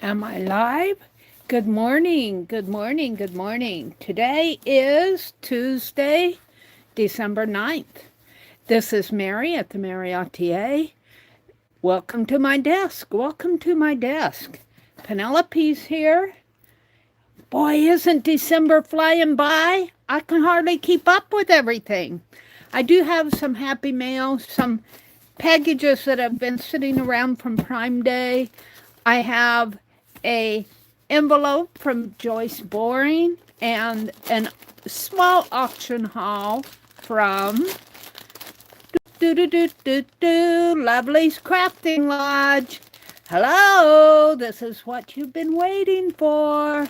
Am I live? Good morning, good morning, good morning. Today is Tuesday, December 9th. This is Meri at TheMeriAtelier. Welcome to my desk. Welcome to my desk. Penelope's here. Boy, isn't December flying by? I can hardly keep up with everything. I do have some happy mail, some packages that have been sitting around from Prime Day. I have a envelope from Joyce Boring and a small auction haul from Lovely's Crafting Lodge. Hello, this is what you've been waiting for.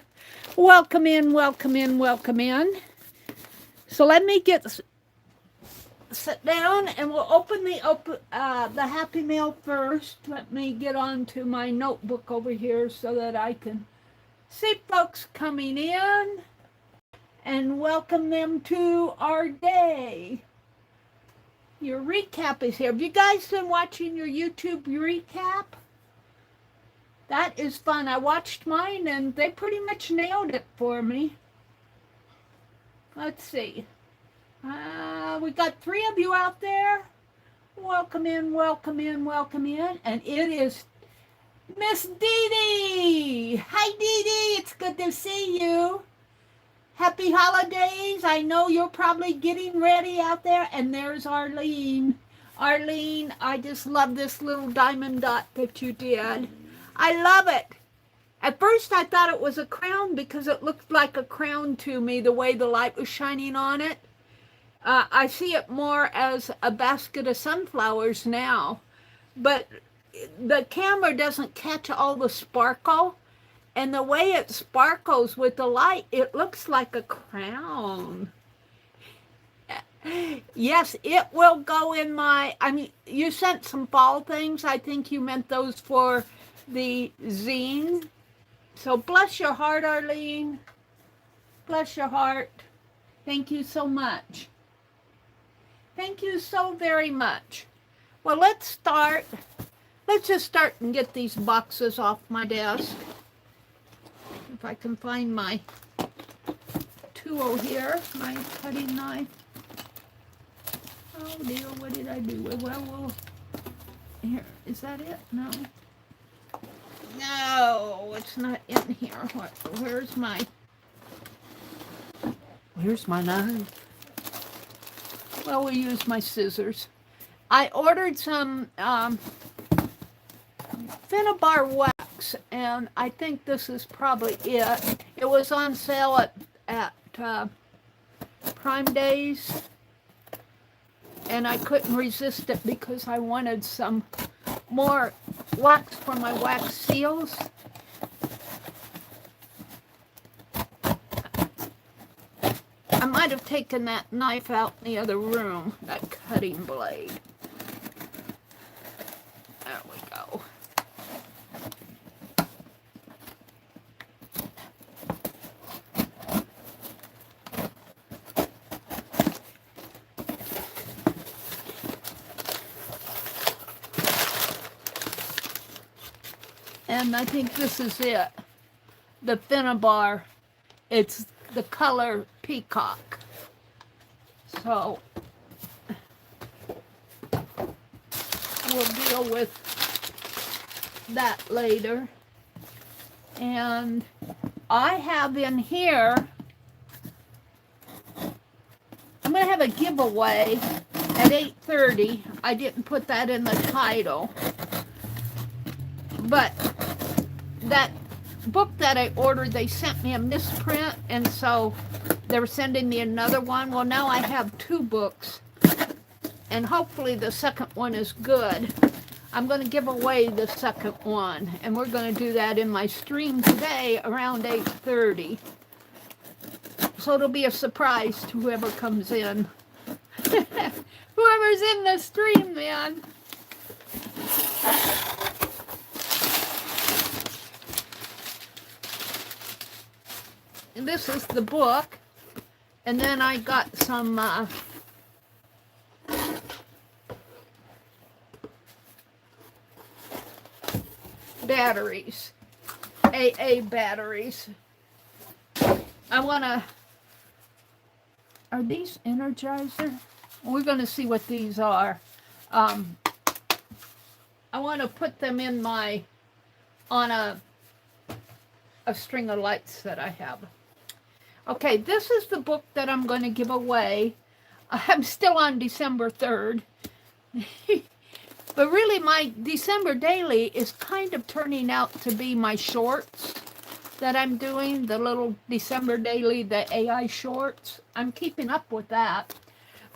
Welcome in, welcome in, welcome in. So let me sit down and we'll open the Happy Mail first. Let me get on to my notebook over here so that I can see folks coming in and welcome them to our day. Your recap is here. Have you guys been watching your YouTube recap? That is fun. I watched mine and they pretty much nailed it for me. Let's see. We got 3 of you out there. Welcome in, welcome in, welcome in. And it is Miss Dee Dee. Hi, Dee Dee. It's good to see you. Happy holidays. I know you're probably getting ready out there. And there's Arlene. Arlene, I just love this little diamond dot that you did. I love it. At first, I thought it was a crown because it looked like a crown to me, the way the light was shining on it. I see it more as a basket of sunflowers now, but the camera doesn't catch all the sparkle, and the way it sparkles with the light, it looks like a crown. Yes, it will go in my, you sent some fall things. I think you meant those for the zine. So bless your heart, Arlene. Bless your heart. Thank you so much. Thank you so very much. Well, let's start. Let's just start and get these boxes off my desk. If I can find my tool here, my cutting knife. Oh dear, what did I do? Well, here, is that it? No. No, it's not in here. Where's my knife? Well, we'll use my scissors. I ordered some Finnabar wax, and I think this is probably it. It was on sale at Prime Days, and I couldn't resist it because I wanted some more wax for my wax seals. I might have taken that knife out in the other room, that cutting blade. There we go. And I think this is it. The Finnabar. It's the color peacock. So we'll deal with that later. And I have in here, I'm going to have a giveaway at 8:30. I didn't put that in the title. But that book that I ordered, they sent me a misprint, and so they're sending me another one. Well, now I have 2 books, and hopefully the second one is good. I'm going to give away the second one, and we're going to do that in my stream today around 8:30. So it'll be a surprise to whoever comes in. Whoever's in the stream, man. This is the book, and then I got some batteries. AA batteries. I want to, are these Energizer? We're going to see what these are. I want to put them in my, on a string of lights that I have. Okay, this is the book that I'm going to give away. I'm still on December 3rd. But really, my December daily is kind of turning out to be my shorts that I'm doing, the little December daily, the AI shorts. I'm keeping up with that.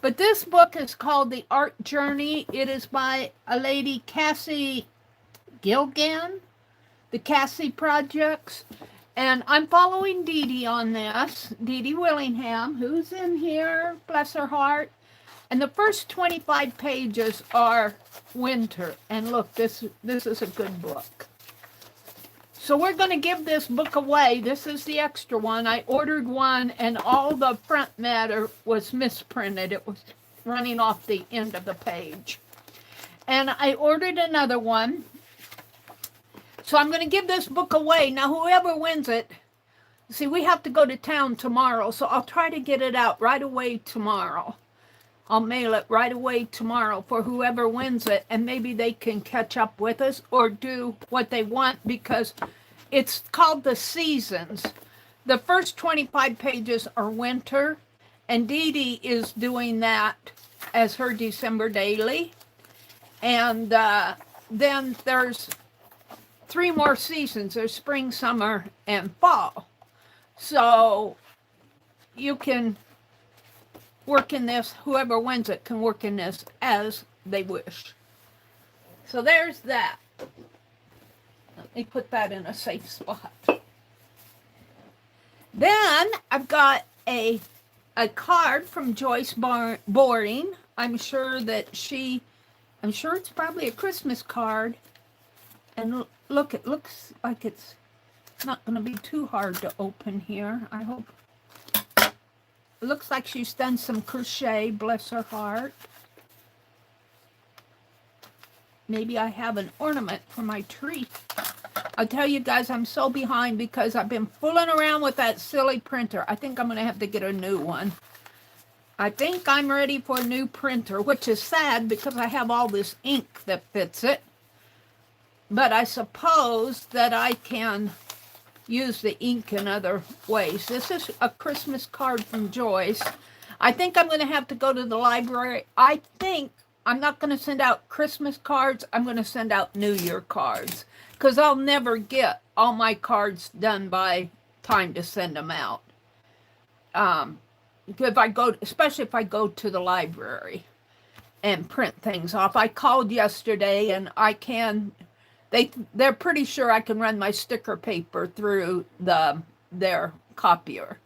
But this book is called The Art Journey. It is by a lady, Cassie Gilgan, the Cassie Projects. And I'm following Dee Dee on this, Dee Dee Willingham, who's in here, bless her heart. And the first 25 pages are winter. And look, this is a good book. So we're going to give this book away. This is the extra one. I ordered one, and all the front matter was misprinted. It was running off the end of the page. And I ordered another one. So I'm going to give this book away. Now, whoever wins it, see, we have to go to town tomorrow, so I'll try to get it out right away tomorrow. I'll mail it right away tomorrow for whoever wins it, and maybe they can catch up with us or do what they want, because it's called The Seasons. The first 25 pages are winter, and Dee Dee is doing that as her December daily. And then there's 3 more seasons. There's spring, summer, and fall. So you can work in this, whoever wins it can work in this as they wish. So there's that. Let me put that in a safe spot. Then I've got a card from Joyce Boring. I'm sure it's probably a Christmas card. And look, it looks like it's not going to be too hard to open here, I hope. It looks like she's done some crochet, bless her heart. Maybe I have an ornament for my tree. I'll tell you guys, I'm so behind because I've been fooling around with that silly printer. I think I'm going to have to get a new one. I think I'm ready for a new printer, which is sad because I have all this ink that fits it. But I suppose that I can use the ink in other ways. This is a Christmas card from Joyce. I think I'm going to have to go to the library. I think I'm not going to send out Christmas cards. I'm going to send out New Year cards, because I'll never get all my cards done by time to send them out. Especially if I go to the library and print things off. I called yesterday, and I can. They're pretty sure I can run my sticker paper through their copier.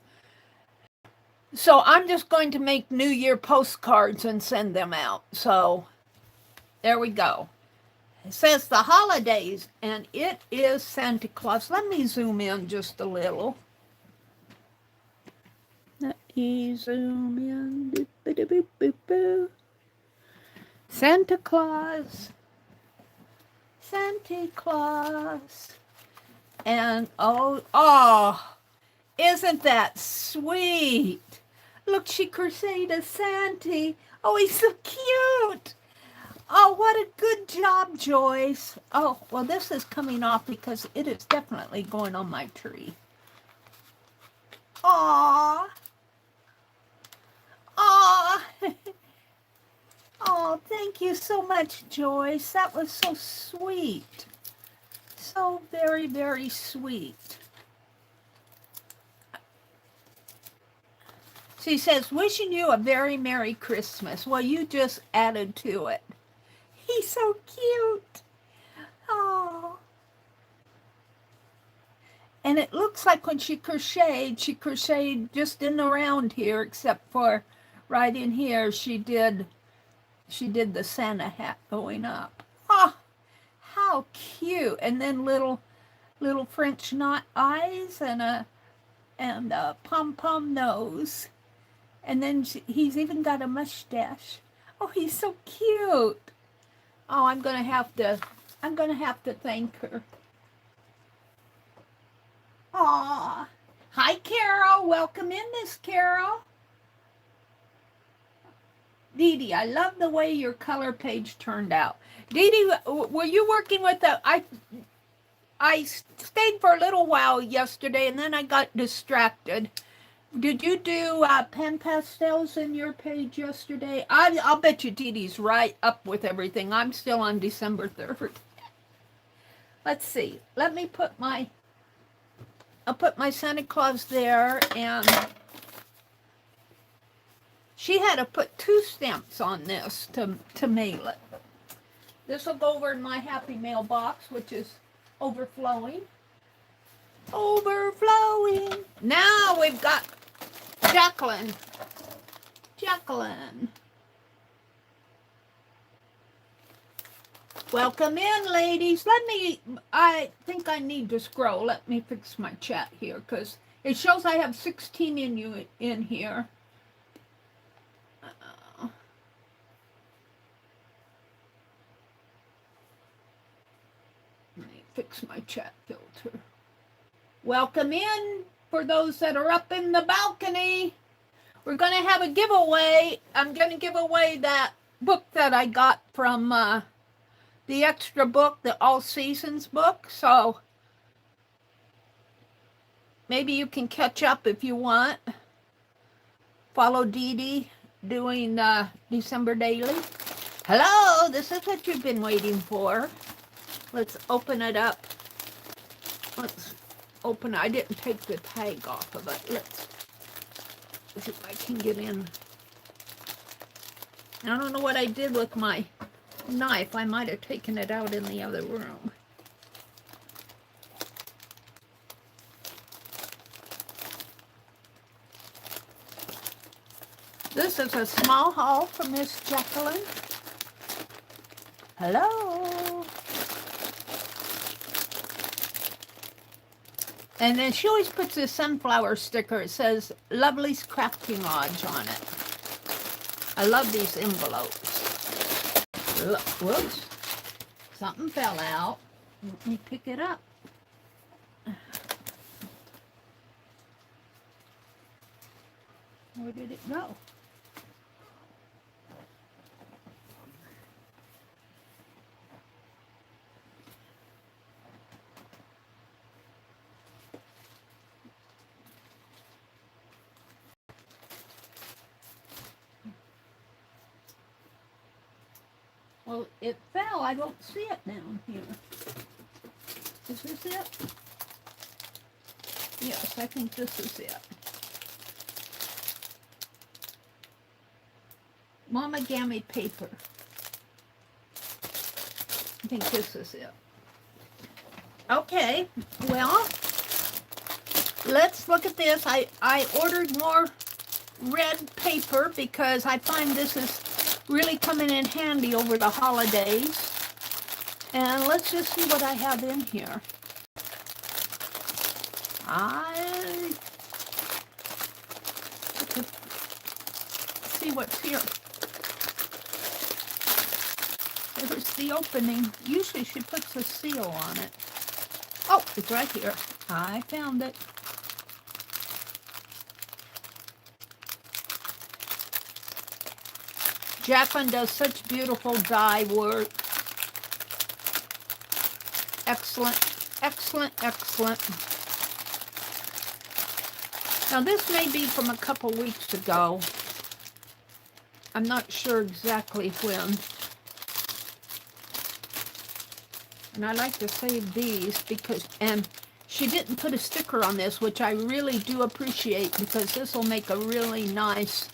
So I'm just going to make New Year postcards and send them out. So there we go. It says the holidays, and it is Santa Claus. Let me zoom in just a little. Let me zoom in. Boop, boop, boop, boop, boop. Santa Claus. Santa Claus. And oh, isn't that sweet? Look, she crocheted a Santa. Oh, he's so cute. Oh, what a good job, Joyce. Oh, well, this is coming off because it is definitely going on my tree. Aw. Aw. Oh, thank you so much, Joyce. That was so sweet. So very, very sweet. She says, wishing you a very Merry Christmas. Well, you just added to it. He's so cute. Oh. And it looks like when she crocheted just in around here, except for right in here, she did the Santa hat going up. Oh, how cute. And then little French knot eyes and a pom-pom nose. And then he's even got a mustache. Oh, he's so cute. Oh, I'm gonna have to thank her. Aw. Hi, Carol. Welcome in, Miss Carol. Dee Dee, I love the way your color page turned out. Dee Dee, were you working with the... I stayed for a little while yesterday, and then I got distracted. Did you do pen pastels in your page yesterday? I'll bet you Dee Dee's right up with everything. I'm still on December 3rd. Let's see. Let me put my... I'll put my Santa Claus there, and... She had to put 2 stamps on this to mail it. This will go over in my happy mail box, which is overflowing. Overflowing. Now we've got Jacqueline. Jacqueline. Welcome in, ladies. I think I need to scroll. Let me fix my chat here, because it shows I have 16 in here. Let me fix my chat filter. Welcome in for those that are up in the balcony. We're going to have a giveaway. I'm going to give away that book that I got from the extra book, the All Seasons book. So maybe you can catch up if you want. Follow Dee Dee doing December Daily. Hello, this is what you've been waiting for. Let's open it up. Let's open it. I didn't take the tag off of it. Let's see if I can get in. I don't know what I did with my knife. I might have taken it out in the other room. This is a small haul from Miss Jacqueline. Hello. And then she always puts this sunflower sticker. It says Lovely's Crafting Lodge on it. I love these envelopes. Look, whoops. Something fell out. Let me pick it up. Where did it go? Well, it fell. I don't see it down here. Is this it? Yes, I think this is it. Mama Gammy paper. I think this is it. Okay, well, let's look at this. I ordered more red paper because I find this is really coming in handy over the holidays. And let's just see what I have in here. Let's see what's here. There's the opening. Usually she puts a seal on it. Oh, it's right here. I found it. Jacqueline does such beautiful dye work. Excellent, excellent, excellent. Now this may be from a couple weeks ago. I'm not sure exactly when. And I like to save these because, and she didn't put a sticker on this, which I really do appreciate because this will make a really nice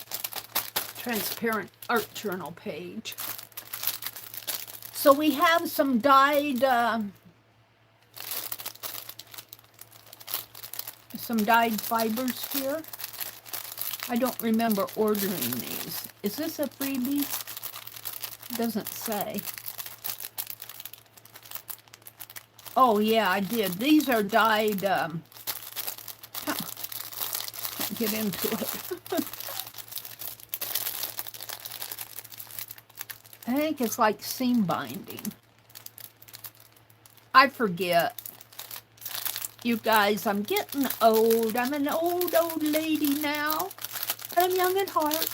transparent art journal page. So we have some dyed fibers here. I don't remember ordering these. Is this a freebie? It doesn't say. Oh yeah, I did. These are dyed, can't get into it. I think it's like seam binding. I forget. You guys, I'm getting old. I'm an old lady now. I'm young at heart.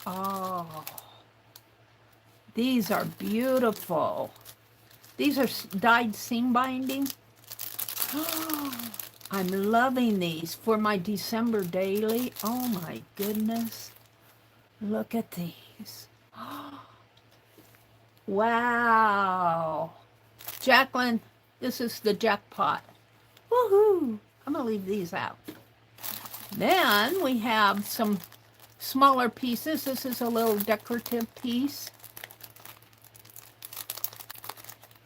Oh, these are beautiful. These are dyed seam binding. I'm loving these for my December daily. Oh my goodness. Look at these. Wow. Jacqueline, this is the jackpot. Woohoo. I'm going to leave these out. Then we have some smaller pieces. This is a little decorative piece.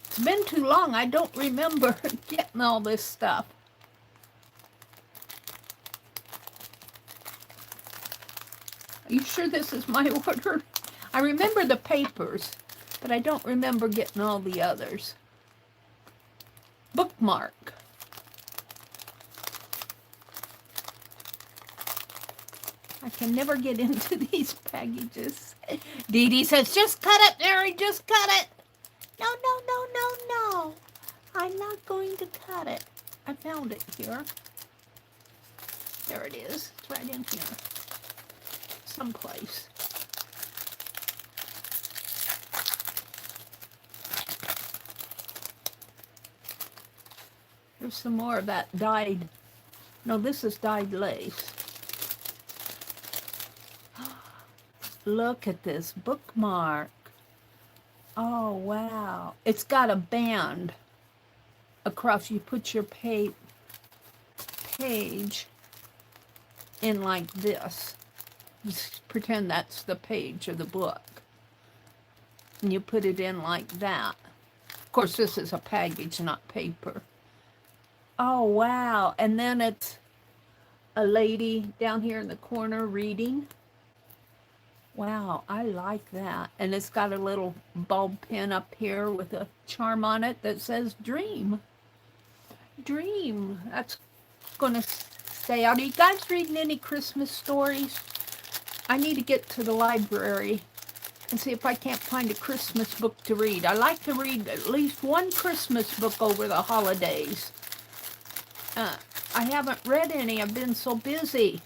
It's been too long. I don't remember getting all this stuff. Are you sure this is my order? I remember the papers, but I don't remember getting all the others. Bookmark. I can never get into these packages. Dee Dee says, just cut it, Meri, just cut it. No, no, no, no, no. I'm not going to cut it. I found it here. There it is. It's right in here. Someplace. There's some more of that dyed. No, this is dyed lace. Look at this bookmark. Oh, wow. It's got a band across. You put your page in like this. Just pretend that's the page of the book. And you put it in like that. Of course, this is a package, not paper. Oh, wow. And then it's a lady down here in the corner reading. Wow, I like that. And it's got a little bulb pin up here with a charm on it that says dream. Dream. That's going to stay out. Are you guys reading any Christmas stories? I need to get to the library and see if I can't find a Christmas book to read. I like to read at least one Christmas book over the holidays. I haven't read any. I've been so busy.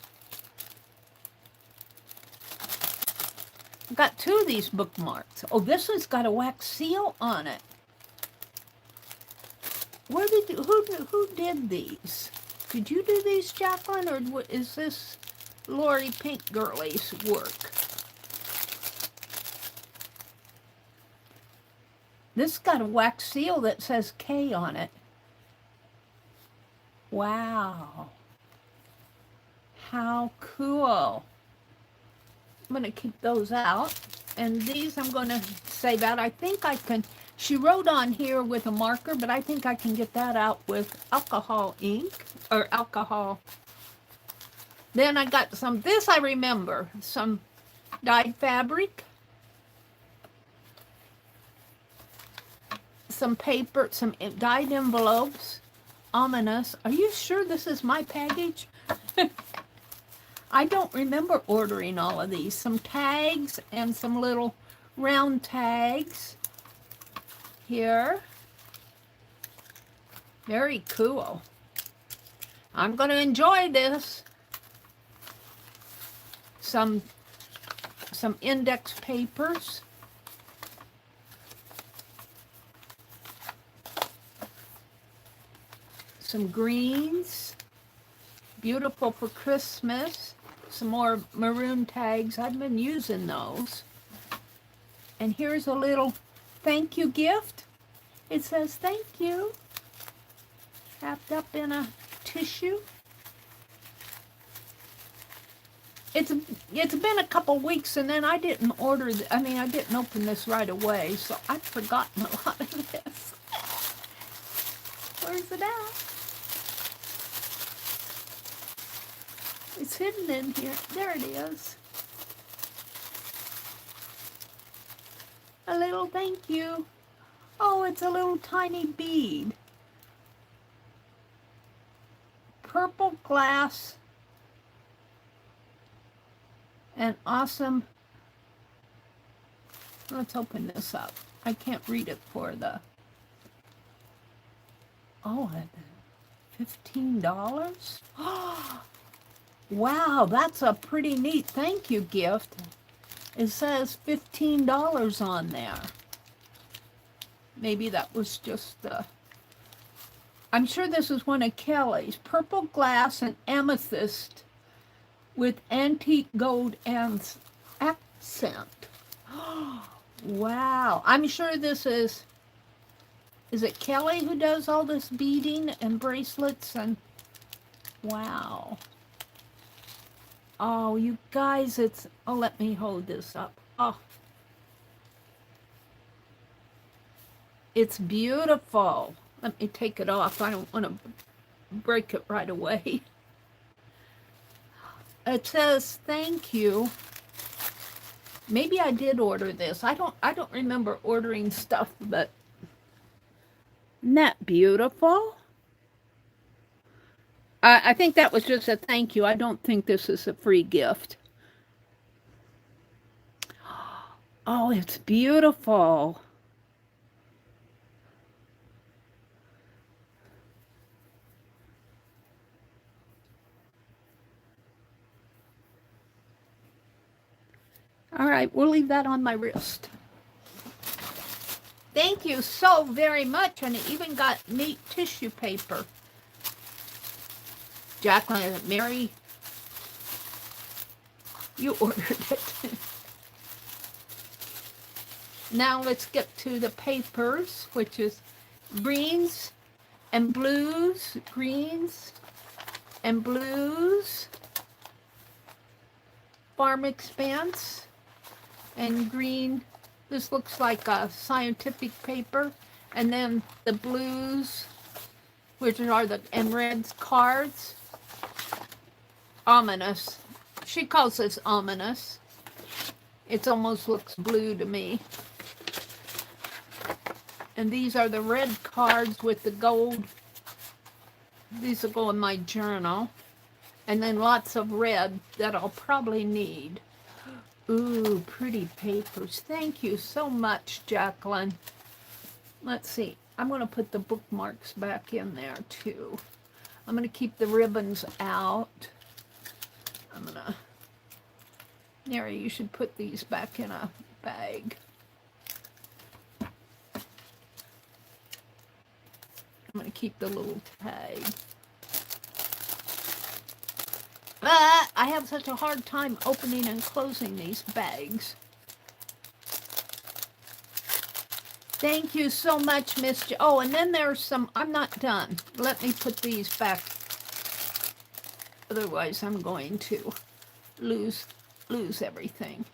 I've got two of these bookmarks. Oh, this one's got a wax seal on it. Where did you, who did these? Did you do these, Jacqueline, or is this Lori Pink Girlie's work? This got a wax seal that says K on it. Wow. How cool. I'm going to keep those out. And these I'm going to save out. I think I can, she wrote on here with a marker, but I think I can get that out with alcohol ink, or alcohol. Then I got some, this I remember, some dyed fabric, some paper, some dyed envelopes, ominous. Are you sure this is my package? I don't remember ordering all of these. Some tags and some little round tags here. Very cool. I'm going to enjoy this. Some index papers. Some greens. Beautiful for Christmas. Some more maroon tags. I've been using those. And here's a little thank you gift. It says thank you. Wrapped up in a tissue. It's been a couple weeks, and then I didn't order, I didn't open this right away, so I've forgotten a lot of this. Where's it at? It's hidden in here. There it is. A little thank you. Oh, it's a little tiny bead. Purple glass. And awesome. Let's open this up. I can't read it for the... Oh, $15? Wow, that's a pretty neat thank you gift. It says $15 on there. Maybe that was just the... I'm sure this is one of Kelly's. Purple glass and amethyst with antique gold and accent. Wow. I'm sure this is it Kelly who does all this beading and bracelets and... Wow. Oh, you guys, it's... Oh, let me hold this up. Oh. It's beautiful. Let me take it off. I don't want to break it right away. It says, thank you. Maybe I did order this. I don't remember ordering stuff, but isn't that beautiful? I think that was just a thank you. I don't think this is a free gift. Oh, it's beautiful. All right, we'll leave that on my wrist. Thank you so very much. And it even got neat tissue paper. Jacqueline, Meri, you ordered it. Now let's get to the papers, which is greens and blues, greens and blues, farm expanse, and green. This looks like a scientific paper. And then the blues, which are the, and reds cards. Ominous. She calls this ominous. It almost looks blue to me. And these are the red cards with the gold. These will go in my journal. And then lots of red that I'll probably need. Ooh, pretty papers. Thank you so much, Jacqueline. Let's see. I'm going to put the bookmarks back in there, too. I'm going to keep the ribbons out. I'm going to... Meri, you should put these back in a bag. I'm going to keep the little tag. But I have such a hard time opening and closing these bags. Thank you so much, Miss Oh, and then there's some... I'm not done. Let me put these back. Otherwise, I'm going to lose everything.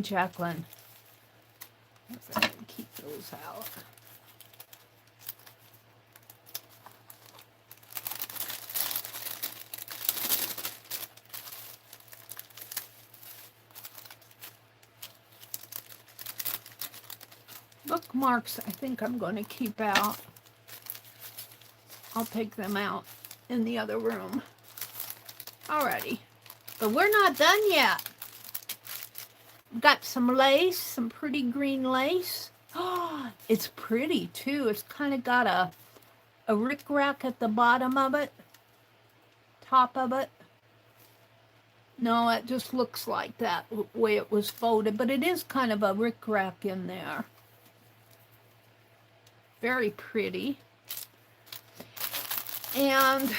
Jacqueline. Let's keep those out. Bookmarks, I think I'm going to keep out. I'll take them out in the other room. Alrighty. But we're not done yet. Got some lace, some pretty green lace. Oh, it's pretty too. It's kind of got a rickrack at the bottom of it, top of it. No, it just looks like that way it was folded, but it is kind of a rickrack in there. Very pretty. And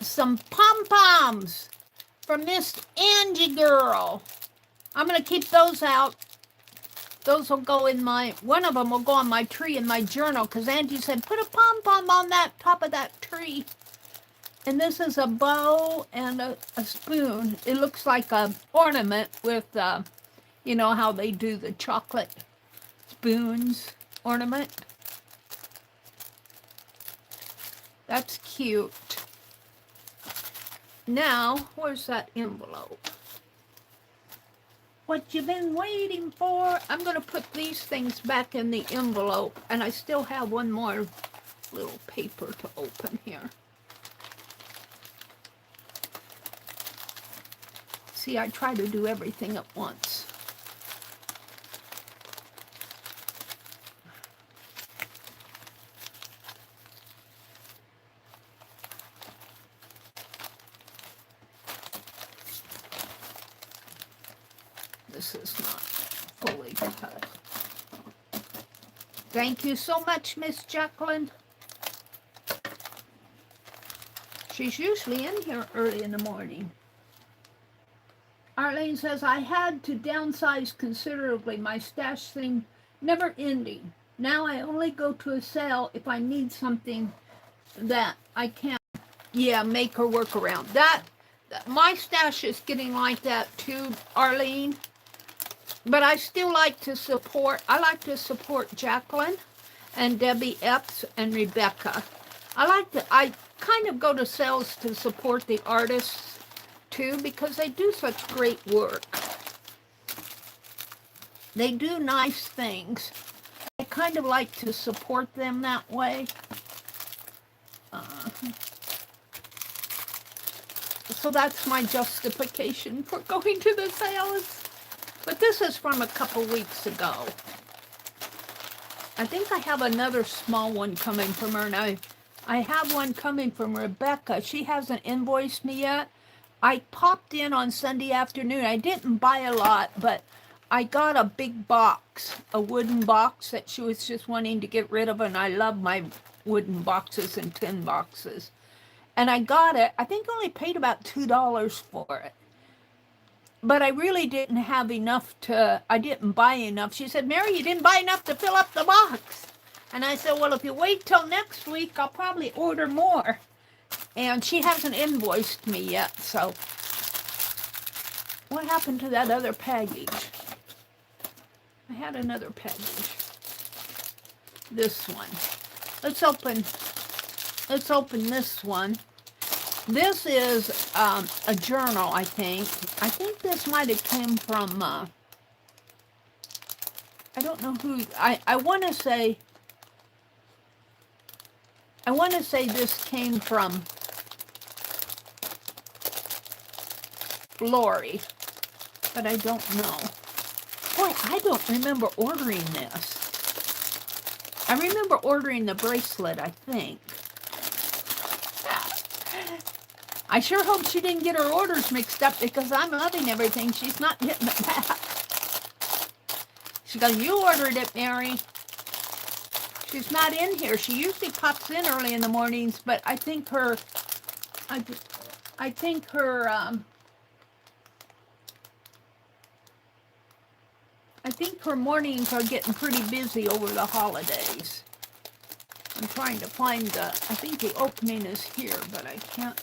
some pom-poms from Miss Angie Girl. I'm going to keep those out. Those will go in my, one of them will go on my tree in my journal, because Angie said, put a pom-pom on that top of that tree. And this is a bow and a spoon. It looks like a ornament with, you know how they do the chocolate. It's spoons ornament. That's cute. Now, where's that envelope? What you been waiting for? I'm going to put these things back in the envelope, and I still have one more little paper to open here. See, I try to do everything at once. This is not fully cut. Thank you so much, Miss Jacqueline. She's usually in here early in the morning. Arlene says, I had to downsize considerably. My stash seemed never ending. Now I only go to a sale if I need something that I can't, make her work around. My stash is getting like that too, Arlene. But I still like to support, Jacqueline and Debbie Epps and Rebecca. I kind of go to sales to support the artists too, because they do such great work. They do nice things. I kind of like to support them that way. So that's my justification for going to the sales. But this is from a couple weeks ago. I think I have another small one coming from her, and I have one coming from Rebecca. She hasn't invoiced me yet. I popped in on Sunday afternoon. I didn't buy a lot, but I got a big box, a wooden box that she was just wanting to get rid of, and I love my wooden boxes and tin boxes. And I got it. I think I only paid about $2 for it. But I really didn't have enough I didn't buy enough. She said, Meri, you didn't buy enough to fill up the box. And I said, well, if you wait till next week, I'll probably order more. And she hasn't invoiced me yet, so. What happened to that other package? I had another package. This one. Let's open this one. This is a journal, I think. I think this might have came from, I don't know who, I want to say this came from Lori, but I don't know. Boy, I don't remember ordering this. I remember ordering the bracelet, I think. I sure hope she didn't get her orders mixed up, because I'm loving everything. She's not getting it back. She goes, you ordered it, Meri. She's not in here. She usually pops in early in the mornings, but I think her mornings are getting pretty busy over the holidays. I'm trying to find I think the opening is here, but I can't.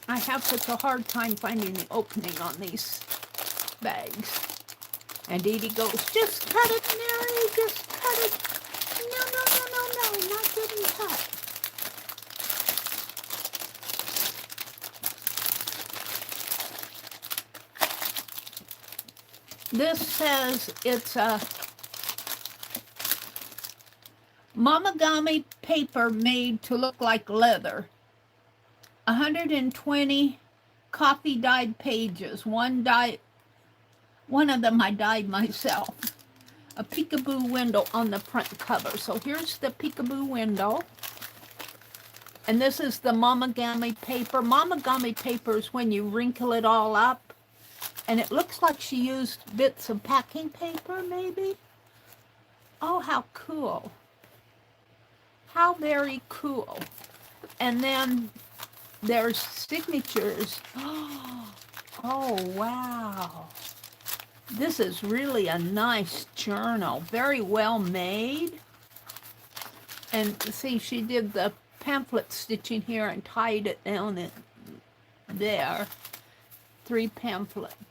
I have such a hard time finding the opening on these bags. And Edie goes, just cut it, Meri, just cut it. No, not getting cut. This says it's a Mamagami paper made to look like leather. 120 coffee dyed pages. One of them I dyed myself. A peekaboo window on the front cover. So here's the peekaboo window. And this is the Mamagami paper. Mamagami paper is when you wrinkle it all up. And it looks like she used bits of packing paper, maybe. Oh, how cool. How very cool. And then there's signatures. Oh, wow. This is really a nice journal. Very well made. And see, she did the pamphlet stitching here and tied it down in there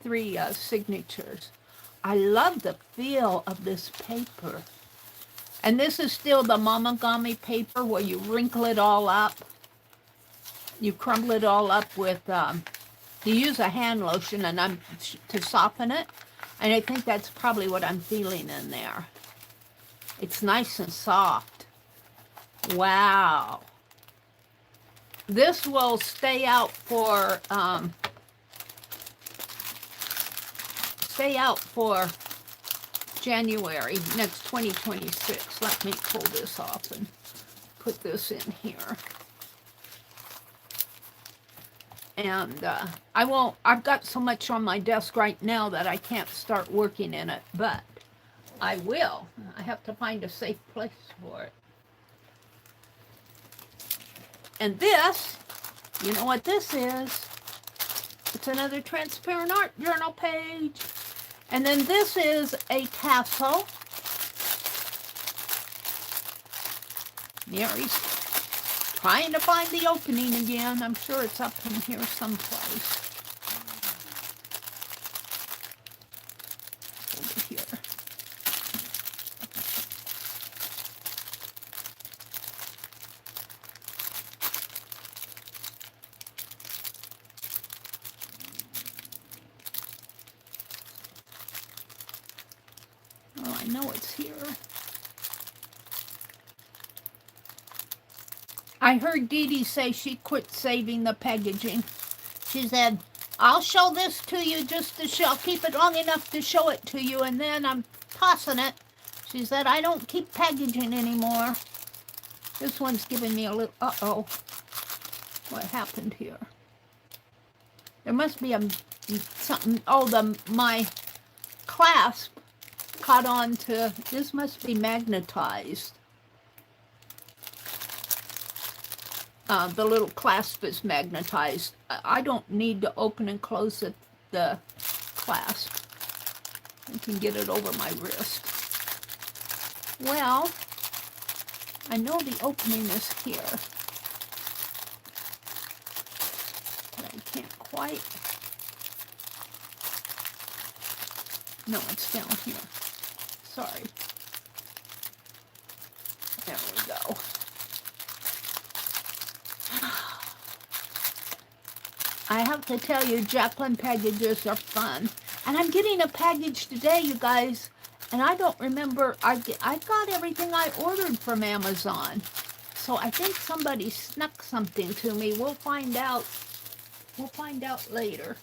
three signatures. I love the feel of this paper. And this is still the mamagami paper where you wrinkle it all up. You crumble it all up with, you use a hand lotion and to soften it. And I think that's probably what I'm feeling in there. It's nice and soft. Wow. This will stay out for January, next 2026. Let me pull this off and put this in here. And I've got so much on my desk right now that I can't start working in it, but I will. I have to find a safe place for it. And this, you know what this is? It's another transparent art journal page. And then this is a tassel. Meri's trying to find the opening again. I'm sure it's up in here someplace. Over here. Oh, I know it's here. I heard Dee Dee say she quit saving the packaging. She said, I'll show this to you just to show, I'll keep it long enough to show it to you, and then I'm tossing it. She said, I don't keep packaging anymore. This one's giving me a little, uh-oh. What happened here? There must be something, my clasp caught on to, this must be magnetized. The little clasp is magnetized. I don't need to open and close the clasp. I can get it over my wrist. Well, I know the opening is here. But I can't quite. No, it's down here. Sorry. There we go. I have to tell you, Jacqueline packages are fun. And I'm getting a package today, you guys. And I don't remember, I got everything I ordered from Amazon. So I think somebody snuck something to me. We'll find out. We'll find out later.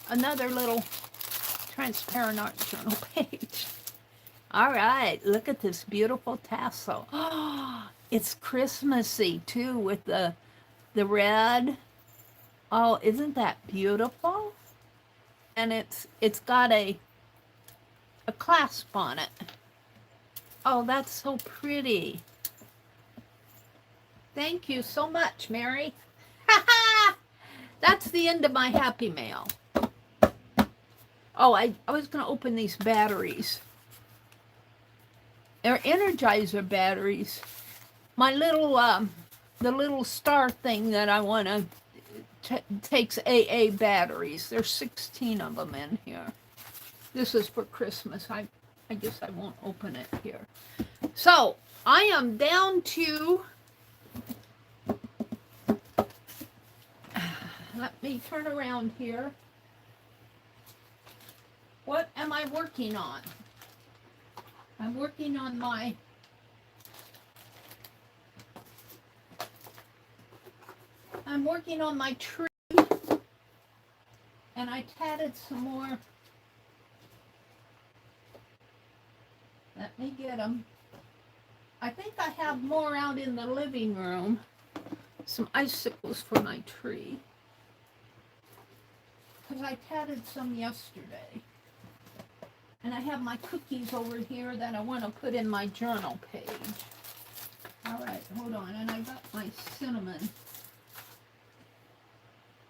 Another little transparent art journal page. All right, look at this beautiful tassel. Oh, it's Christmassy too with the red. Oh, isn't that beautiful? And it's got a clasp on it. Oh, that's so pretty. Thank you so much, Meri. That's the end of my Happy Mail. Oh, I was going to open these batteries. They're Energizer batteries. My little, the little star thing that I want to takes AA batteries. There's 16 of them in here. This is for Christmas. I guess I won't open it here. So I am down to, let me turn around here. What am I working on? I'm working on my tree, and I tatted some more. Let me get them. I think I have more out in the living room. Some icicles for my tree. Because I tatted some yesterday. And I have my cookies over here that I want to put in my journal page. All right, hold on. And I got my cinnamon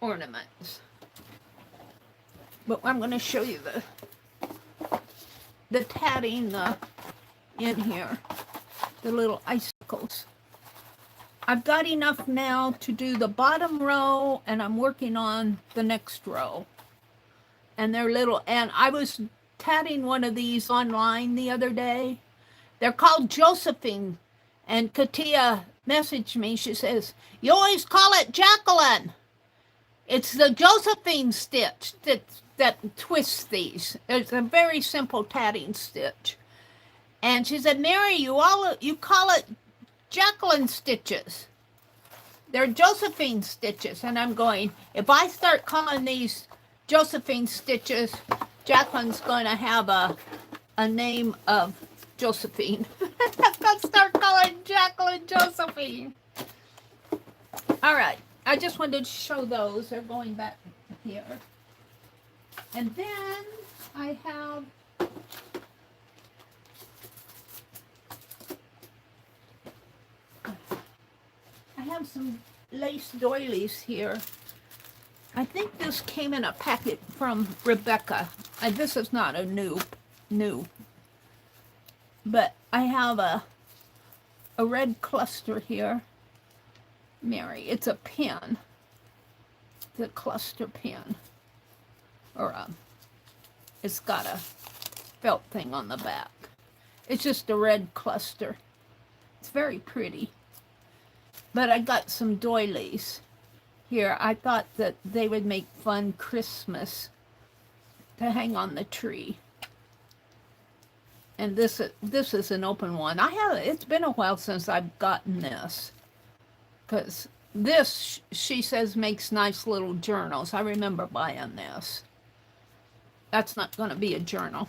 ornaments. But I'm going to show you the tatting in here. The little icicles. I've got enough now to do the bottom row, and I'm working on the next row. And they're little, and I was tatting one of these online the other day. They're called Josephine. And Katia messaged me. She says, "You always call it Jacqueline. It's the Josephine stitch that twists these. It's a very simple tatting stitch." And she said, "Meri, you call it Jacqueline stitches. They're Josephine stitches." And I'm going, if I start calling these Josephine stitches, Jacqueline's going to have a name of Josephine. I'm going to start calling Jacqueline Josephine. All right. I just wanted to show those. They're going back here. And then I have some lace doilies here. I think this came in a packet from Rebecca. This is not a new, but I have a red cluster here. Meri, it's a pin. It's a cluster pin. Or it's got a felt thing on the back. It's just a red cluster. It's very pretty. But I got some doilies here. I thought that they would make fun Christmas to hang on the tree. And this is an open one. It's been a while since I've gotten this. Because this, she says, makes nice little journals. I remember buying this. That's not going to be a journal.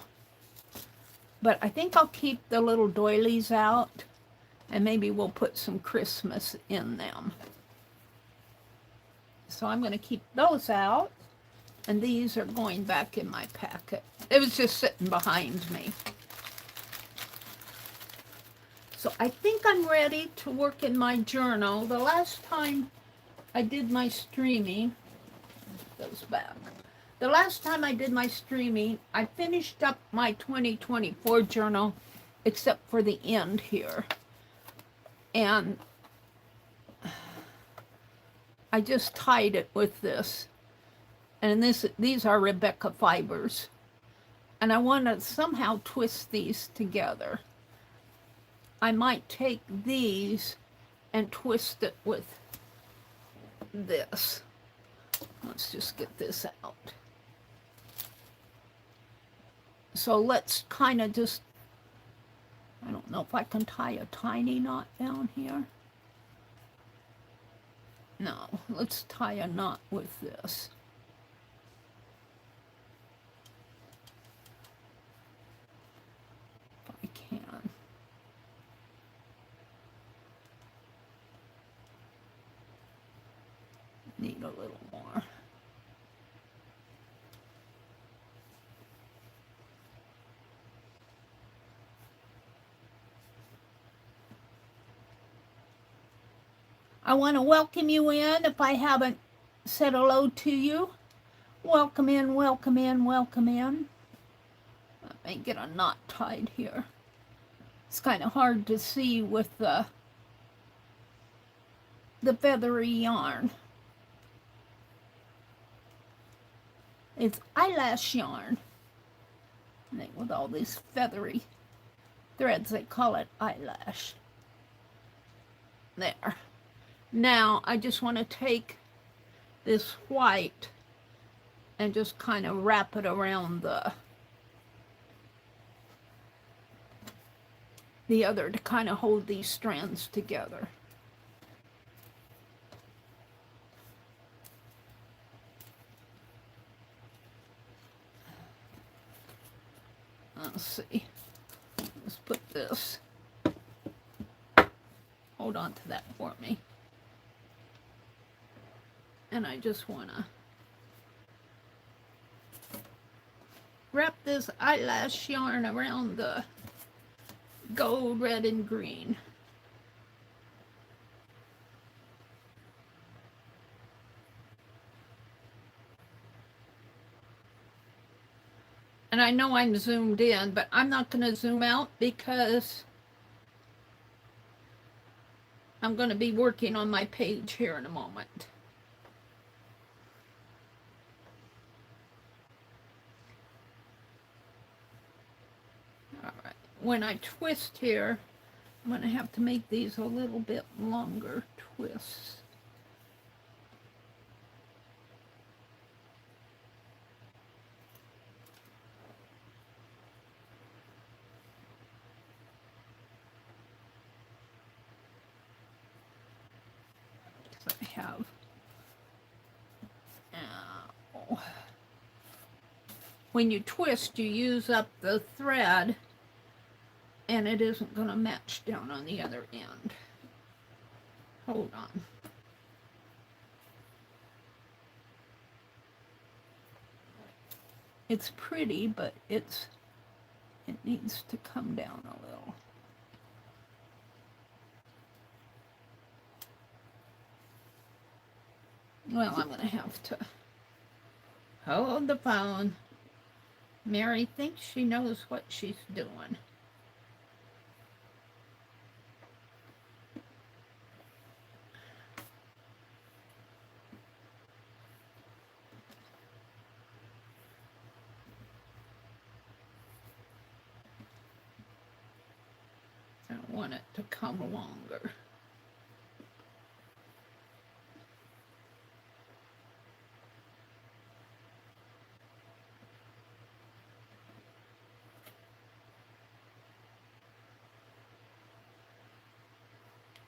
But I think I'll keep the little doilies out. And maybe we'll put some Christmas in them. So I'm going to keep those out. And these are going back in my packet. It was just sitting behind me. So I think I'm ready to work in my journal. The last time I did my streaming, goes back. The last time I did my streaming, I finished up my 2024 journal, except for the end here. And I just tied it with this. And these are Rebecca fibers. And I want to somehow twist these together. I might take these and twist it with this. Let's just get this out. So let's kind of just, I don't know if I can tie a tiny knot down here. No, let's tie a knot with this. If I can. Need a little more. I want to welcome you in if I haven't said hello to you. Welcome in, welcome in, welcome in. Let me get a knot tied here. It's kind of hard to see with the feathery yarn. It's eyelash yarn. I think with all these feathery threads, they call it eyelash. There. Now, I just want to take this white and just kind of wrap it around the other to kind of hold these strands together. Let's see. Let's put this. Hold on to that for me. And I just want to wrap this eyelash yarn around the gold, red, and green. And I know I'm zoomed in, but I'm not going to zoom out because I'm going to be working on my page here in a moment. when I twist here, I'm going to have to make these a little bit longer twists. So I have, when you twist, you use up the thread, and it isn't going to match down on the other end. Hold on. It's pretty, but it needs to come down a little. Well, I'm going to have to hold the phone. Meri thinks she knows what she's doing. I want it to come longer.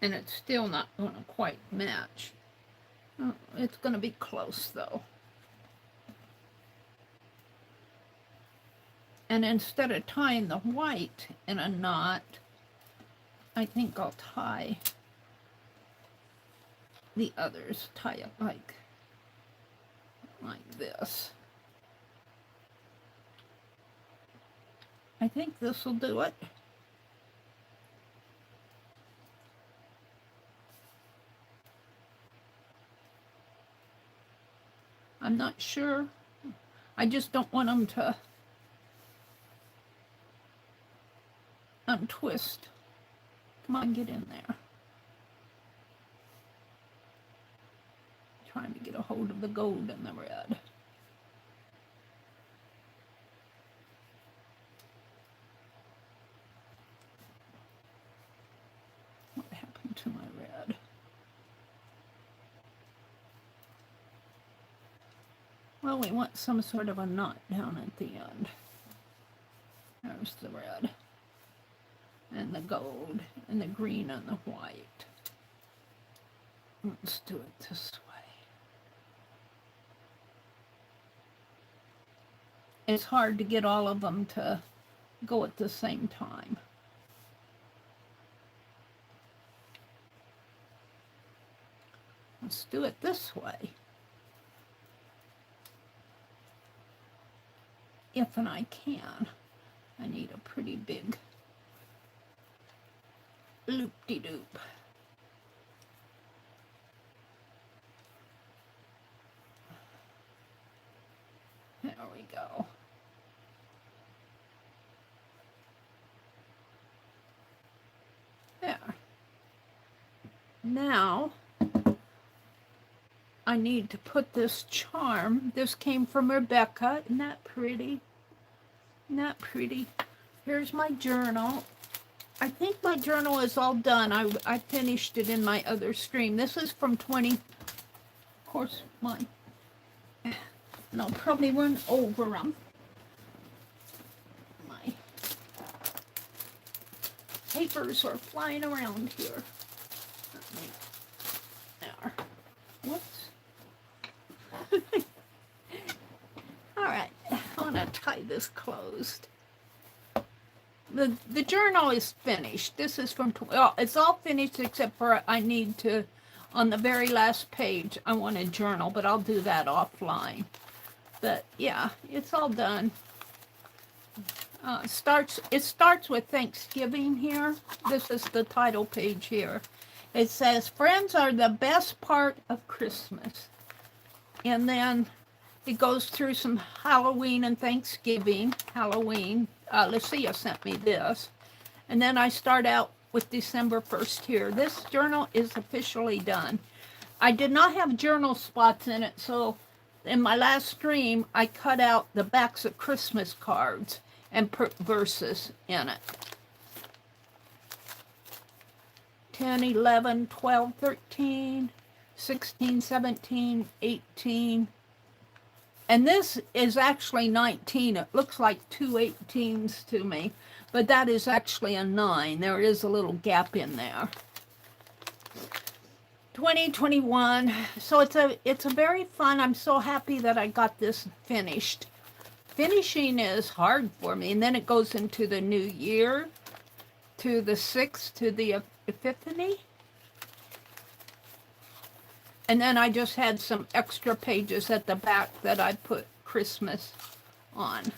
And it's still not going to quite match. Oh, it's going to be close though. And instead of tying the white in a knot, I think I'll tie the others, tie it like this. I think this will do it. I'm not sure. I just don't want them to untwist. Come on, get in there. Trying to get a hold of the gold and the red. What happened to my red? Well, we want some sort of a knot down at the end. There's the red. And the gold, and the green and the white. Let's do it this way. It's hard to get all of them to go at the same time. Let's do it this way. If and I can. I need a pretty big loop-de-doop. There we go. There. Now, I need to put this charm. This came from Rebecca. Isn't that pretty? Isn't that pretty? Here's my journal. I think my journal is all done. I finished it in my other stream. This is from 20, of course, mine. And I'll probably run over them. My papers are flying around here. There. Whoops. All right, I want to tie this closed. The journal is finished. This is from, well, it's all finished except for I need to, on the very last page, I want a journal, but I'll do that offline. But yeah, it's all done. It starts with Thanksgiving here. This is the title page here. It says, friends are the best part of Christmas. And then it goes through some Halloween and Thanksgiving. Halloween, Lucia sent me this. And then I start out with December 1st here. This journal is officially done. I did not have journal spots in it, so in my last stream, I cut out the backs of Christmas cards and put verses in it. 10, 11, 12, 13, 16, 17, 18. And this is actually 19. It looks like two 18s to me, but that is actually a 9. There is a little gap in there. 2021. So it's a very fun. I'm so happy that I got this finished. Finishing is hard for me, and then it goes into the new year, to the 6th, to the Epiphany. And then I just had some extra pages at the back that I put Christmas on.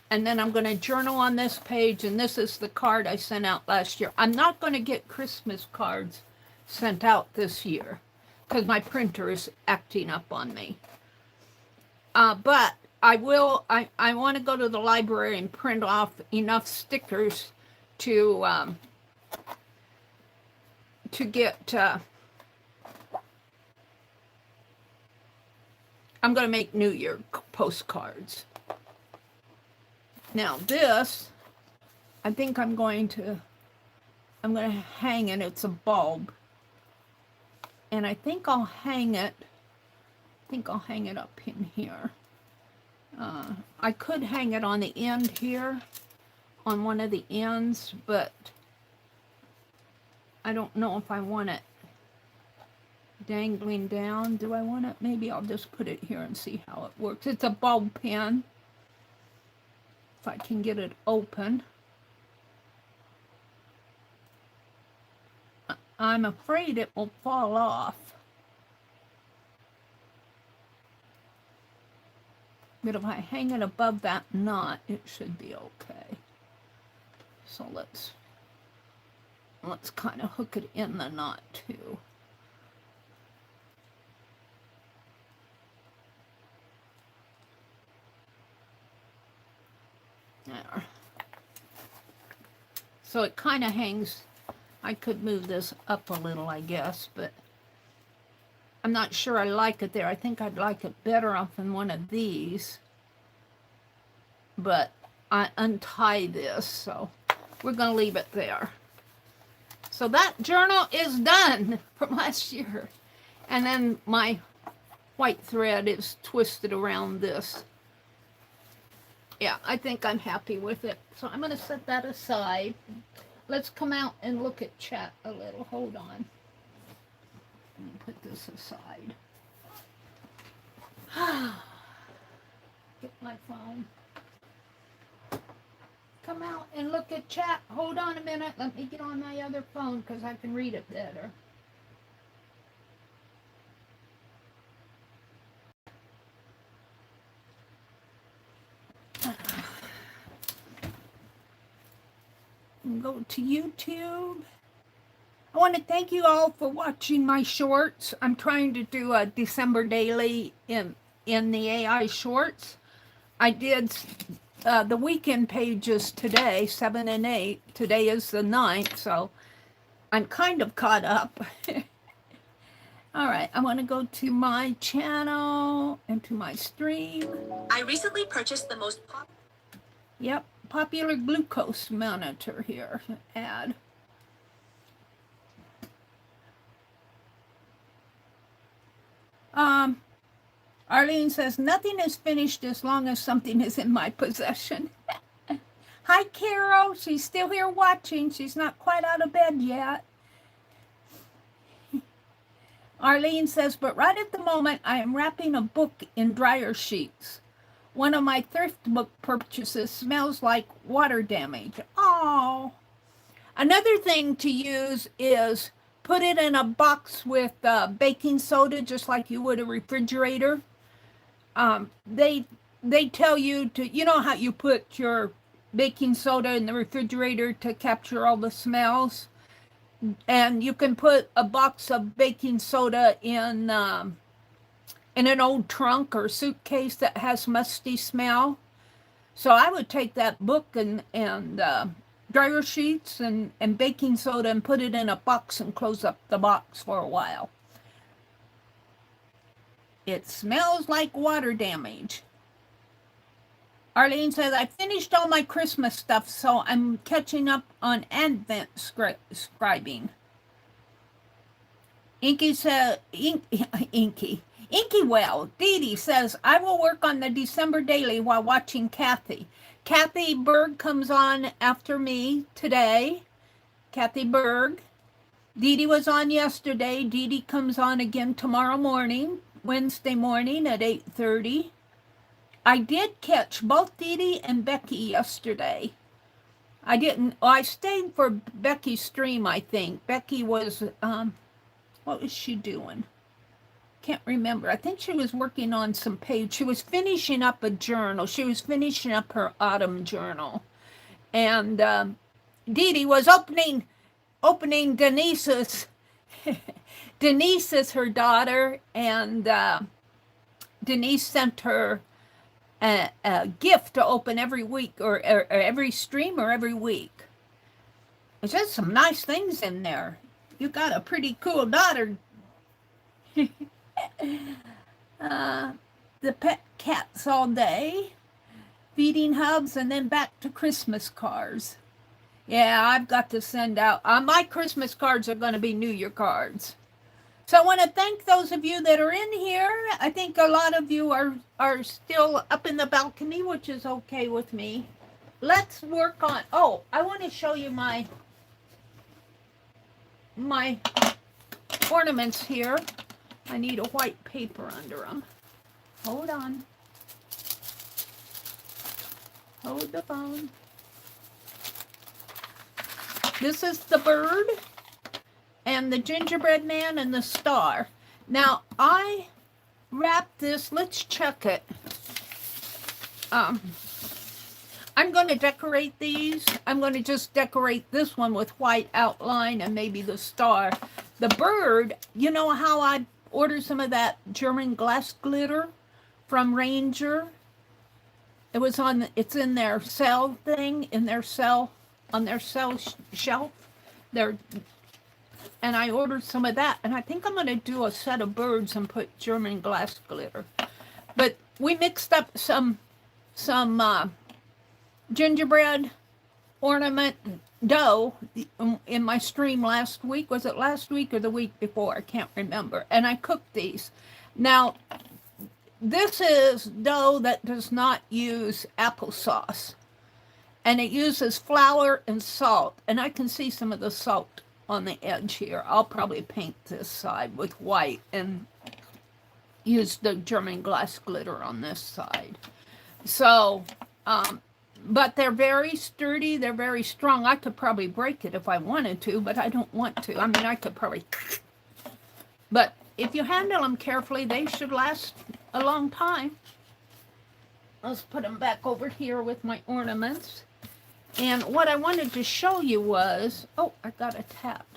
And then I'm going to journal on this page, and this is the card I sent out last year. I'm not going to get Christmas cards sent out this year because my printer is acting up on me. But I will, I want to go to the library and print off enough stickers to get, I'm going to make New Year postcards. Now this, I think I'm going to hang it. It's a bulb. And I think I'll hang it, up in here. I could hang it on the end here, on one of the ends, but I don't know if I want it dangling down. Do I want it? Maybe I'll just put it here and see how it works. It's a bulb pen. If I can get it open. I'm afraid it will fall off. But if I hang it above that knot, it should be okay. So let's kind of hook it in the knot too. There. So it kind of hangs. I could move this up a little, I guess, but I'm not sure I like it there. I think I'd like it better off in one of these. But I untie this, so we're going to leave it there. So that journal is done from last year. And then my white thread is twisted around this. Yeah, I think I'm happy with it. So I'm going to set that aside. Let's come out and look at chat a little. Hold on. Let me put this aside. Get my phone. Come out and look at chat. Hold on a minute. Let me get on my other phone because I can read it better. Go to YouTube. I want to thank you all for watching my shorts. I'm trying to do a December daily in the AI shorts. I did the weekend pages today, 7 and 8. Today is the 9th, so I'm kind of caught up. All right, I want to go to my channel and to my stream. I recently purchased the most popular glucose monitor here. Add. Arlene says, nothing is finished as long as something is in my possession. Hi, Carol. She's still here watching. She's not quite out of bed yet. Arlene says, but right at the moment, I am wrapping a book in dryer sheets. One of my thrift book purchases smells like water damage. Oh. Another thing to use is put it in a box with baking soda, just like you would a refrigerator. They tell you to, you know how you put your baking soda in the refrigerator to capture all the smells? And you can put a box of baking soda in an old trunk or suitcase that has musty smell. So I would take that book and dryer sheets and baking soda and put it in a box and close up the box for a while. It smells like water damage. Arlene says, I finished all my Christmas stuff, so I'm catching up on Advent scribing. Inky says, Inky Well, Dee Dee says, I will work on the December daily while watching Kathy. Kathy Berg comes on after me today. Kathy Berg. Dee Dee was on yesterday. Dee Dee comes on again tomorrow morning, Wednesday morning at 8:30. I did catch both Dee Dee and Becky yesterday. I didn't, I stayed for Becky's stream, I think. Becky was, what was she doing? Can't remember. I think she was working on some page. She was finishing up a journal. She was finishing up her autumn journal. And Dee Dee was opening Denise's, Denise is her daughter, and Denise sent her a gift to open every week, or every stream, or every week. There's just some nice things in there. You got a pretty cool daughter. The pet cats all day, feeding hubs, and then back to Christmas cards. Yeah, I've got to send out, my Christmas cards are going to be New Year cards. So I want to thank those of you that are in here. I think a lot of you are still up in the balcony, which is okay with me. Let's work on, I want to show you my ornaments here. I need a white paper under them. Hold on. Hold the phone. This is the bird and the gingerbread man and the star. Now, I wrapped this. Let's check it. I'm going to decorate these. I'm going to just decorate this one with white outline and maybe the star. The bird, you know how I ordered some of that German glass glitter from Ranger? It's in their sale thing, on their sale shelf. And I ordered some of that, and I think I'm going to do a set of birds and put German glass glitter. But we mixed up some gingerbread ornament dough in my stream last week. Was it last week or the week before? I can't remember. And I cooked these. Now, this is dough that does not use applesauce. And it uses flour and salt. And I can see some of the salt on the edge here. I'll probably paint this side with white and use the German glass glitter on this side. So, but they're very sturdy. They're very strong. I could probably break it if I wanted to, but I don't want to. I mean, I could probably... But if you handle them carefully, they should last a long time. Let's put them back over here with my ornaments. And what I wanted to show you was, I got a tap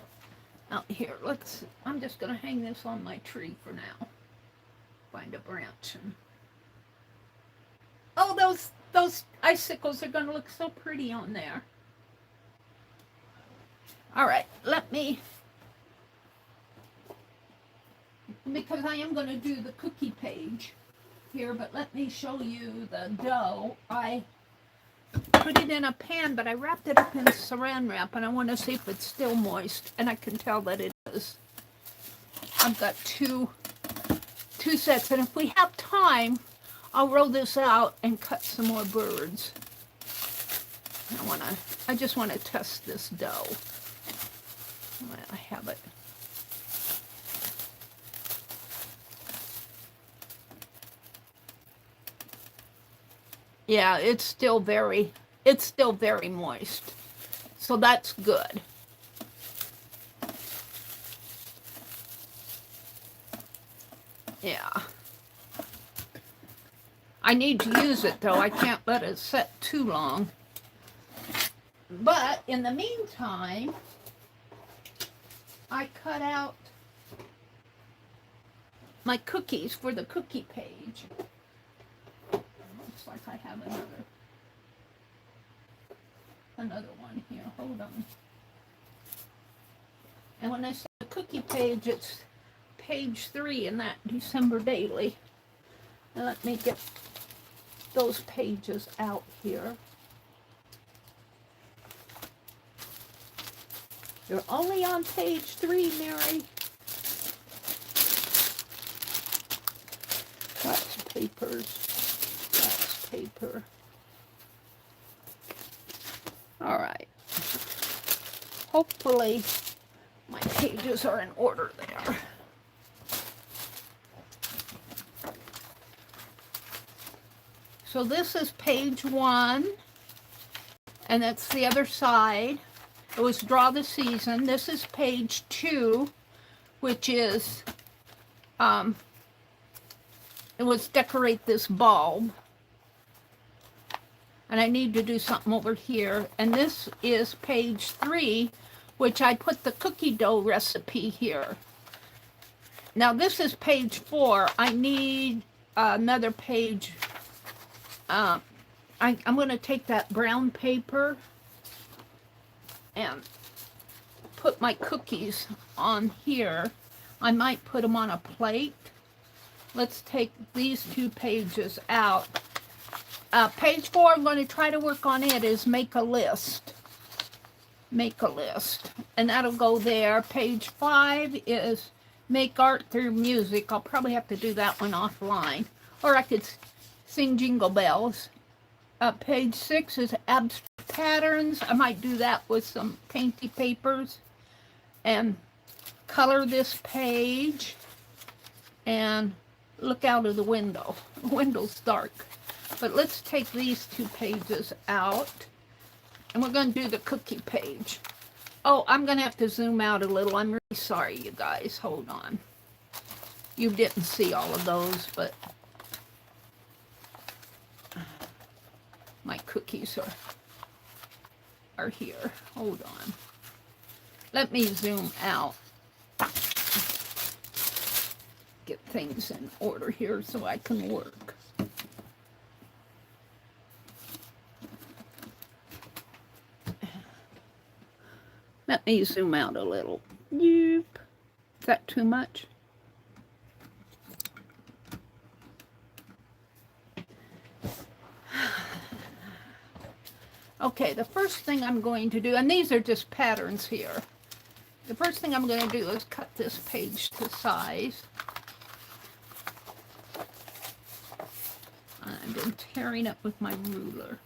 out here. I'm just going to hang this on my tree for now. Find a branch. And, those icicles are going to look so pretty on there. All right, because I am going to do the cookie page here, but let me show you the dough. I put it in a pan, but I wrapped it up in saran wrap, and I want to see if it's still moist, and I can tell that it is. I've got two sets, and if we have time, I'll roll this out and cut some more birds. I just want to test this dough. I have it. Yeah, it's still very moist. So that's good. Yeah. I need to use it though. I can't let it set too long. But in the meantime, I cut out my cookies for the cookie page. Looks like I have another one here. Hold on. And when I say the cookie page, it's page 3 in that December daily. Now let me get those pages out here. You're only on page 3, Meri. papers. That's paper. All right. Hopefully my pages are in order there. So this is page 1, and that's the other side. It was Draw the Season. This is page 2, which is, it was Decorate This Bulb. And I need to do something over here. And this is page 3, which I put the cookie dough recipe here. Now this is page 4. I need another page. I'm going to take that brown paper and put my cookies on here. I might put them on a plate. Let's take these 2 pages out. Page 4, I'm going to try to work on it, is make a list. Make a list. And that'll go there. Page 5 is make art through music. I'll probably have to do that one offline. Or I could sing Jingle Bells. Page 6 is abstract patterns. I might do that with some painty papers. And color this page. And look out of the window. The window's dark. But let's take these 2 pages out. And we're going to do the cookie page. Oh, I'm going to have to zoom out a little. I'm really sorry, you guys. Hold on. You didn't see all of those, but my cookies are here. Hold on. Let me zoom out. Get things in order here so I can work. Let me zoom out a little. Yep. Is that too much? Okay, the first thing I'm going to do, and these are just patterns here. The first thing I'm going to do is cut this page to size. I've been tearing up with my ruler.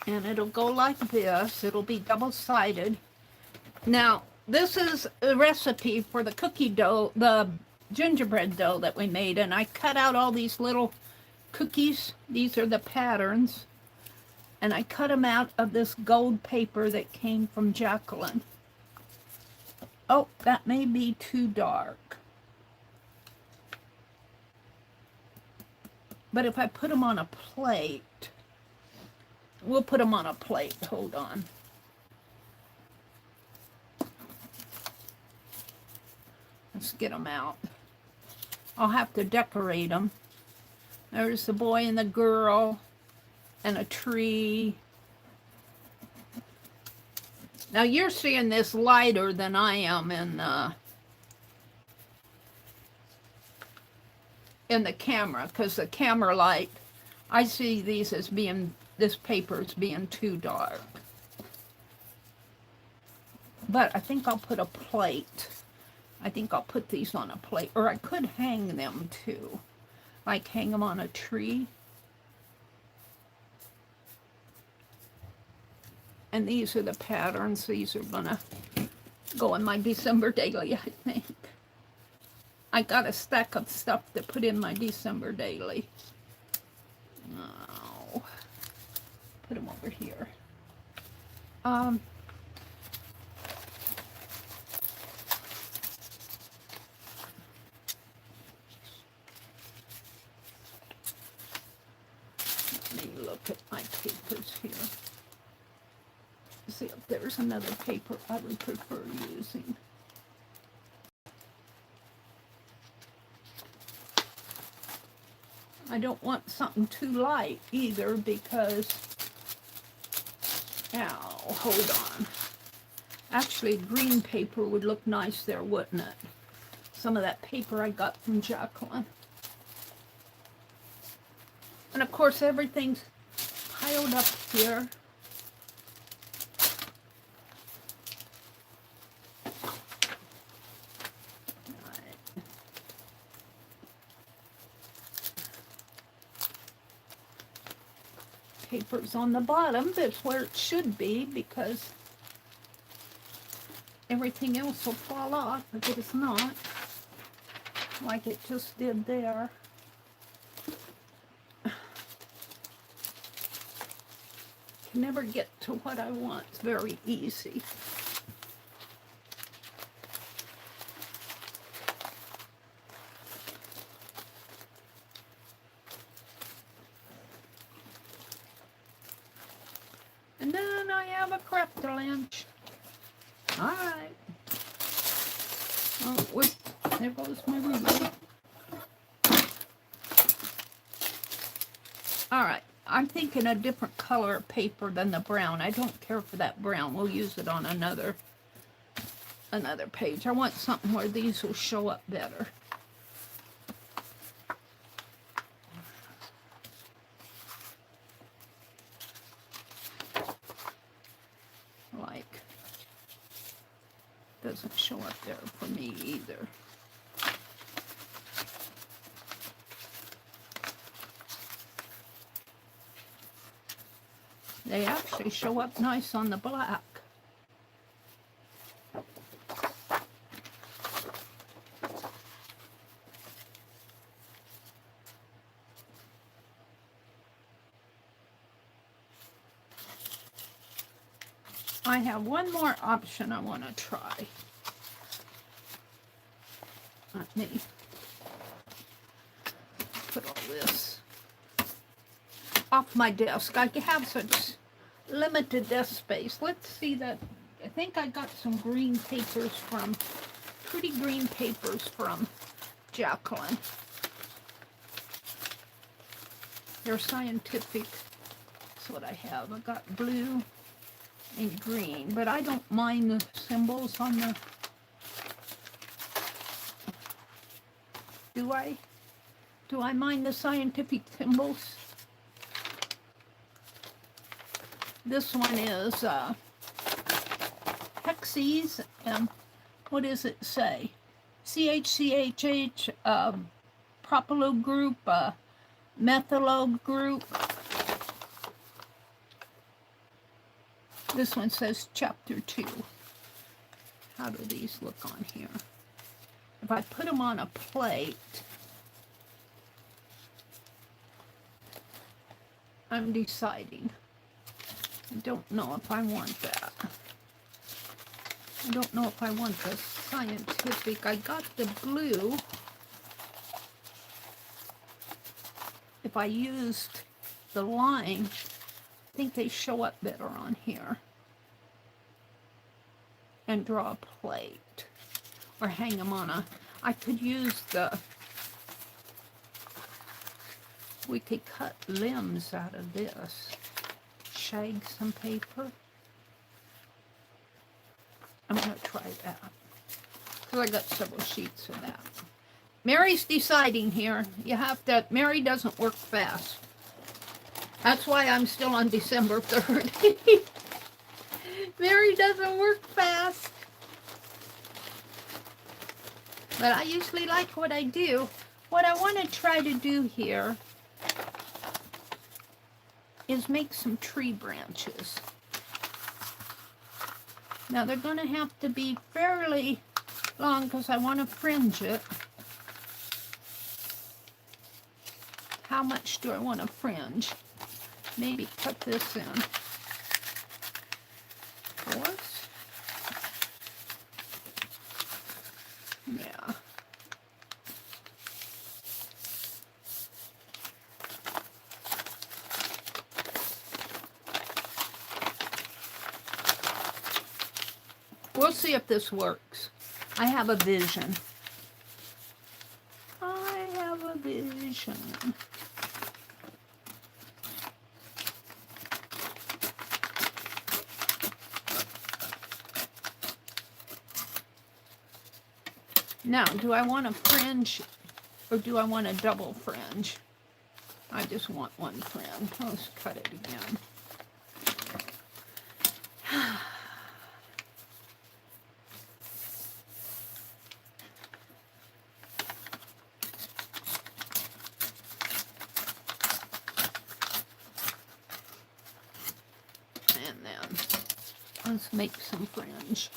And it'll go like this. It'll be double-sided. Now, this is a recipe for the cookie dough, the gingerbread dough that we made. And I cut out all these little cookies. These are the patterns. And I cut them out of this gold paper that came from Jacqueline. Oh, that may be too dark. But if I put them on a plate, we'll put them on a plate. Hold on. Let's get them out. I'll have to decorate them. There's the boy and the girl and a tree. Now you're seeing this lighter than I am in the camera, because the camera light, I see these as being, this paper is being too dark. But I think I'll put a plate. I think I'll put these on a plate, or I could hang them too. Like hang them on a tree. And these are the patterns. These are gonna go in my December daily, I think. I got a stack of stuff to put in my December daily. Oh, put them over here. Let me look at my papers here. See if there's another paper I would prefer using. I don't want something too light either, because, ow, hold on. Actually, green paper would look nice there, wouldn't it? Some of that paper I got from Jacqueline. And of course everything's piled up here. Paper's on the bottom. That's where it should be, because everything else will fall off if it's not, like it just did there. Can never get to what I want. It's very easy. And then I have a crafter lunch. All right. Oh, wait. There goes my ruler. All right. I'm thinking a different color of paper than the brown. I don't care for that brown. We'll use it on another page. I want something where these will show up better. Like, doesn't show up there for me either. They actually show up nice on the black. I have one more option I want to try. Let me put all this off my desk. I have such limited desk space. Let's see that. I think I got some green papers from, pretty green papers from Jacqueline. They're scientific. That's what I have. I got blue and green, but I don't mind the symbols on the... Do I? Do I mind the scientific symbols? This one is hexes, and what does it say? CHCHH, propylo group, methylo group. This one says chapter 2. How do these look on here? If I put them on a plate, I'm deciding. I don't know if I want that. I don't know if I want the scientific. I got the blue. If I used the line, I think they show up better on here. And draw a plate. Or hang them on a... I could use the... We could cut limbs out of this. Shag some paper. I'm going to try that. Because I got several sheets of that. Meri's deciding here. You have to... Meri doesn't work fast. That's why I'm still on December 3rd. Meri doesn't work fast. But I usually like what I do. What I want to try to do here is make some tree branches. Now they're going to have to be fairly long because I want to fringe it. How much do I want to fringe? Maybe cut this in. Fourths? Yeah. We'll see if this works. I have a vision. I have a vision. Now, do I want a fringe or do I want a double fringe? I just want one friend. Let's cut it again. And then let's make some fringe.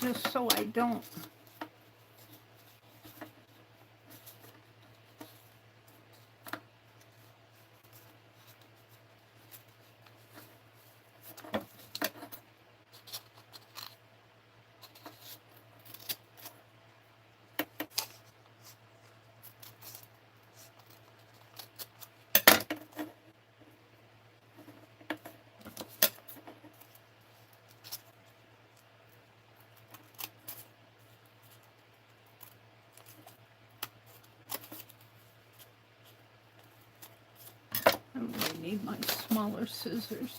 Just so I don't I really need my smaller scissors.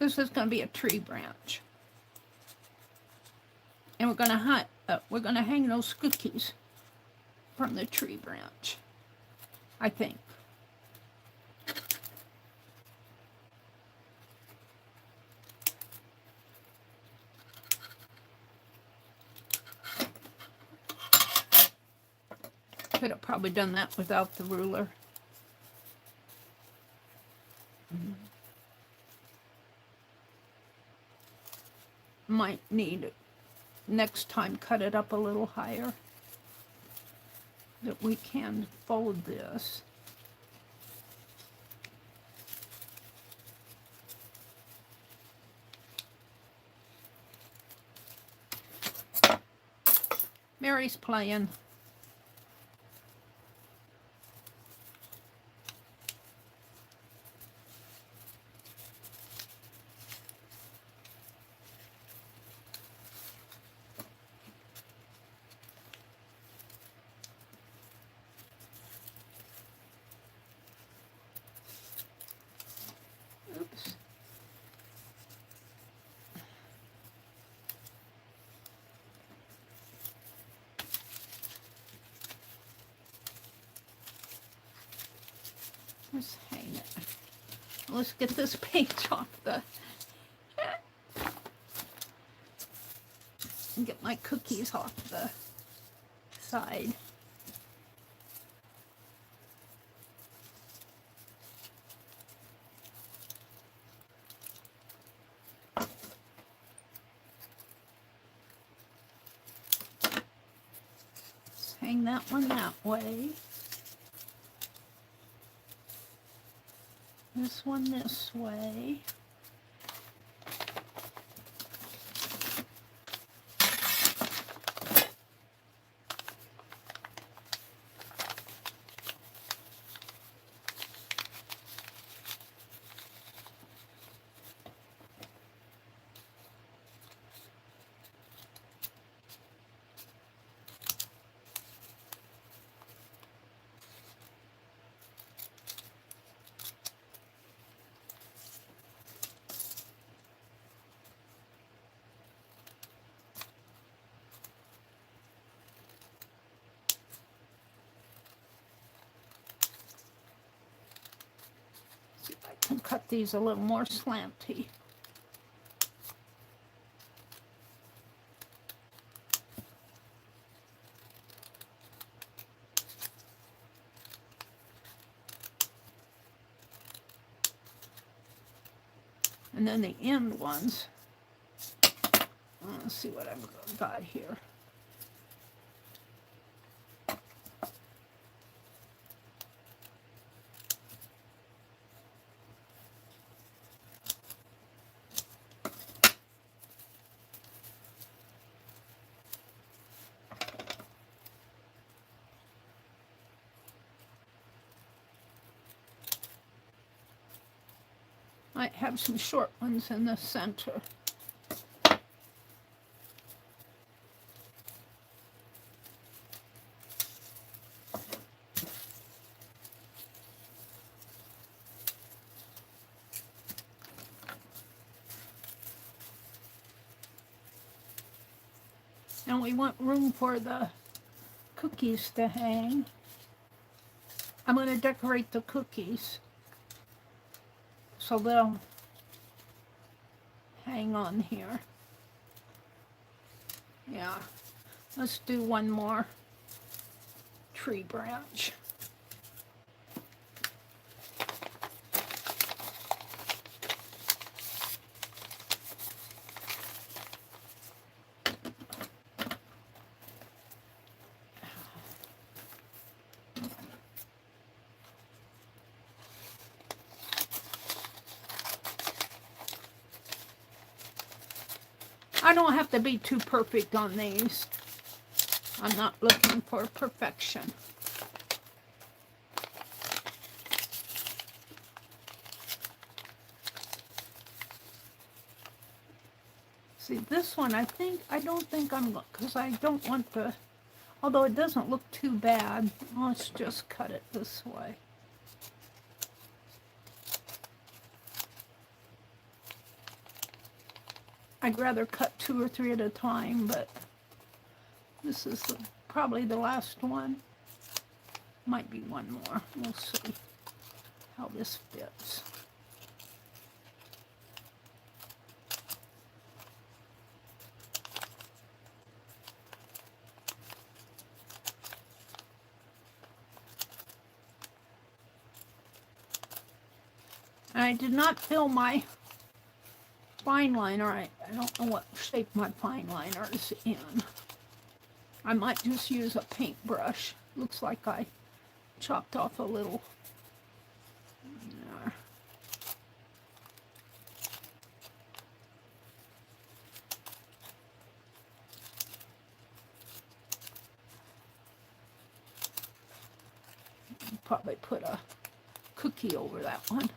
This is going to be a tree branch. And we're going to hang those cookies from the tree branch, I think. Could have probably done that without the ruler. Might need it. Next time cut it up a little higher, that we can fold this. Meri's playing. Oops. Let's hang it. Let's get this paint off the... and get my cookies off the side. Let's hang that one that way. This one this way. See if I can cut these a little more slanty. And then the end ones, let's see what I've got here. Might have some short ones in the center. And we want room for the cookies to hang. I'm going to decorate the cookies so they'll hang on here. Yeah, let's do one more tree branch. I don't have to be too perfect on these. I'm not looking for perfection. See, this one, I don't think I'm, because I don't want the, although it doesn't look too bad, let's just cut it this way. I'd rather cut 2 or 3 at a time, but this is probably the last one. Might be one more. We'll see how this fits. And I did not fill my fine liner. I don't know what shape my fine liner is in. I might just use a paintbrush. Looks like I chopped off a little. Probably put a cookie over that one.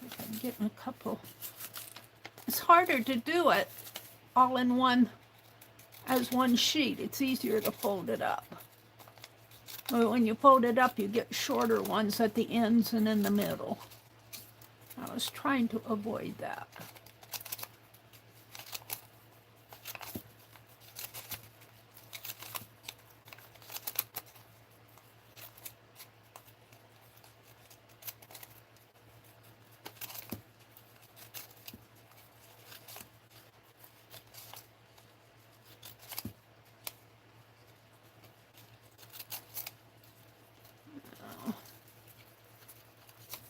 I'm getting a couple. It's harder to do it all in one as one sheet. It's easier to fold it up. But when you fold it up, you get shorter ones at the ends and in the middle. I was trying to avoid that.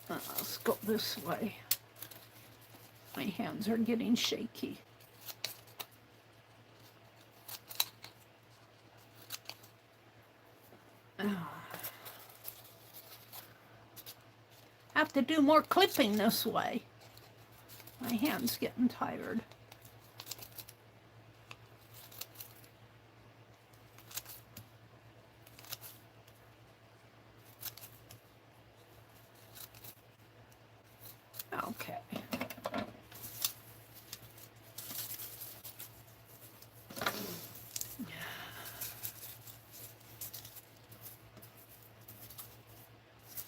Let's go this way. My hands are getting shaky. Have to do more clipping this way. My hand's getting tired. Okay.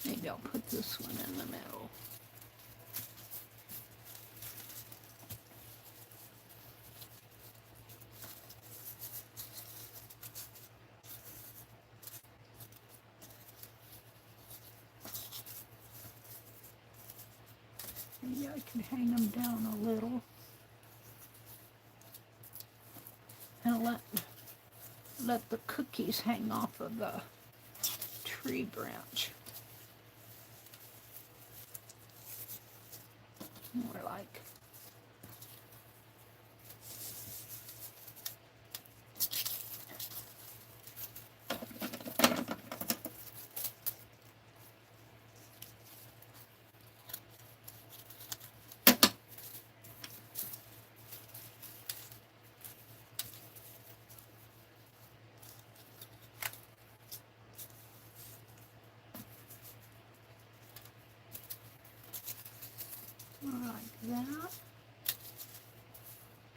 Maybe I'll put this one in the middle. Maybe I can hang them down a little and let the cookies hang off of the tree branch. More like.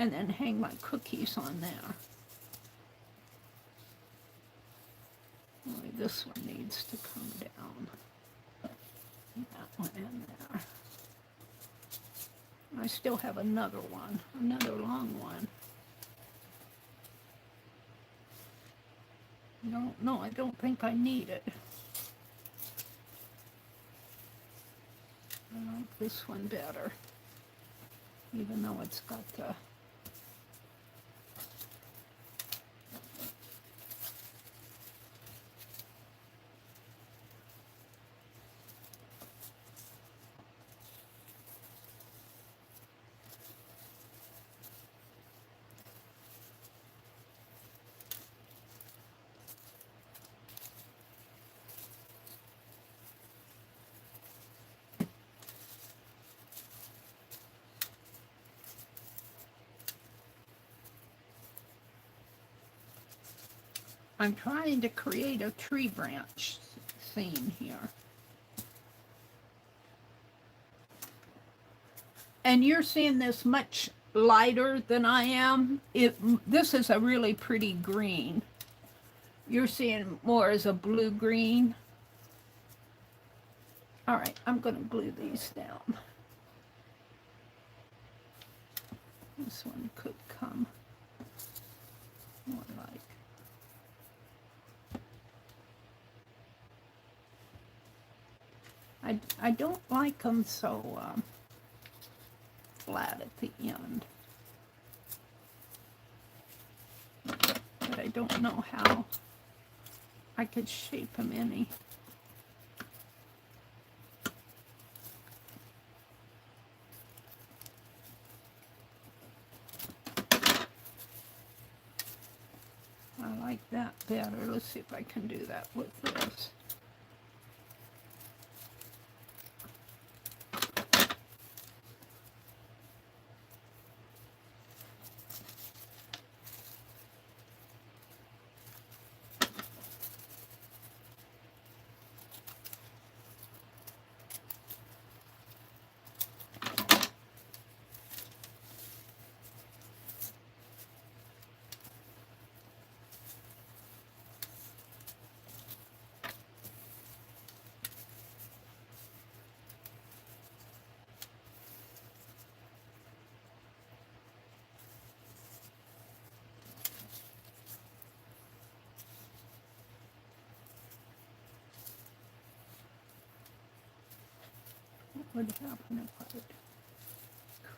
and then hang my cookies on there. Only this one needs to come down. That one in there. I still have another one, another long one. No, I don't think I need it. I like this one better, even though it's got the... I'm trying to create a tree branch scene here. And you're seeing this much lighter than I am. This is a really pretty green. You're seeing more as a blue-green. All right, I'm going to glue these down. This one could come more like... I don't like them so flat at the end. But I don't know how I could shape them any. I like that better. Let's see if I can do that with this. What would happen if I would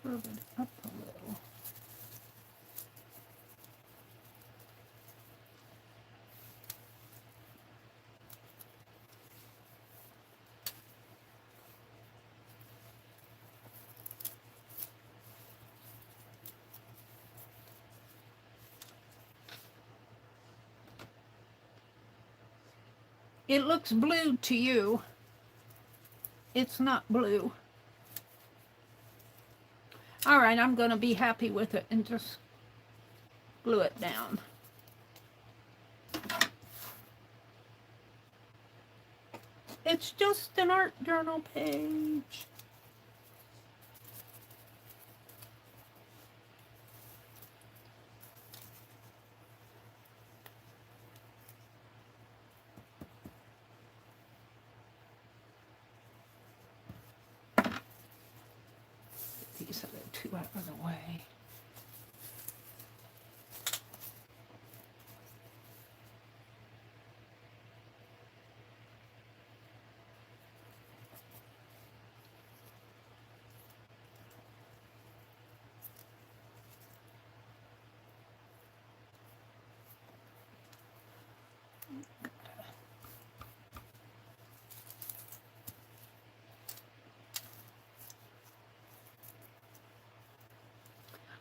curve it up a little? It looks blue to you. It's not blue. All right, I'm going to be happy with it and just glue it down. It's just an art journal page. These other two out of the way.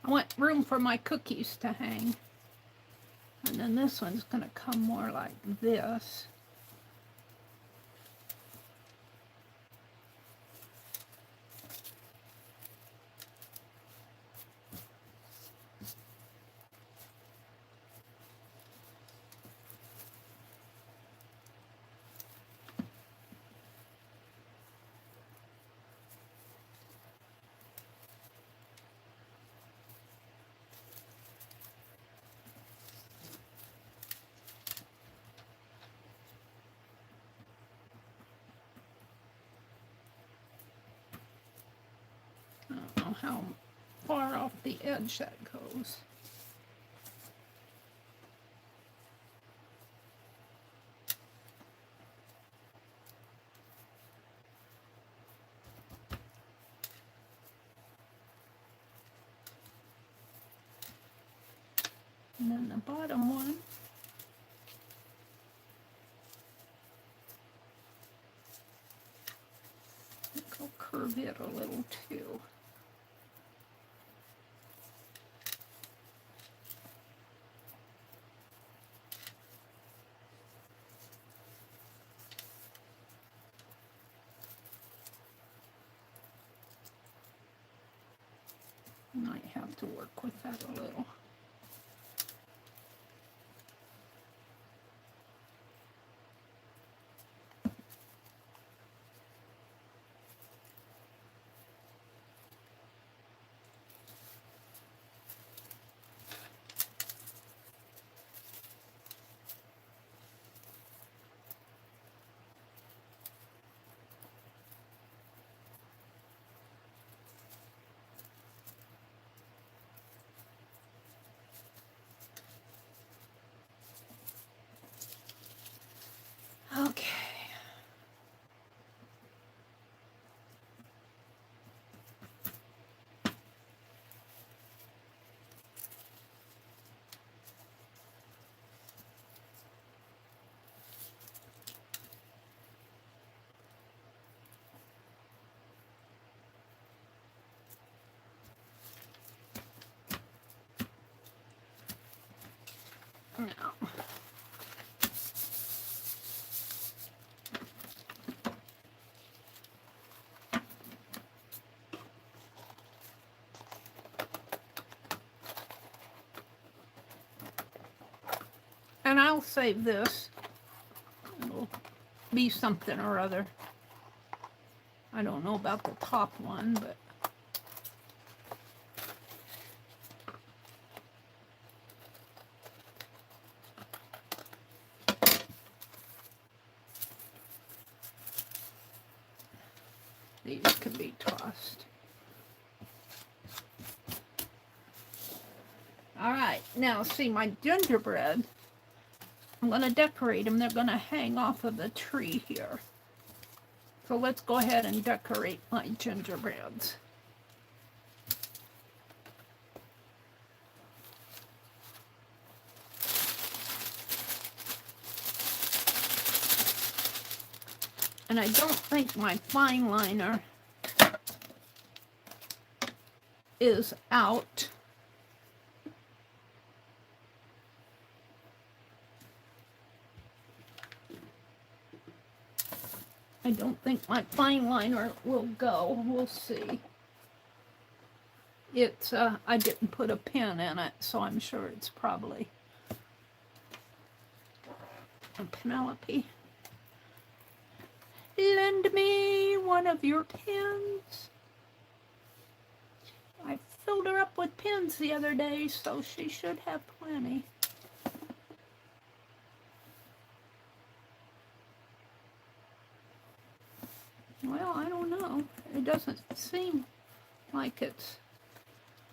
I want room for my cookies to hang. And then this one's going to come more like this. how far off the edge that goes. And then the bottom one, I think I'll curve it a little too. Might have to work with that a little. Okay. Now, and I'll save this. It'll be something or other. I don't know about the top one, but these can be tossed. All right, now see my gingerbread. I'm going to decorate them. They're going to hang off of the tree here. So let's go ahead and decorate my gingerbreads. And I don't think my fine liner is out. I don't think my fine liner will go. We'll see. It's, I didn't put a pin in it, so I'm sure it's probably a Penelope. Lend me one of your pins. I filled her up with pins the other day, so she should have plenty. Well, I don't know. It doesn't seem like it's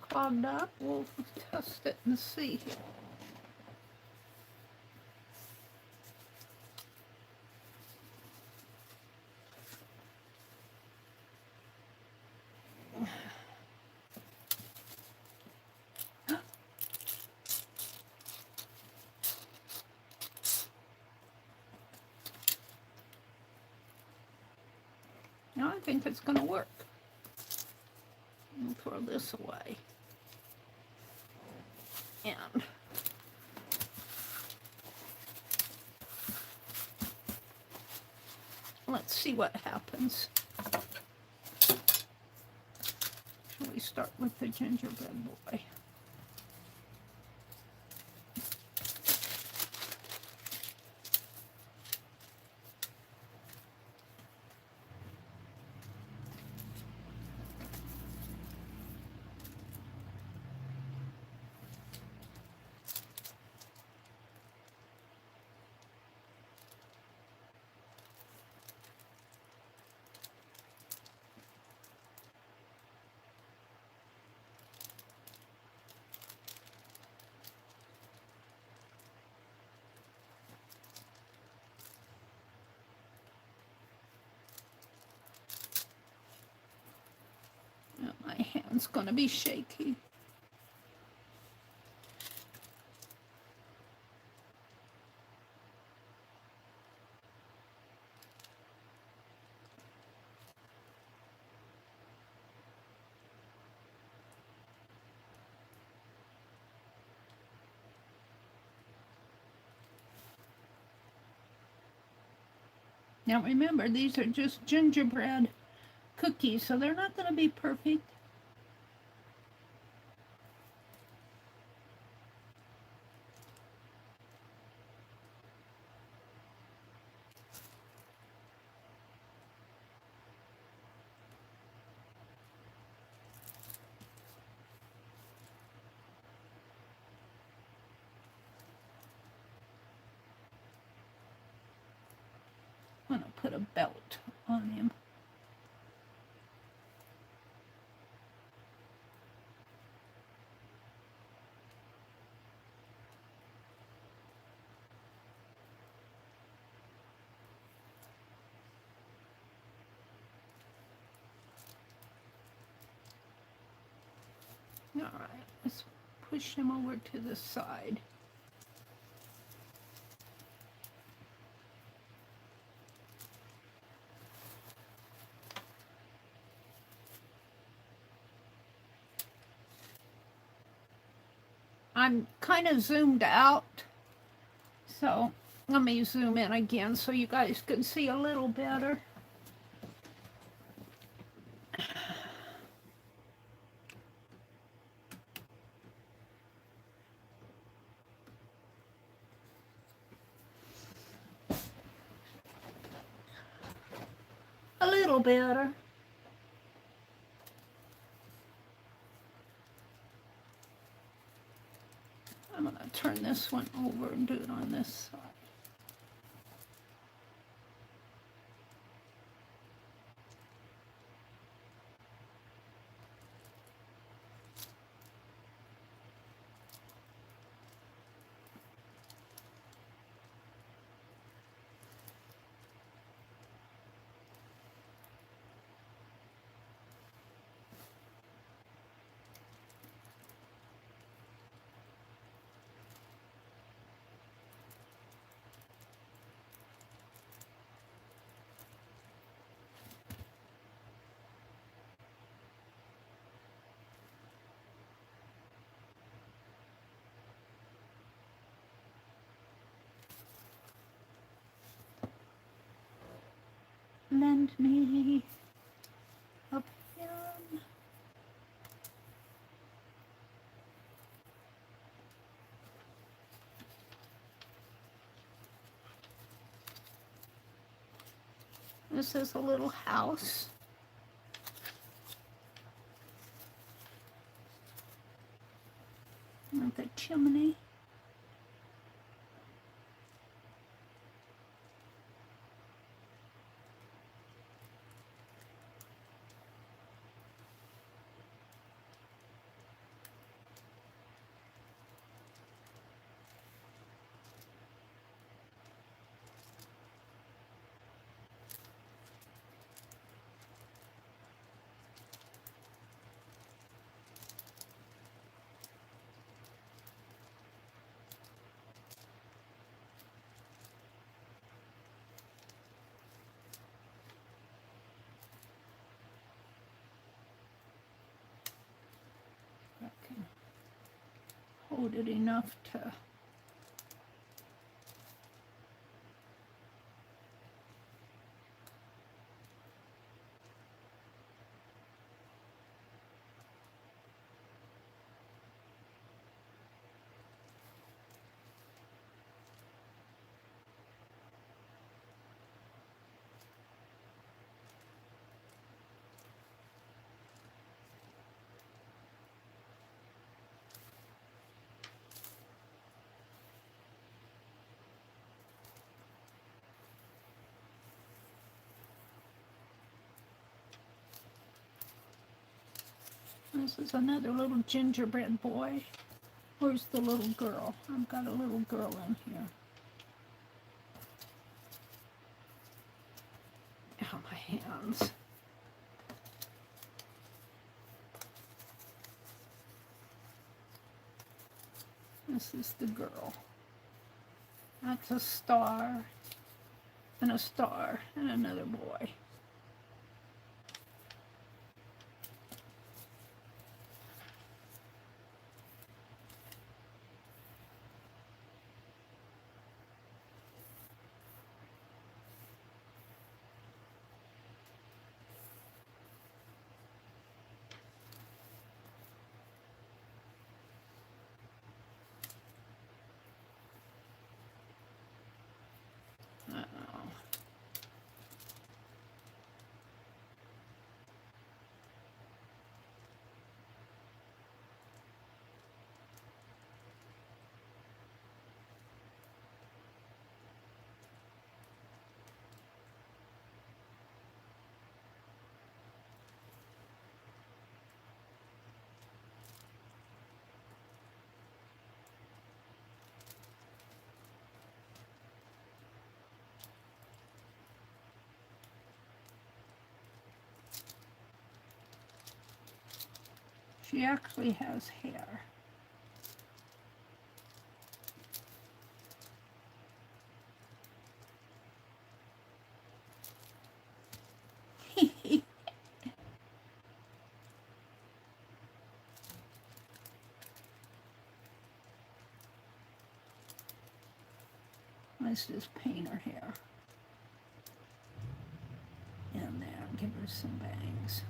clogged up. We'll test it and see. Now I think it's going to work. I'll throw this away. And let's see what happens. Shall we start with the gingerbread boy? one's going to be shaky. Now remember, these are just gingerbread cookies, so they're not going to be perfect. I'm going to put a belt on him. All right, let's push him over to the side. I'm kind of zoomed out, so let me zoom in again so you guys can see a little better. A little better. I'm going to turn this one over and do it on this side. Lend me a pen. This is a little house. With a chimney. Okay. Hold it enough to This is another little gingerbread boy. Where's the little girl? I've got a little girl in here. Oh, my hands. This is the girl. That's a star and another boy. She actually has hair. Let's just paint her hair. In there, give her some bangs.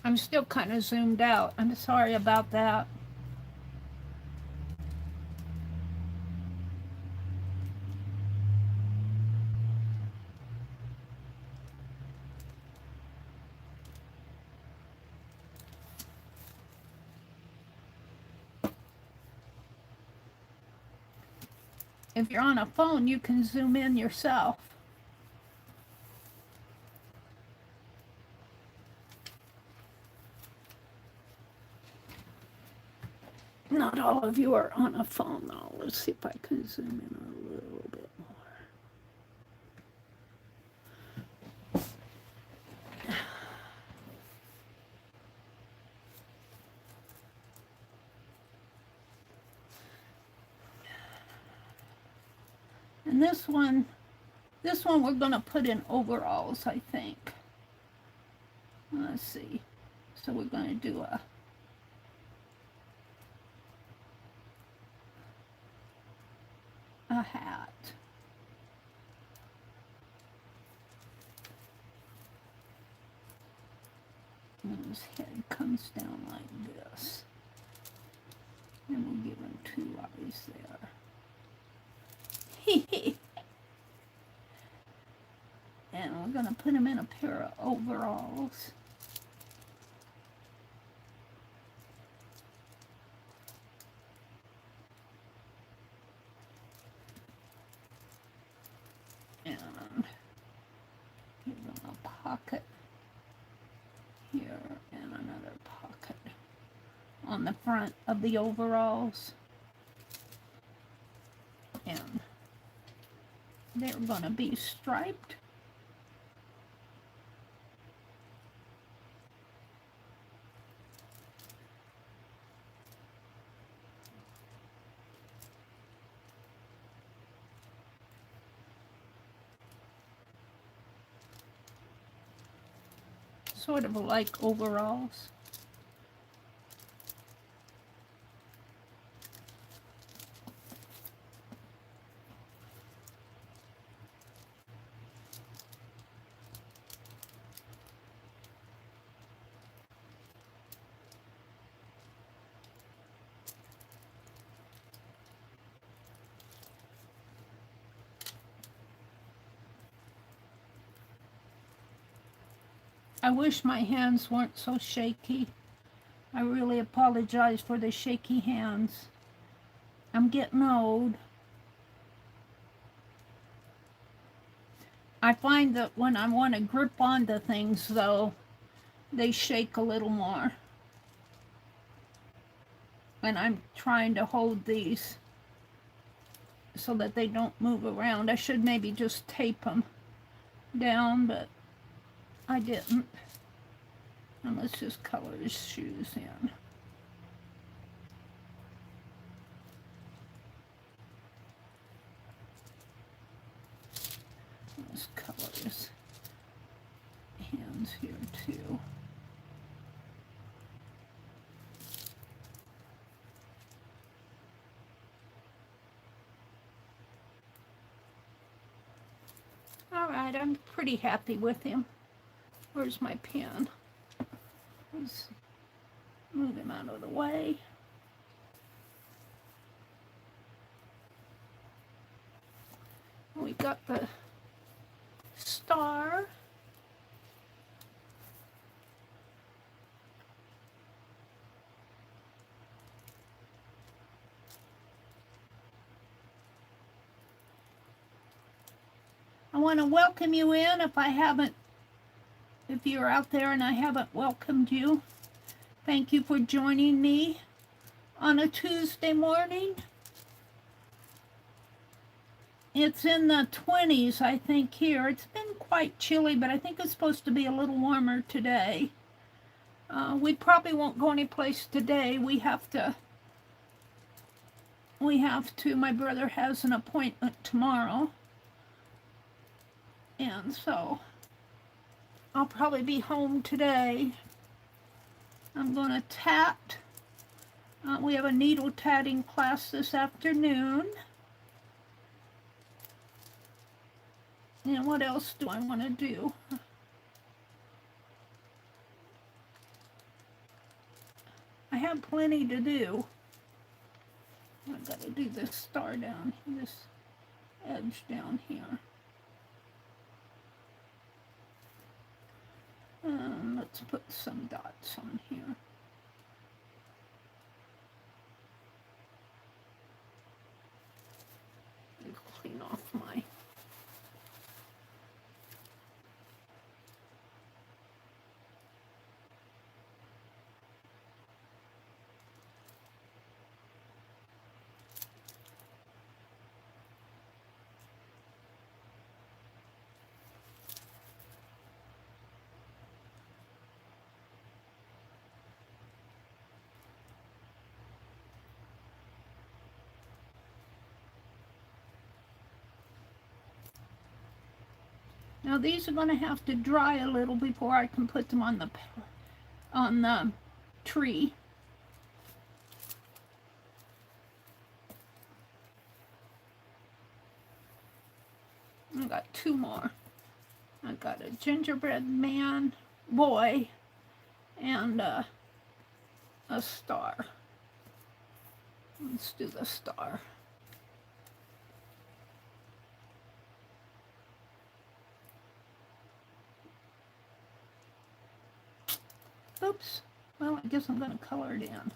I'm still kind of zoomed out. I'm sorry about that. If you're on a phone, you can zoom in yourself. Not all of you are on a phone, though. Let's see if I can zoom in a little bit more. And this one we're going to put in overalls, I think. Let's see. So we're going to do a hat. And his head comes down like this. And we'll give him 2 eyes there. And we're going to put him in a pair of overalls. And give him a pocket here and another pocket on the front of the overalls. And they're going to be striped. Sort of like overalls. I wish my hands weren't so shaky. I really apologize for the shaky hands. I'm getting old. I find that when I want to grip onto things, though, they shake a little more. And I'm trying to hold these so that they don't move around. I should maybe just tape them down, but I didn't. And let's just color his shoes in. Let's color his hands here too. All right, I'm pretty happy with him. Where's my pen? Let's move him out of the way. We got the star. I want to welcome you in if you're out there and I haven't welcomed you. Thank you for joining me on a Tuesday morning. It's in the 20s, I think, here. It's been quite chilly, but I think it's supposed to be a little warmer today. We probably won't go anyplace today. We have to, my brother has an appointment tomorrow. And so I'll probably be home today. I'm going to tat. We have a needle tatting class this afternoon. And what else do I want to do? I have plenty to do. I've got to do this star down, this edge down here. Let's put some dots on here. Clean off my Now these are going to have to dry a little before I can put them on the tree. I got two more. I got a gingerbread boy, and a star. Let's do the star. Oops. Well, I guess I'm going to color it in.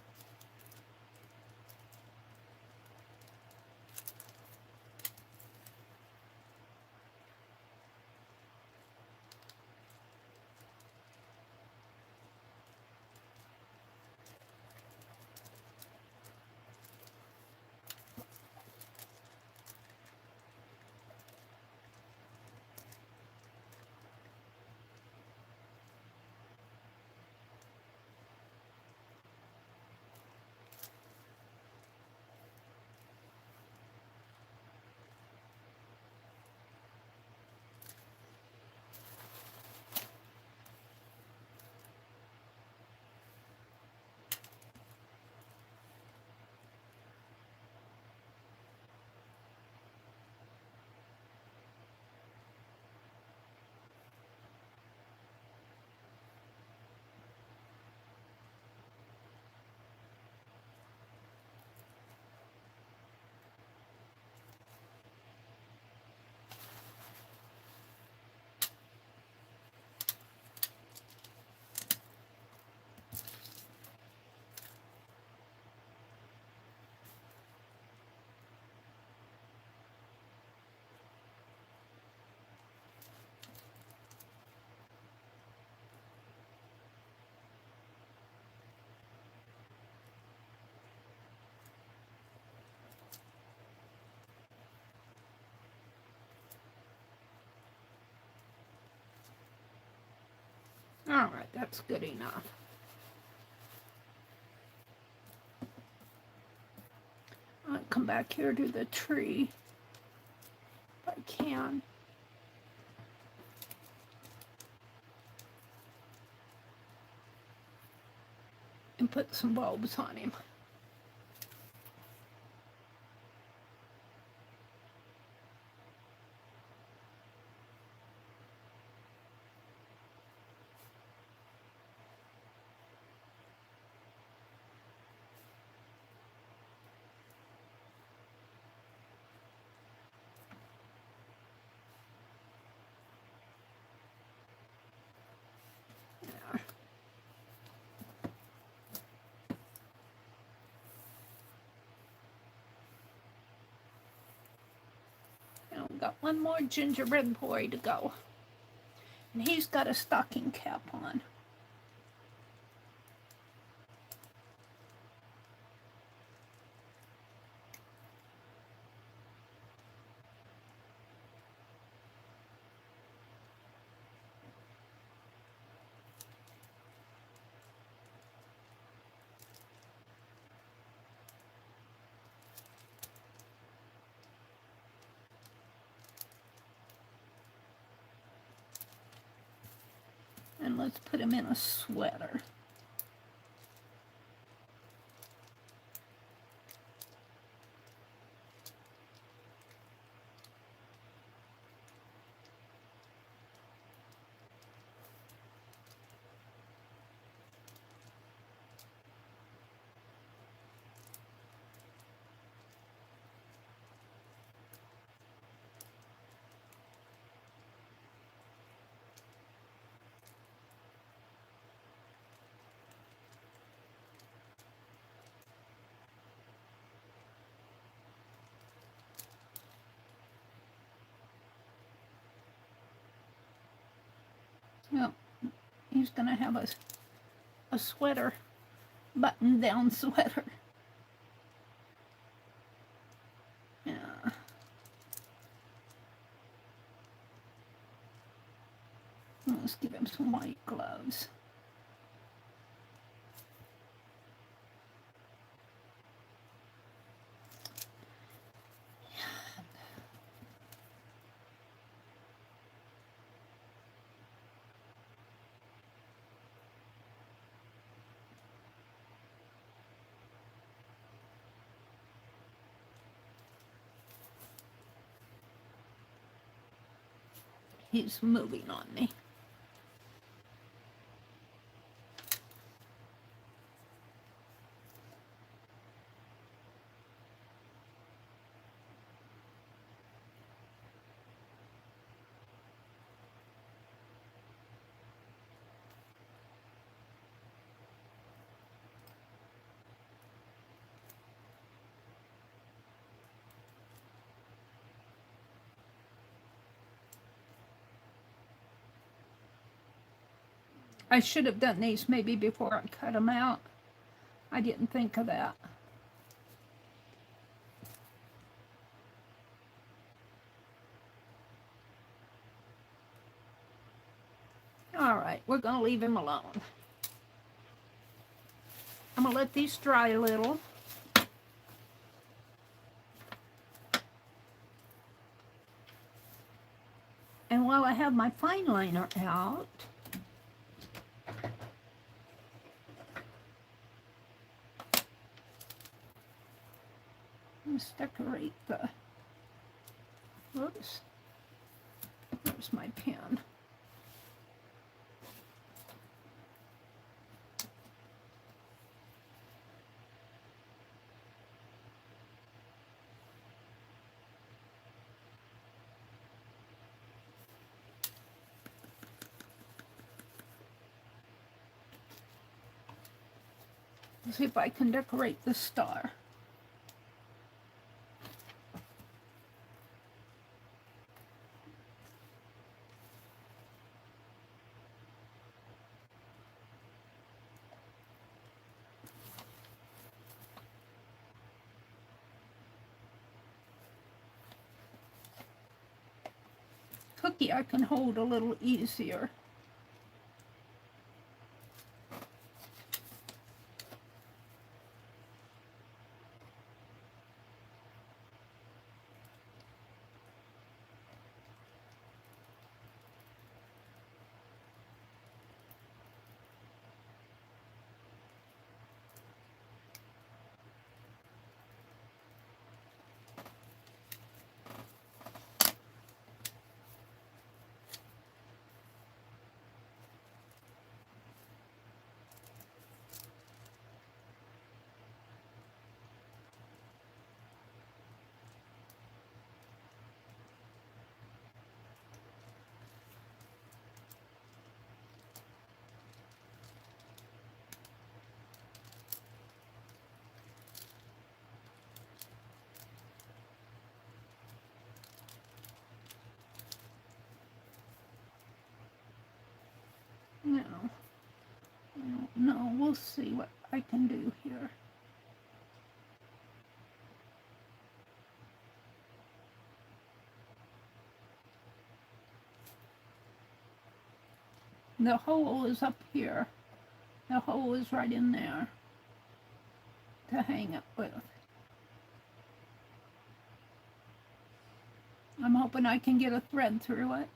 All right, that's good enough. I'll come back here to the tree if I can. And put some bulbs on him. Now we've got one more gingerbread boy to go. And he's got a stocking cap on. And let's put him in a sweater. Yep, he's gonna have a sweater, button-down sweater. Yeah. Let's give him some white gloves. He's moving on me. I should have done these maybe before I cut them out. I didn't think of that. All right, we're going to leave him alone. I'm going to let these dry a little. And while I have my fine liner out, let's decorate the, whoops, where's my pen? Let's see if I can decorate the star. Cookie I can hold a little easier. I don't know. We'll see what I can do here. The hole is up here. The hole is right in there to hang it with. I'm hoping I can get a thread through it.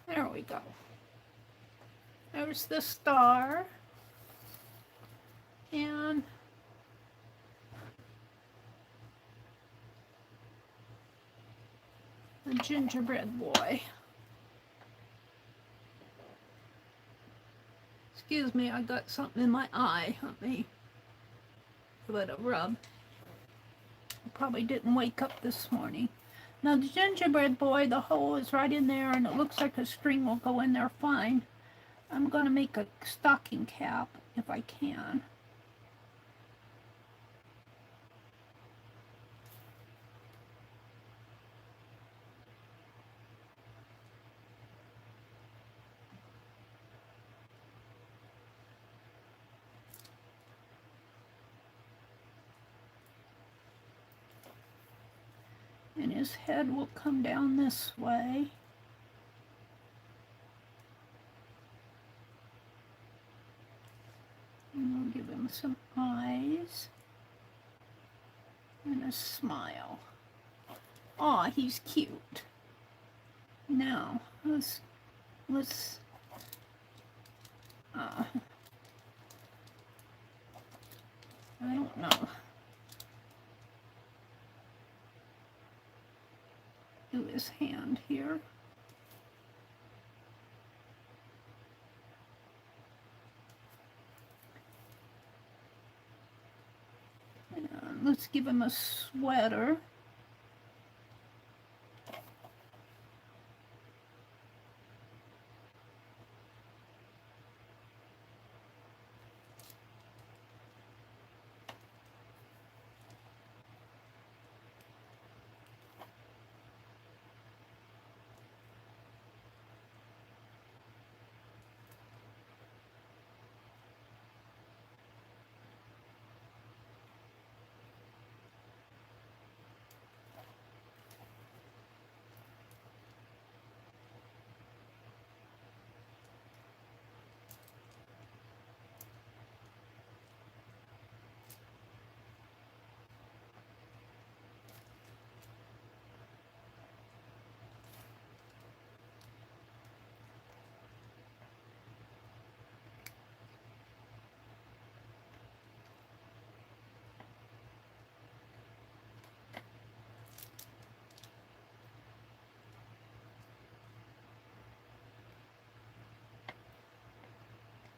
There we go. There's the star. And the gingerbread boy. Excuse me, I got something in my eye. Let me give it a rub. I probably didn't wake up this morning. Now the gingerbread boy, the hole is right in there and it looks like a string will go in there fine. I'm going to make a stocking cap if I can. And his head will come down this way. And we'll give him some eyes and a smile. Aw, he's cute. Now, let's I don't know. Do his hand here. And let's give him a sweater.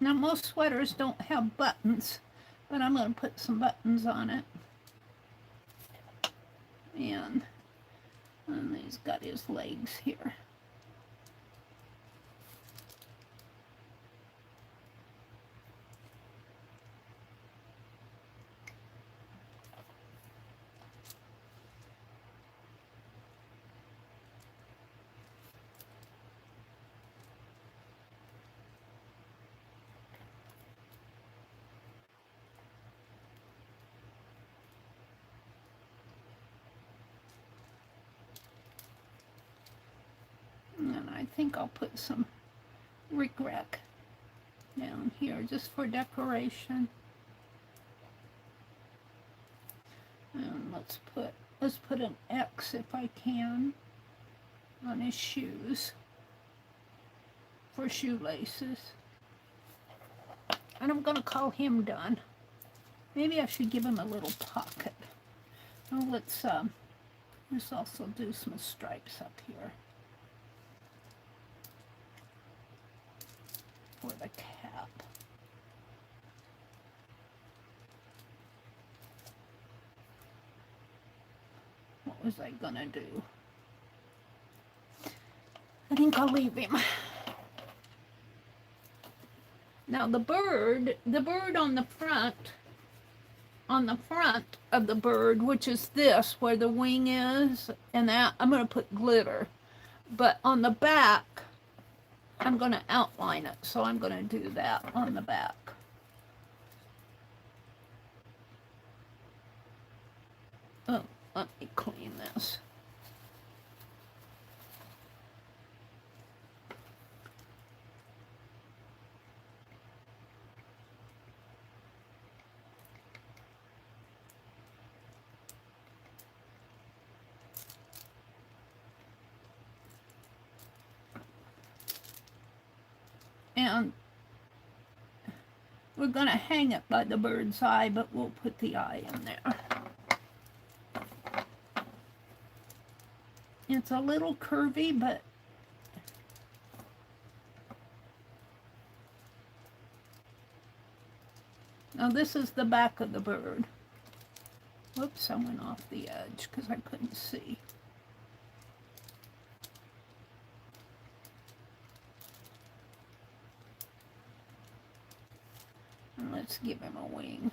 Now most sweaters don't have buttons, but I'm going to put some buttons on it. And he's got his legs here. And I think I'll put some rickrack down here just for decoration. And let's put an X if I can on his shoes for shoelaces. And I'm gonna call him done. Maybe I should give him a little pocket. Oh, let's also do some stripes up here for the cap. was I gonna do? I think I'll leave him. Now the bird on the front of the bird, which is this, where the wing is, and that, I'm gonna put glitter. But on the back, I'm gonna outline it, so I'm gonna do that on the back. Oh, let me clean this. And we're going to hang it by the bird's eye, but we'll put the eye in there. It's a little curvy, but now this is the back of the bird. Whoops, I went off the edge because I couldn't see. And let's give him a wing.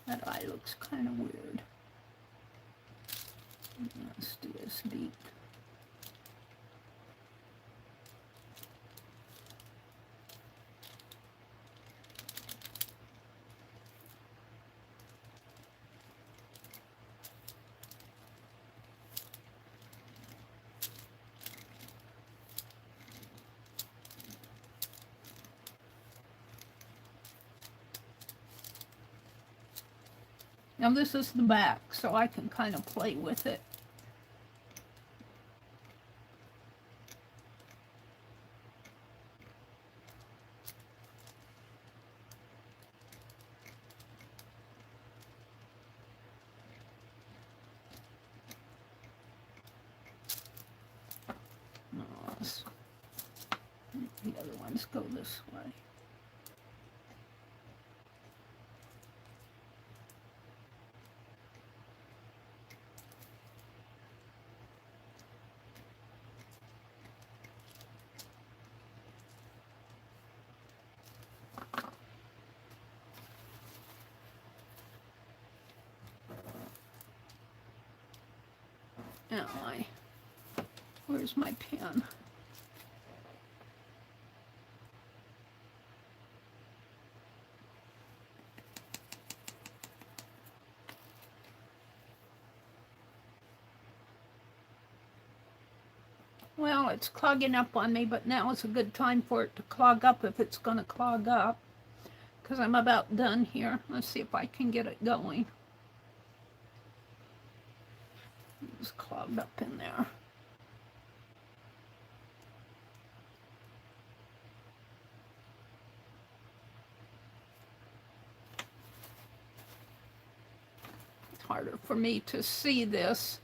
That eye looks kind of weird. Let's do his beak. Now this is the back, so I can kind of play with it. The other ones go this way. Now where's my pen? Well, it's clogging up on me, but now is a good time for it to clog up if it's going to clog up, because I'm about done here. Let's see if I can get it going. It's clogged up in there. It's harder for me to see this.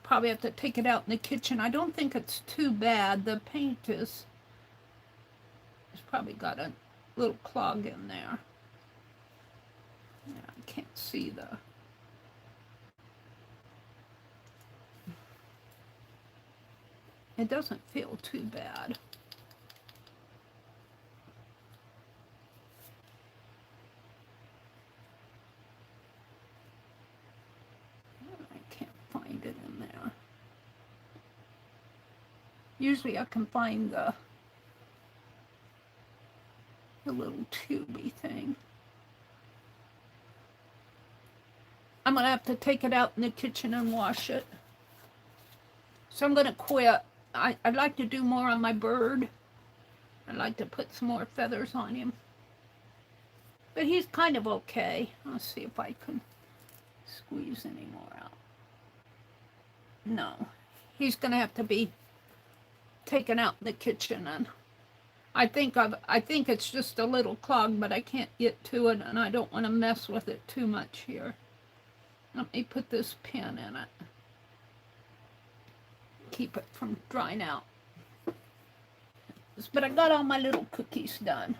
Probably have to take it out in the kitchen. I don't think it's too bad. The paint it's probably got a little clog in there. Yeah, I can't see the... It doesn't feel too bad. I can't find it in there. Usually I can find the little tubey thing. I'm going to have to take it out in the kitchen and wash it. So I'm going to quit. I'd like to do more on my bird. I'd like to put some more feathers on him. But he's kind of okay. I'll see if I can squeeze any more out. No. He's going to have to be taken out in the kitchen, and I think it's just a little clog, but I can't get to it, and I don't want to mess with it too much here. Let me put this pin in it. Keep it from drying out. But I got all my little cookies done.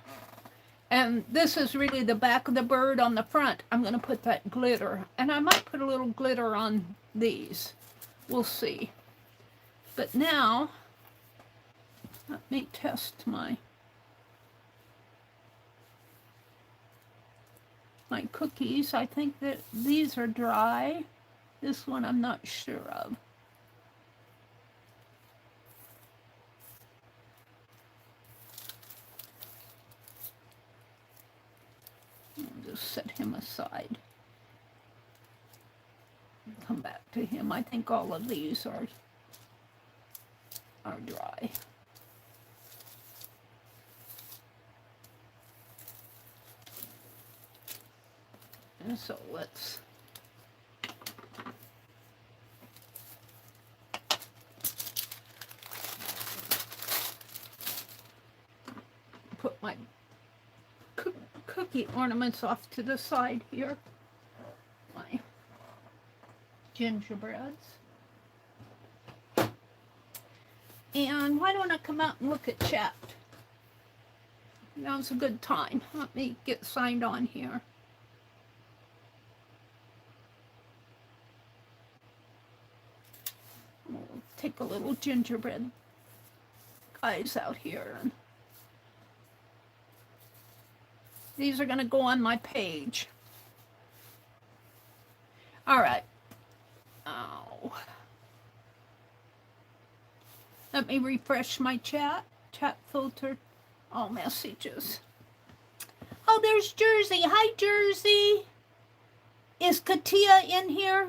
And this is really the back of the bird. On the front, I'm going to put that glitter. And I might put a little glitter on these. We'll see. But now, let me test my cookies. I think that these are dry. This one I'm not sure of. I'll just set him aside. Come back to him. I think all of these are dry. And so let's put my cookie ornaments off to the side here. My gingerbreads. And why don't I come out and look at chat? Now's a good time. Let me get signed on here. We'll take a little gingerbread guys out here. And these are going to go on my page. All right. Oh. Let me refresh my chat. Chat filter. All messages. Oh, there's Jersey. Hi, Jersey. Is Katia in here?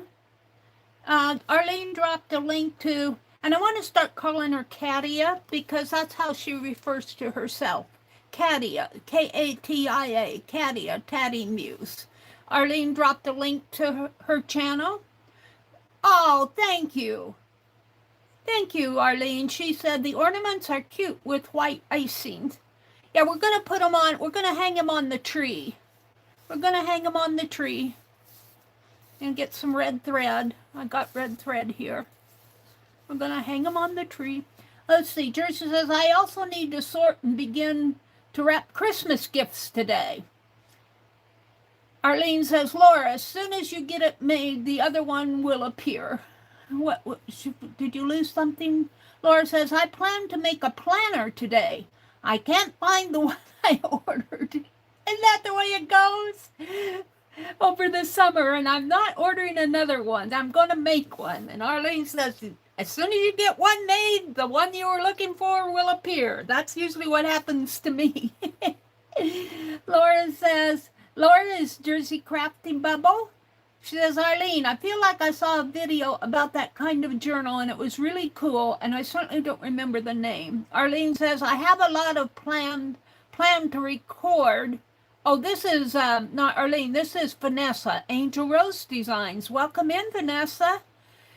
Arlene dropped a link to, and I want to start calling her Katia because that's how she refers to herself. Katia, Katia, Katia, Tatty Muse. Arlene dropped a link to her channel. Oh, thank you. Thank you, Arlene. She said the ornaments are cute with white icing. Yeah, we're going to put them on, we're going to hang them on the tree. We're going to hang them on the tree and get some red thread. I got red thread here. We're going to hang them on the tree. Let's see. Jersey says, I also need to sort and begin to wrap Christmas gifts today. Arlene says, Laura, as soon as you get it made, the other one will appear. What did you lose something? Laura says, I plan to make a planner today. I can't find the one I ordered. Isn't that the way it goes? Over the summer, and I'm not ordering another one. I'm going to make one. And Arlene says, as soon as you get one made, the one you were looking for will appear. That's usually what happens to me. Laura says, Laura is Jersey Crafty Bubble. She says, Arlene, I feel like I saw a video about that kind of journal, and it was really cool, and I certainly don't remember the name. Arlene says, I have a lot of plan to record. Oh, this is not Arlene. This is Vanessa, Angel Rose Designs. Welcome in, Vanessa.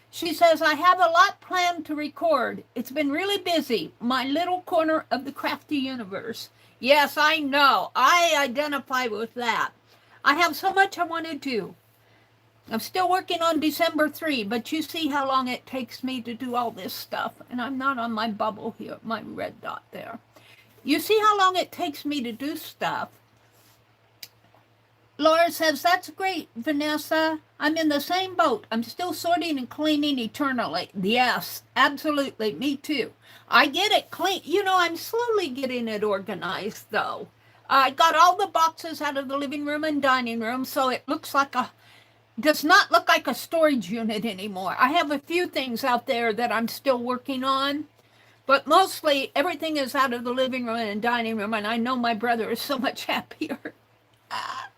She says, I have a lot planned to record. It's been really busy. My little corner of the crafty universe. Yes, I know. I identify with that. I have so much I want to do. I'm still working on December 3, but you see how long it takes me to do all this stuff. And I'm not on my bubble here, my red dot there. You see how long it takes me to do stuff. Laura says, that's great, Vanessa. I'm in the same boat. I'm still sorting and cleaning eternally. Yes, absolutely. Me too. I get it clean. You know, I'm slowly getting it organized, though. I got all the boxes out of the living room and dining room, so it looks like does not look like a storage unit anymore. I have a few things out there that I'm still working on, but mostly everything is out of the living room and dining room, and I know my brother is so much happier.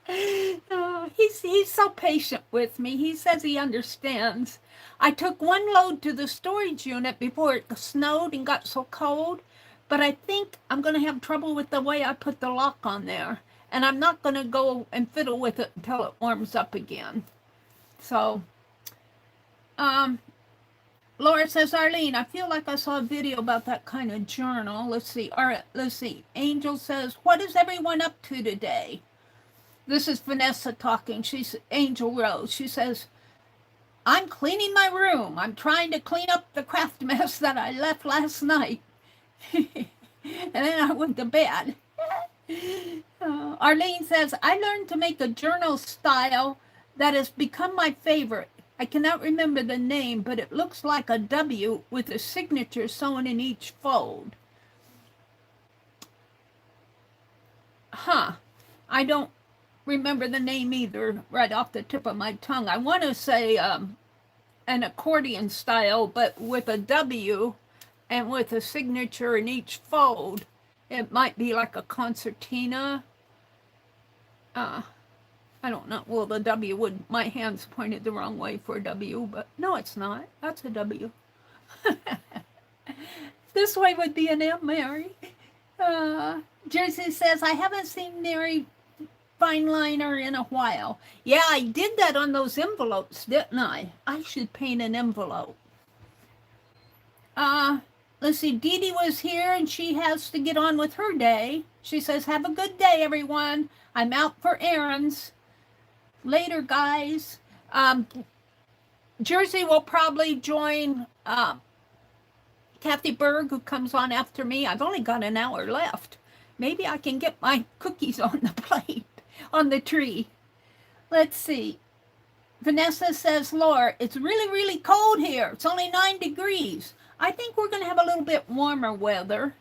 He's so patient with me. He says he understands. I took one load to the storage unit before it snowed and got so cold, but I think I'm going to have trouble with the way I put the lock on there, and I'm not going to go and fiddle with it until it warms up again. So, Laura says, Arlene, I feel like I saw a video about that kind of journal. Let's see. All right, let's see. Angel says, what is everyone up to today? This is Vanessa talking. She's Angel Rose. She says, I'm cleaning my room. I'm trying to clean up the craft mess that I left last night. And then I went to bed. Arlene says, I learned to make a journal style that has become my favorite. I cannot remember the name, but it looks like a W with a signature sewn in each fold. Huh. I don't remember the name either right off the tip of my tongue. I want to say an accordion style, but with a W and with a signature in each fold. It might be like a concertina. I don't know. Well, the W would, my hand's pointed the wrong way for a W, but no, it's not. That's a W. This way would be an M, Mary. Jersey says, I haven't seen Meri fine liner in a while. Yeah, I did that on those envelopes, didn't I? I should paint an envelope. Let's see, Dee Dee was here and she has to get on with her day. She says, have a good day, everyone. I'm out for errands. Later, guys. Jersey will probably join Kathy Berg, who comes on after me. I've only got an hour left. Maybe I can get my cookies on the plate, on the tree. Let's see. Vanessa says, Laura, it's really, really cold here. It's only 9 degrees. I think we're going to have a little bit warmer weather.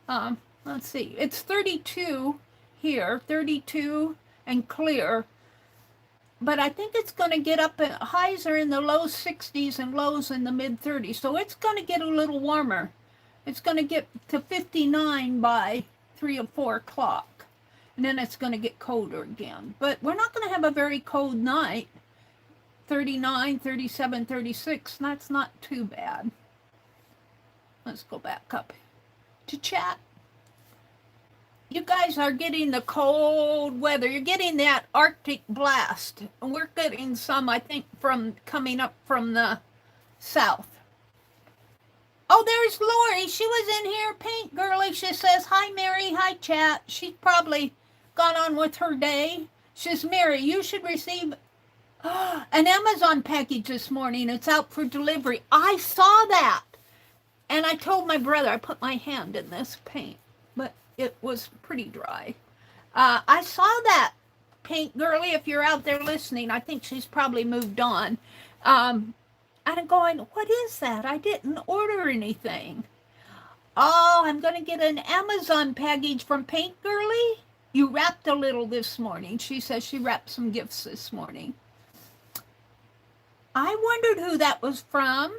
Let's see. It's 32 here, 32 and clear. But I think it's going to get up, highs are in the low 60s and lows in the mid 30s. So it's going to get a little warmer. It's going to get to 59 by 3 or 4 o'clock. And then it's going to get colder again. But we're not going to have a very cold night. 39, 37, 36. That's not too bad. Let's go back up to chat. You guys are getting the cold weather. You're getting that Arctic blast. And we're getting some, I think, from coming up from the south. Oh, there's Lori. She was in here. Paint Girly. She says, hi, Meri. Hi, chat. She's probably gone on with her day. She says, Meri, you should receive an Amazon package this morning. It's out for delivery. I saw that. And I told my brother, I put my hand in this paint, but it was pretty dry. I saw that, Paint Girly, if you're out there listening. I think she's probably moved on. And I'm going, what is that? I didn't order anything. Oh, I'm going to get an Amazon package from Paint Girly. You wrapped a little this morning. She says she wrapped some gifts this morning. I wondered who that was from.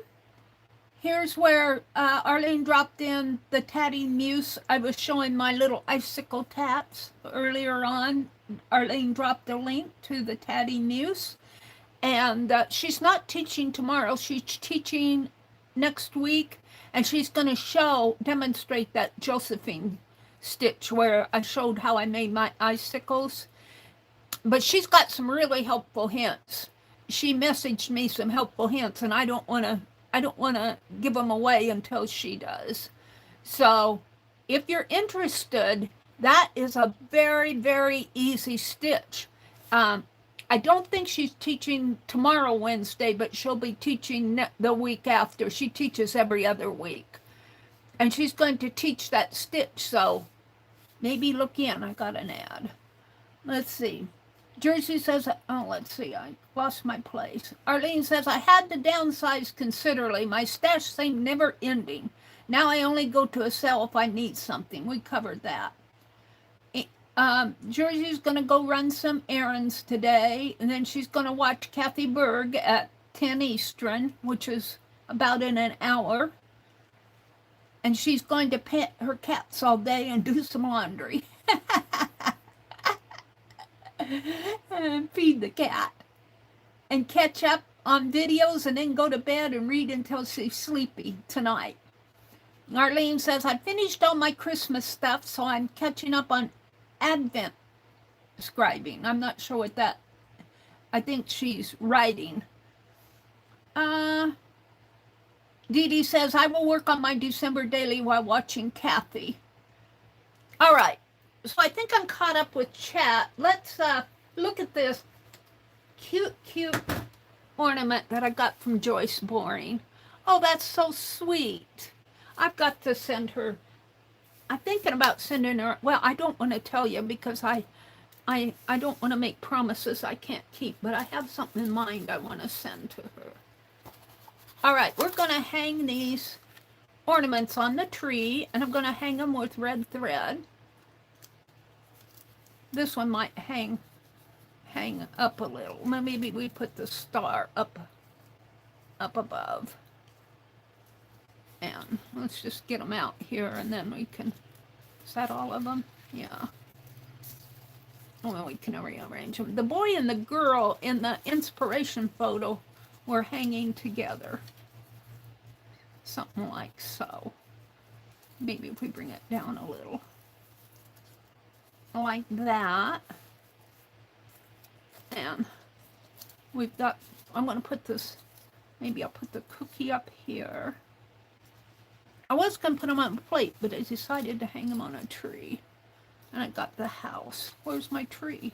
Here's where Arlene dropped in the tatting muse. I was showing my little icicle tats earlier on. Arlene dropped a link to the tatting muse. And she's not teaching tomorrow. She's teaching next week. And she's going to demonstrate that Josephine stitch where I showed how I made my icicles. But she's got some really helpful hints. She messaged me some helpful hints, and I don't want to give them away until she does. So if you're interested, that is a very, very easy stitch. I don't think she's teaching tomorrow, Wednesday, but she'll be teaching the week after. She teaches every other week. And she's going to teach that stitch, so maybe look in. I got an ad. Let's see. Jersey says, oh, let's see, I lost my place. Arlene says, I had to downsize considerably. My stash seemed never ending. Now I only go to a sale if I need something. We covered that. Jersey's going to go run some errands today, and then she's going to watch Kathy Berg at 10 Eastern, which is about in an hour. And she's going to pet her cats all day and do some laundry. And feed the cat. And catch up on videos and then go to bed and read until she's sleepy tonight. Arlene says, I finished all my Christmas stuff, so I'm catching up on Advent scribing. I'm not sure what that, I think she's writing. Dee Dee says, I will work on my December daily while watching Kathy. All right. So I think I'm caught up with chat. Let's look at this cute ornament that I got from Joyce Boring. Oh, that's so sweet. I've got to send her I'm thinking about sending her. Well, I don't want to tell you because I don't want to make promises I can't keep, but I have something in mind I want to send to her. All right, we're going to hang these ornaments on the tree, and I'm going to hang them with red thread. This one might hang up a little. Maybe we put the star up above. And let's just get them out here, and then we can, is that all of them? Yeah. Well, we can rearrange them. The boy and the girl in the inspiration photo were hanging together. Something like so. Maybe if we bring it down a little. Like that. And we've got, I'm going to put this, maybe I'll put the cookie up here. I was going to put them on a plate, but I decided to hang them on a tree. And I got the house. Where's my tree?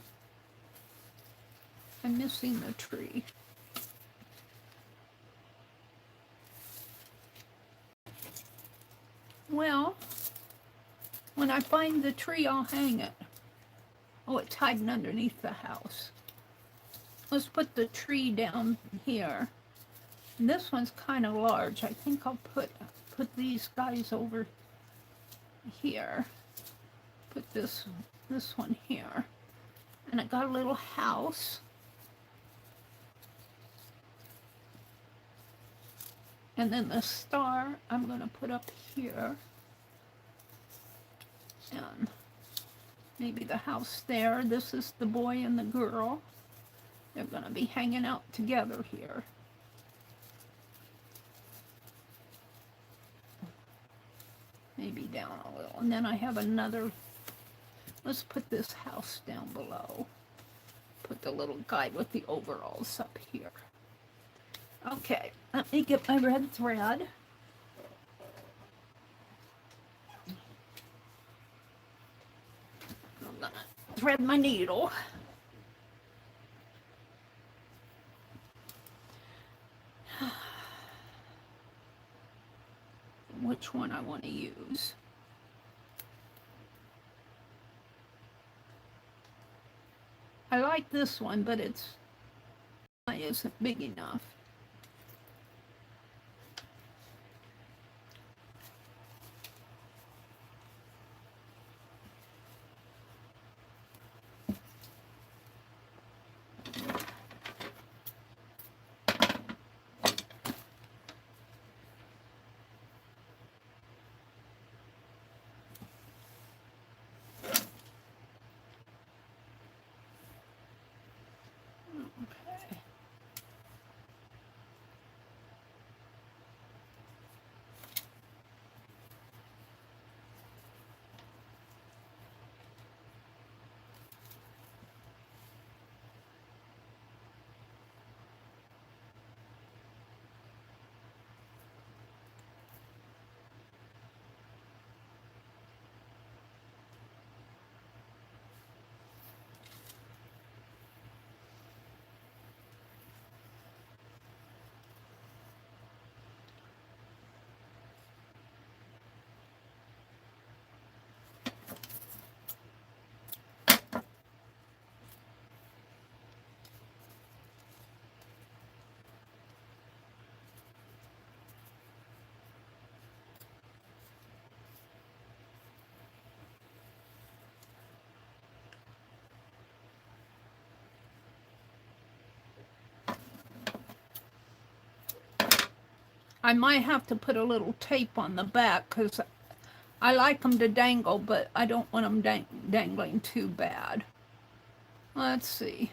I'm missing the tree. Well, when I find the tree, I'll hang it. Oh, it's hiding underneath the house. Let's put the tree down here. And this one's kind of large. I think I'll put these guys over here. Put this one here. And I got a little house. And then the star I'm going to put up here. And maybe the house there. This is the boy and the girl. They're going to be hanging out together here. Maybe down a little. And then I have another. Let's put this house down below. Put the little guy with the overalls up here. Okay, let me get my red thread. I'm gonna thread my needle. Which one I want to use. I like this one, but it isn't big enough. I might have to put a little tape on the back because I like them to dangle, but I don't want them dangling too bad. Let's see.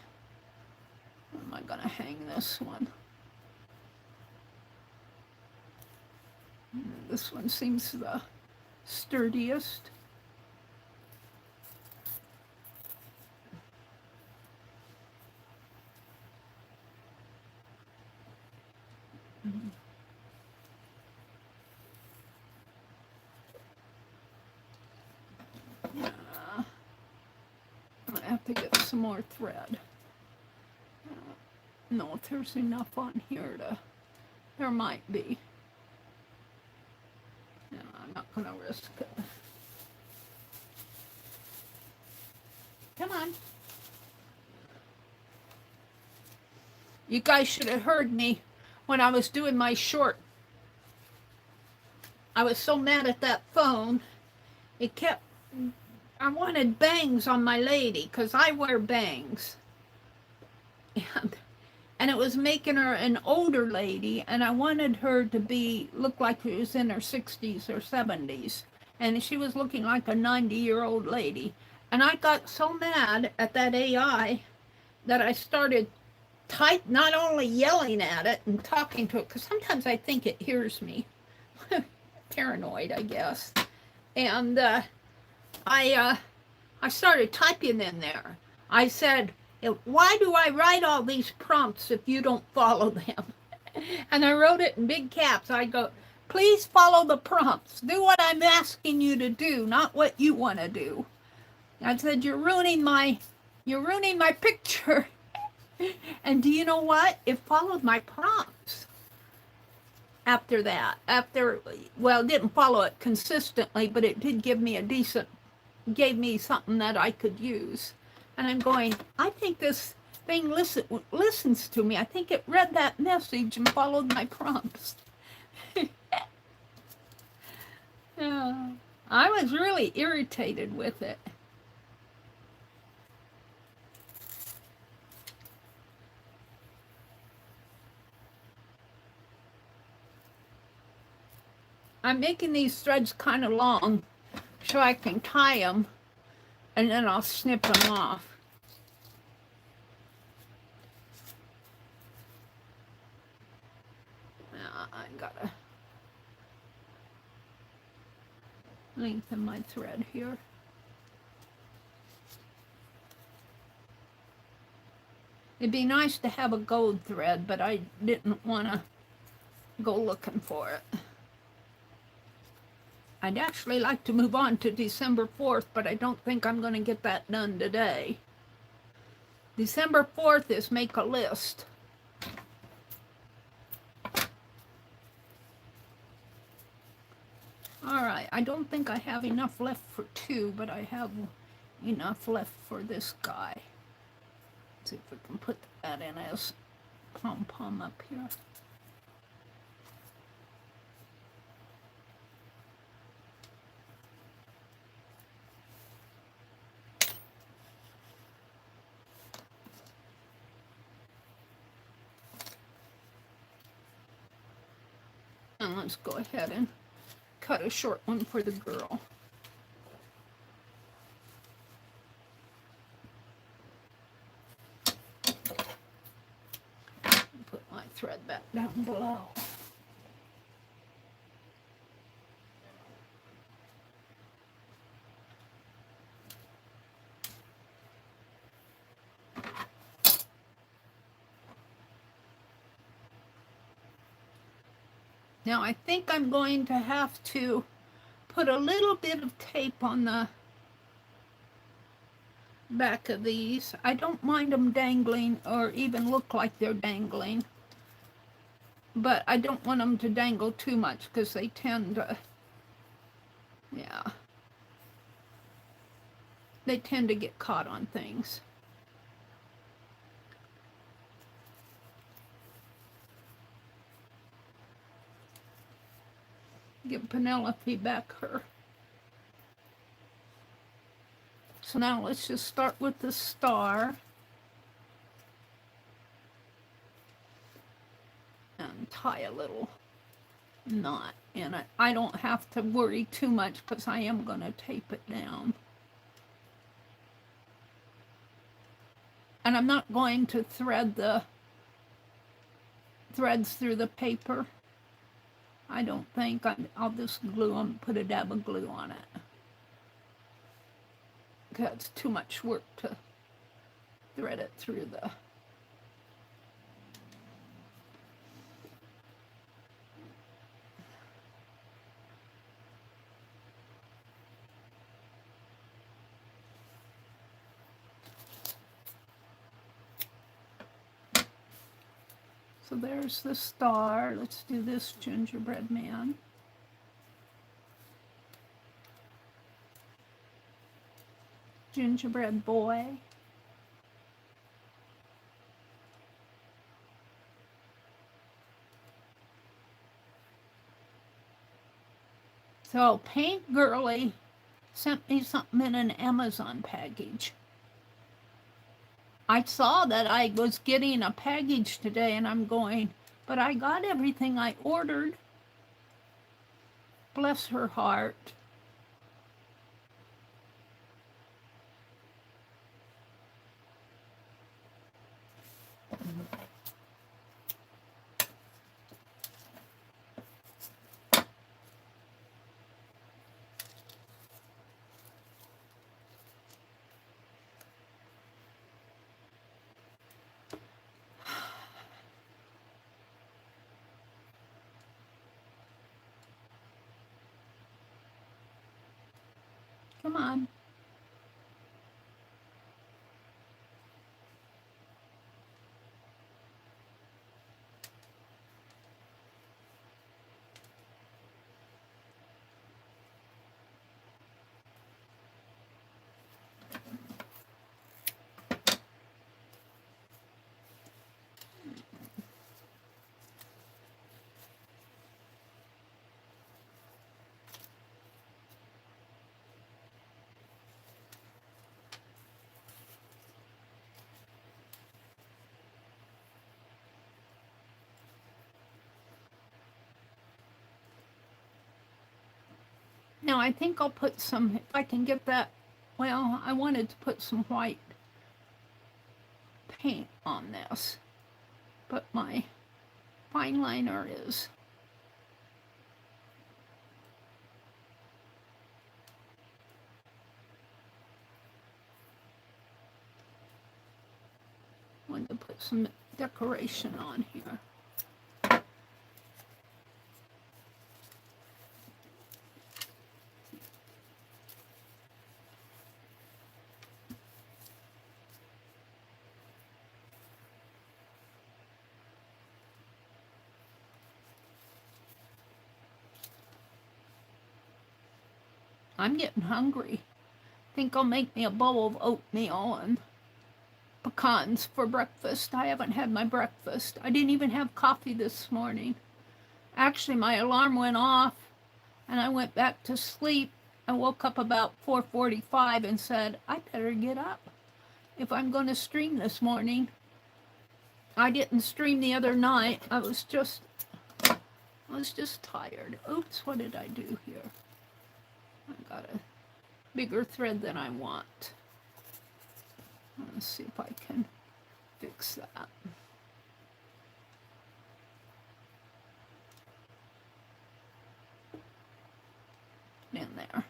Where am I going to hang this one? This one seems the sturdiest. I have to get some more thread. No, if there's enough on here there might be. No, I'm not going to risk it. Come on. You guys should have heard me when I was doing my short. I was so mad at that phone. It kept, I wanted bangs on my lady because I wear bangs. And it was making her an older lady, and I wanted her to look like she was in her 60s or 70s. And she was looking like a 90-year-old lady. And I got so mad at that AI that I started not only yelling at it and talking to it, because sometimes I think it hears me. Paranoid, I guess. And I started typing in there. I said, why do I write all these prompts if you don't follow them? And I wrote it in big caps. I go, please follow the prompts. Do what I'm asking you to do, not what you want to do. I said, you're ruining my picture. And do you know what? It followed my prompts after that. Well, it didn't follow it consistently, but it did give me gave me something that I could use. And I'm going, I think this thing listens to me. I think it read that message and followed my prompts. I was really irritated with it. I'm making these threads kind of long so I can tie them, and then I'll snip them off. I gotta lengthen my thread here. It'd be nice to have a gold thread, but I didn't want to go looking for it. I'd actually like to move on to December 4th, but I don't think I'm going to get that done today. December 4th is make a list. All right, I don't think I have enough left for 2, but I have enough left for this guy. Let's see if we can put that in as pom-pom up here. And let's go ahead and cut a short one for the girl. Put my thread back down below. Now I think I'm going to have to put a little bit of tape on the back of these. I don't mind them dangling or even look like they're dangling, but I don't want them to dangle too much because they tend to, they tend to get caught on things. Give Penelope back her. So now let's just start with the star. And tie a little knot in it. I don't have to worry too much because I am going to tape it down. And I'm not going to thread the threads through the paper. I don't think. I'll just glue them, put a dab of glue on it. Because it's too much work to thread it through the... So there's the star. Let's do this gingerbread man. gingerbread boy. So Paint Girly sent me something in an Amazon package. I saw that I was getting a package today and I'm going, but I got everything I ordered. Bless her heart. Come on. Now I think I'll put some, if I can get that, well, I wanted to put some white paint on this, but my fine liner is wanted to put some decoration on here. I'm getting hungry. Think I'll make me a bowl of oatmeal and pecans for breakfast. I haven't had my breakfast. I didn't even have coffee this morning. Actually, my alarm went off and I went back to sleep. I woke up about 4:45 and said, I better get up if I'm going to stream this morning. I didn't stream the other night. I was just tired. Oops, what did I do here? I got a bigger thread than I want. Let's see if I can fix that. In there.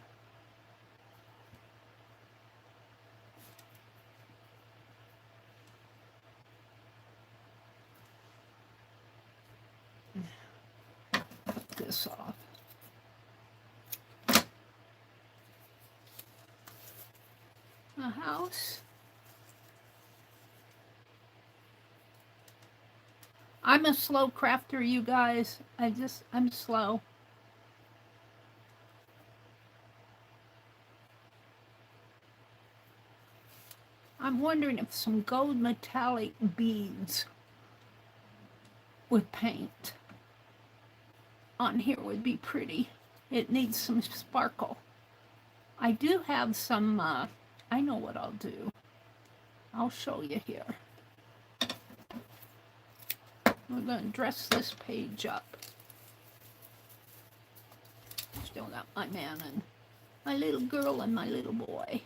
Cut this off. A house. I'm a slow crafter, you guys. I'm slow. I'm wondering if some gold metallic beads with paint on here would be pretty. It needs some sparkle. I do have some, I know what I'll do. I'll show you here. We're going to dress this page up. Still got my man and my little girl and my little boy.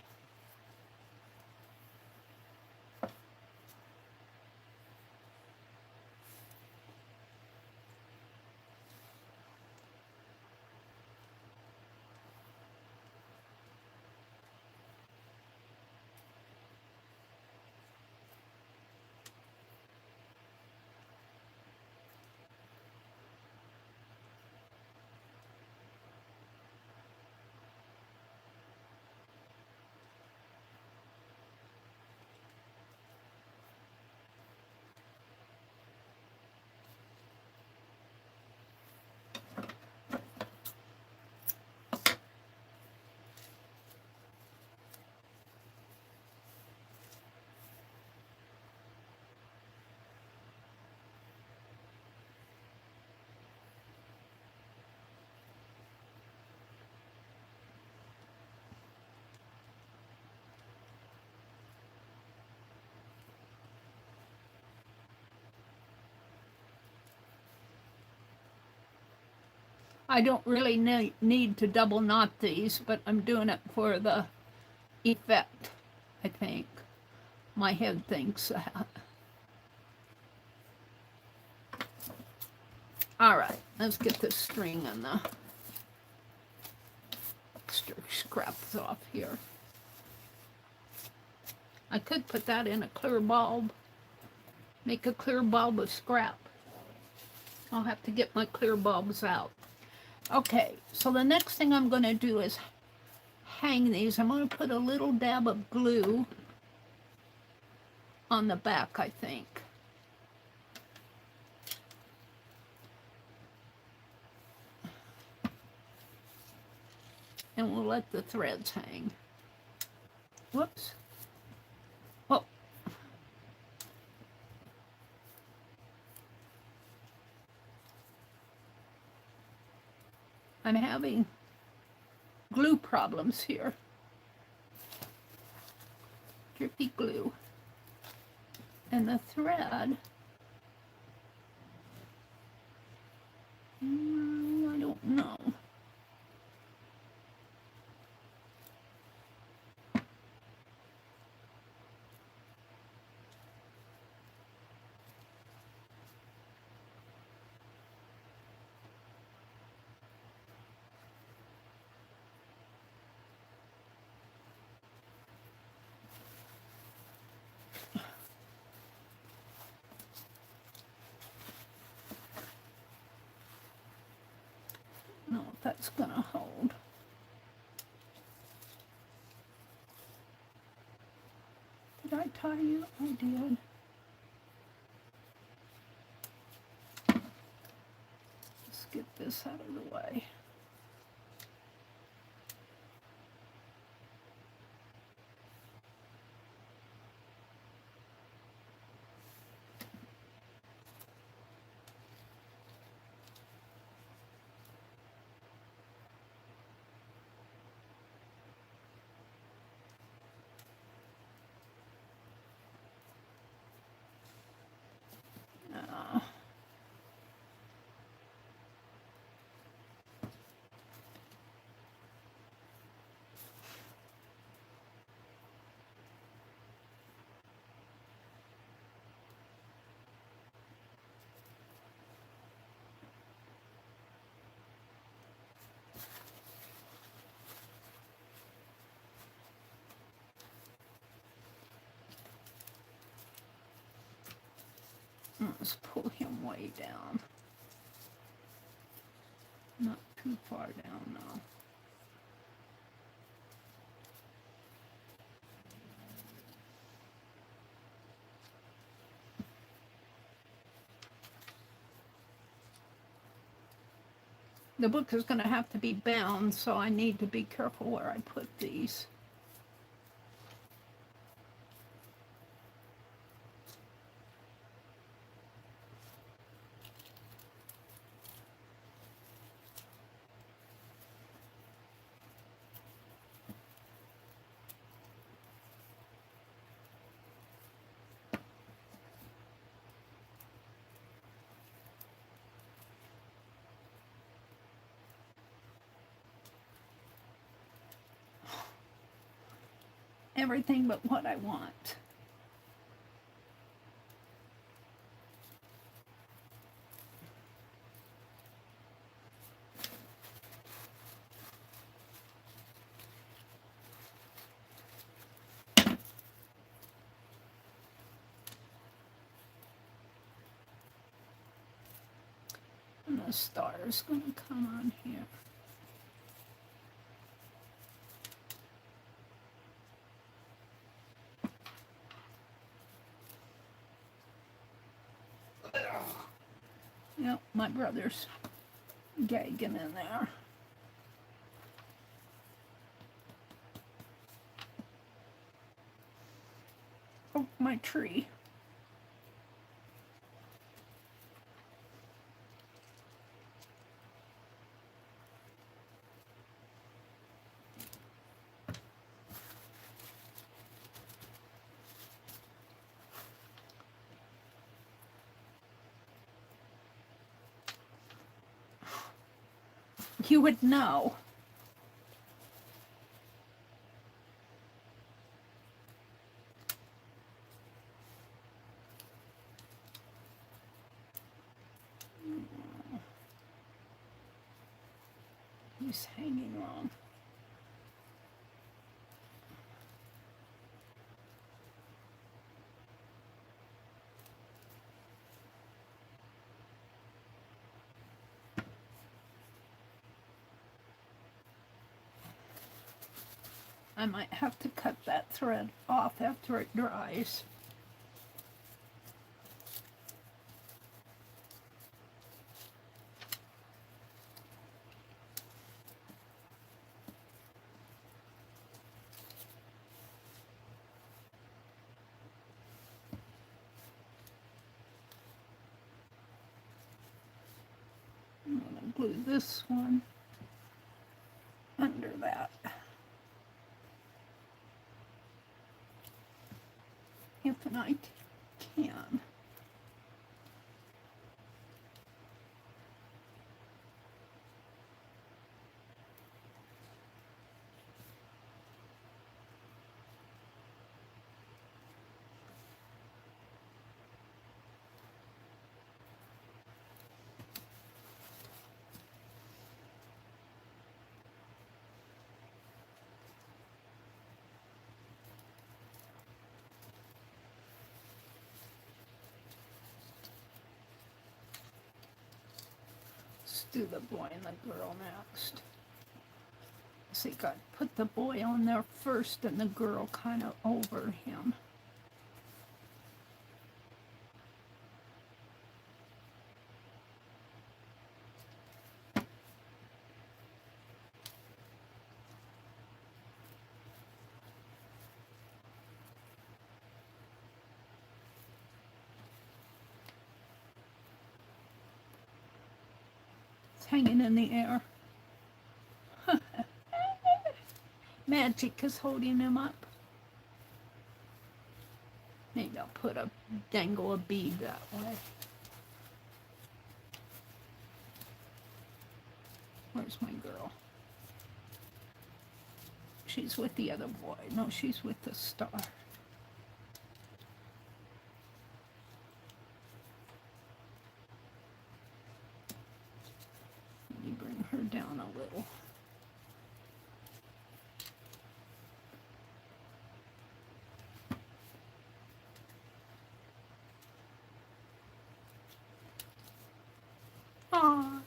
I don't really need to double knot these, but I'm doing it for the effect, I think. My head thinks that. All right, let's get this string and the extra scraps off here. I could put that in a clear bulb, make a clear bulb of scrap. I'll have to get my clear bulbs out. Okay, so the next thing I'm going to do is hang these. I'm going to put a little dab of glue on the back, I think. And we'll let the threads hang. Whoops. Oh. I'm having glue problems here. Drippy glue. And the thread, I don't know. No, that's gonna hold. Did I tie you? I did. Let's get this out of the way. Let's pull him way down. Not too far down now. The book is going to have to be bound, so I need to be careful where I put these. Everything but what I want. And the star is going to come on here. Yep, my brother's gagging in there. Oh, my tree. you would know. He's hanging wrong. I might have to cut that thread off after it dries. I'm going to glue this one under that. If I can. Do the boy and the girl next. See, got put the boy on there first and the girl kind of over him. Hanging in the air. Magic is holding him up. Maybe I'll put a dangle a bead that way. Where's my girl? She's with the other boy. No, she's with the star. Let me bring her down a little. Aww.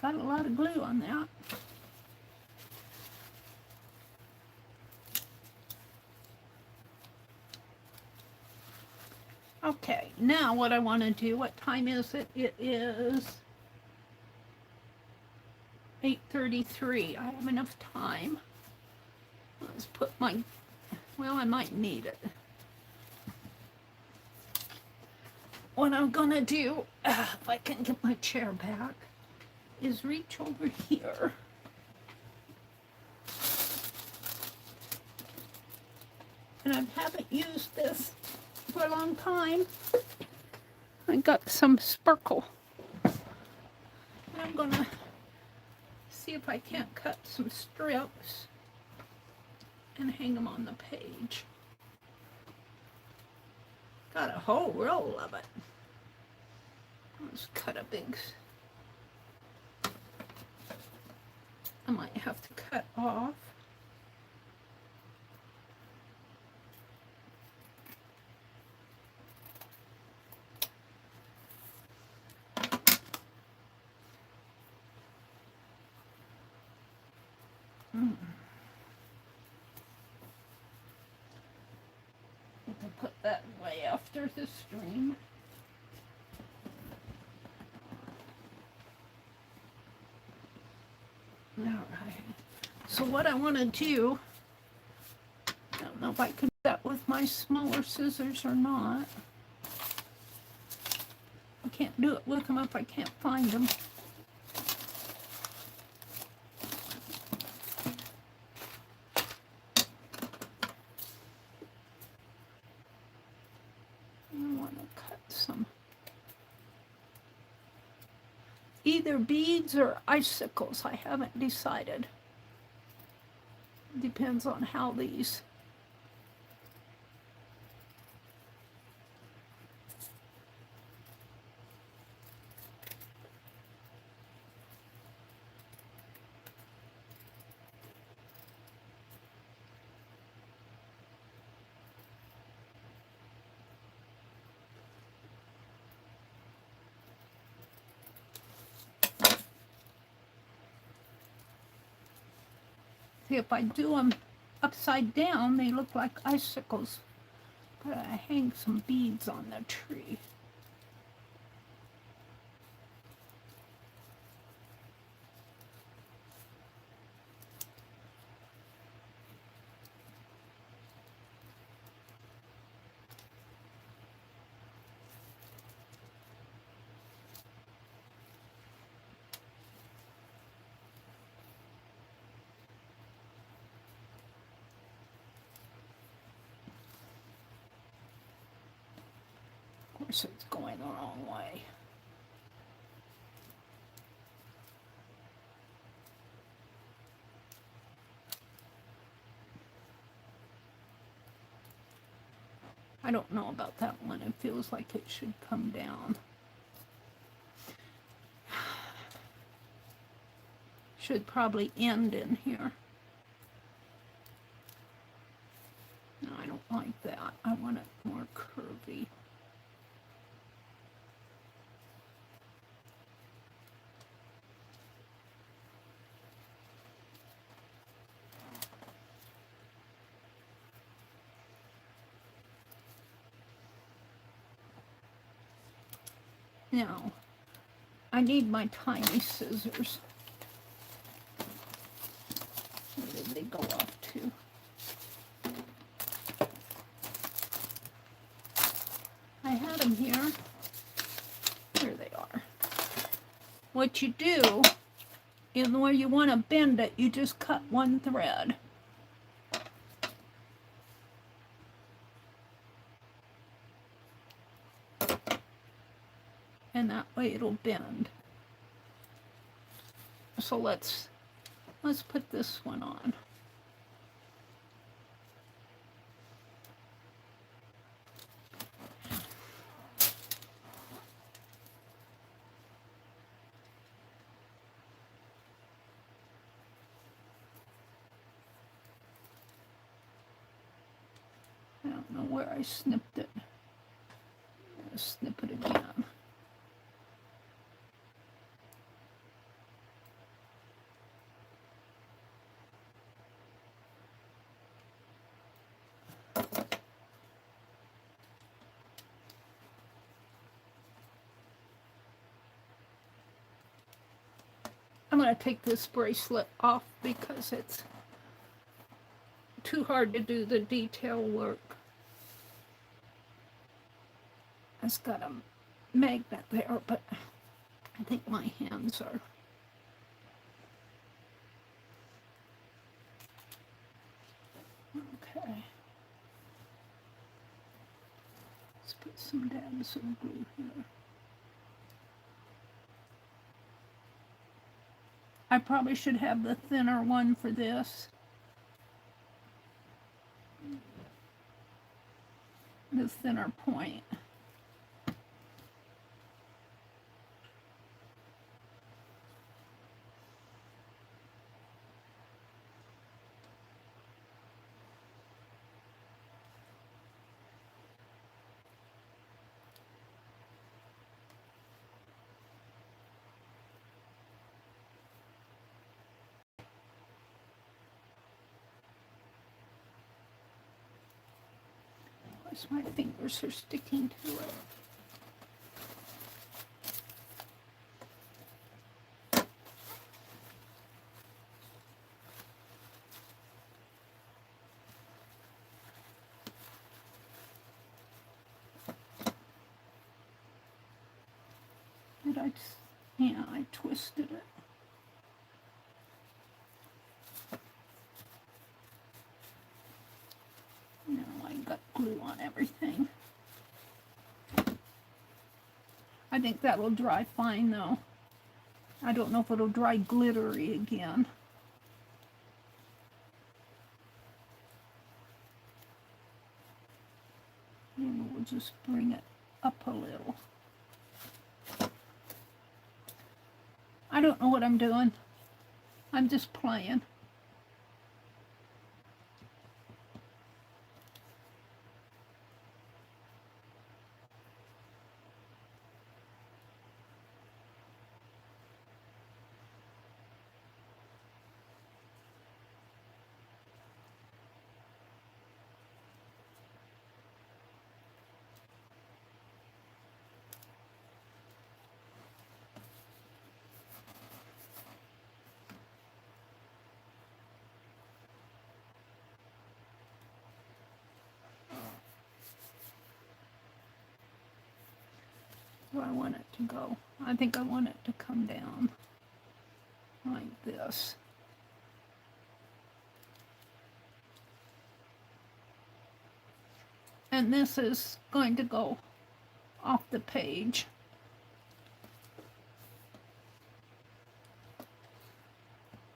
Got a lot of glue on that. Okay, now what I want to do, what time is it? It is 8:33. I have enough time. Let's put my, well, I might need it. What I'm gonna do, if I can get my chair back, is reach over here. And I haven't used this for a long time. I got some sparkle. And I'm gonna see if I can't cut some strips and hang them on the page. Got a whole roll of it. Let's cut a big. I might have to cut off. I'll put that way after the stream. All right. So what I want to do, I don't know if I can do that with my smaller scissors or not. I can't do it with them if I can't find them. either beads or icicles. I haven't decided. Depends on how these. See, if I do them upside down, they look like icicles. But I hang some beads on the tree. Of course, it's going the wrong way. I don't know about that one. It feels like it should come down. Should probably end in here. No, I don't like that. I want it more curvy. Now, I need my tiny scissors. Where did they go off to? I had them here. Here they are. What you do, is where you want to bend it, you just cut one thread. And that way it'll bend. So let's put this one on. I don't know where I snipped it. I'm gonna snip it again. I'm going to take this bracelet off because it's too hard to do the detail work. It's got a magnet there, but I think my hands are... Okay. Let's put some dabs of glue here. I probably should have the thinner one for this. The thinner point. My fingers are sticking to it. Yeah, I twisted it. Now I got glue on everything. I think that will dry fine though. I don't know if it'll dry glittery again. And we'll just bring it up a little. I don't know what I'm doing. I'm just playing. Where I want it to go. I think I want it to come down like this. And this is going to go off the page.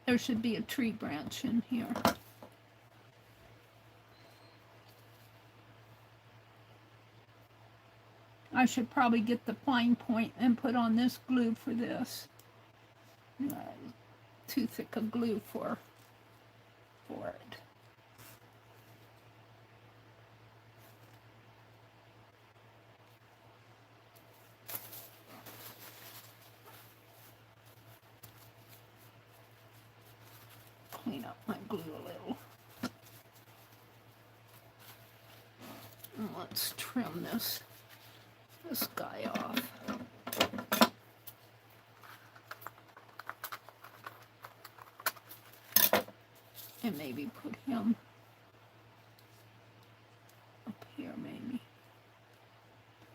There should be a tree branch in here. I should probably get the fine point and put on this glue for this. Too thick a glue for it. Clean up my glue a little. And let's trim this guy off. And maybe put him up here, maybe.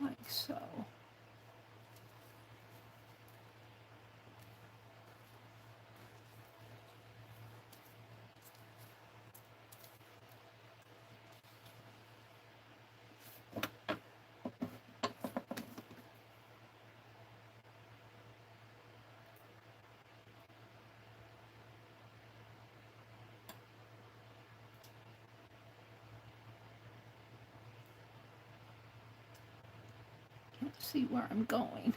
Like so. See where I'm going.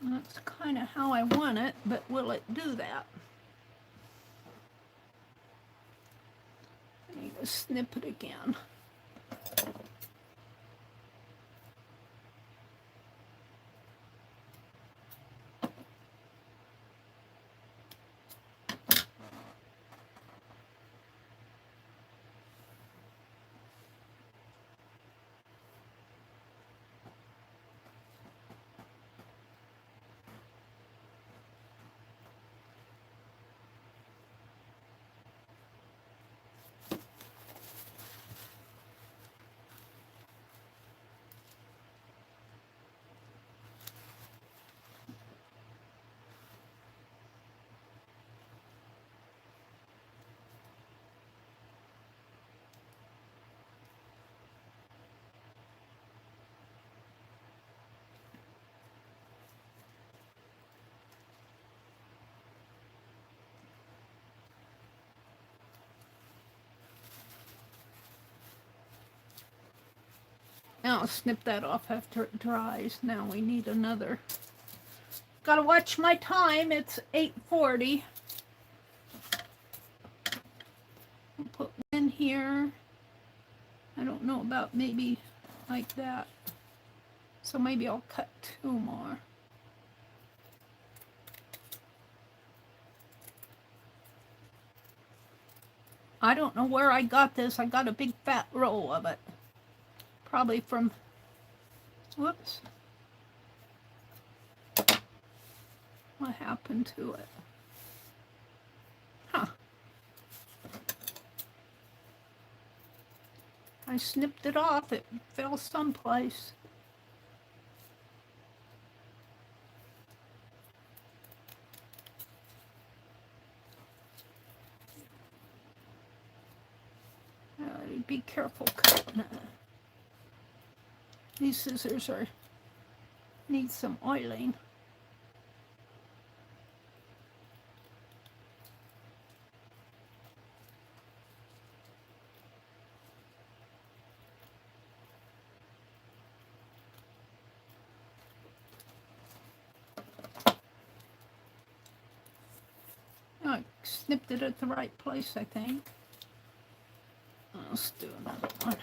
That's kind of how I want it, but will it do that? I need to snip it again. Now I'll snip that off after it dries. Now we need another. Gotta watch my time. It's 8:40. I'll put one in here. I don't know about maybe like that. So maybe I'll cut 2 more. I don't know where I got this. I got a big fat roll of it. Probably from, whoops. What happened to it? Huh. I snipped it off. It fell someplace. be careful cutting it. These scissors need some oiling. I snipped it at the right place, I think. Let's do another one.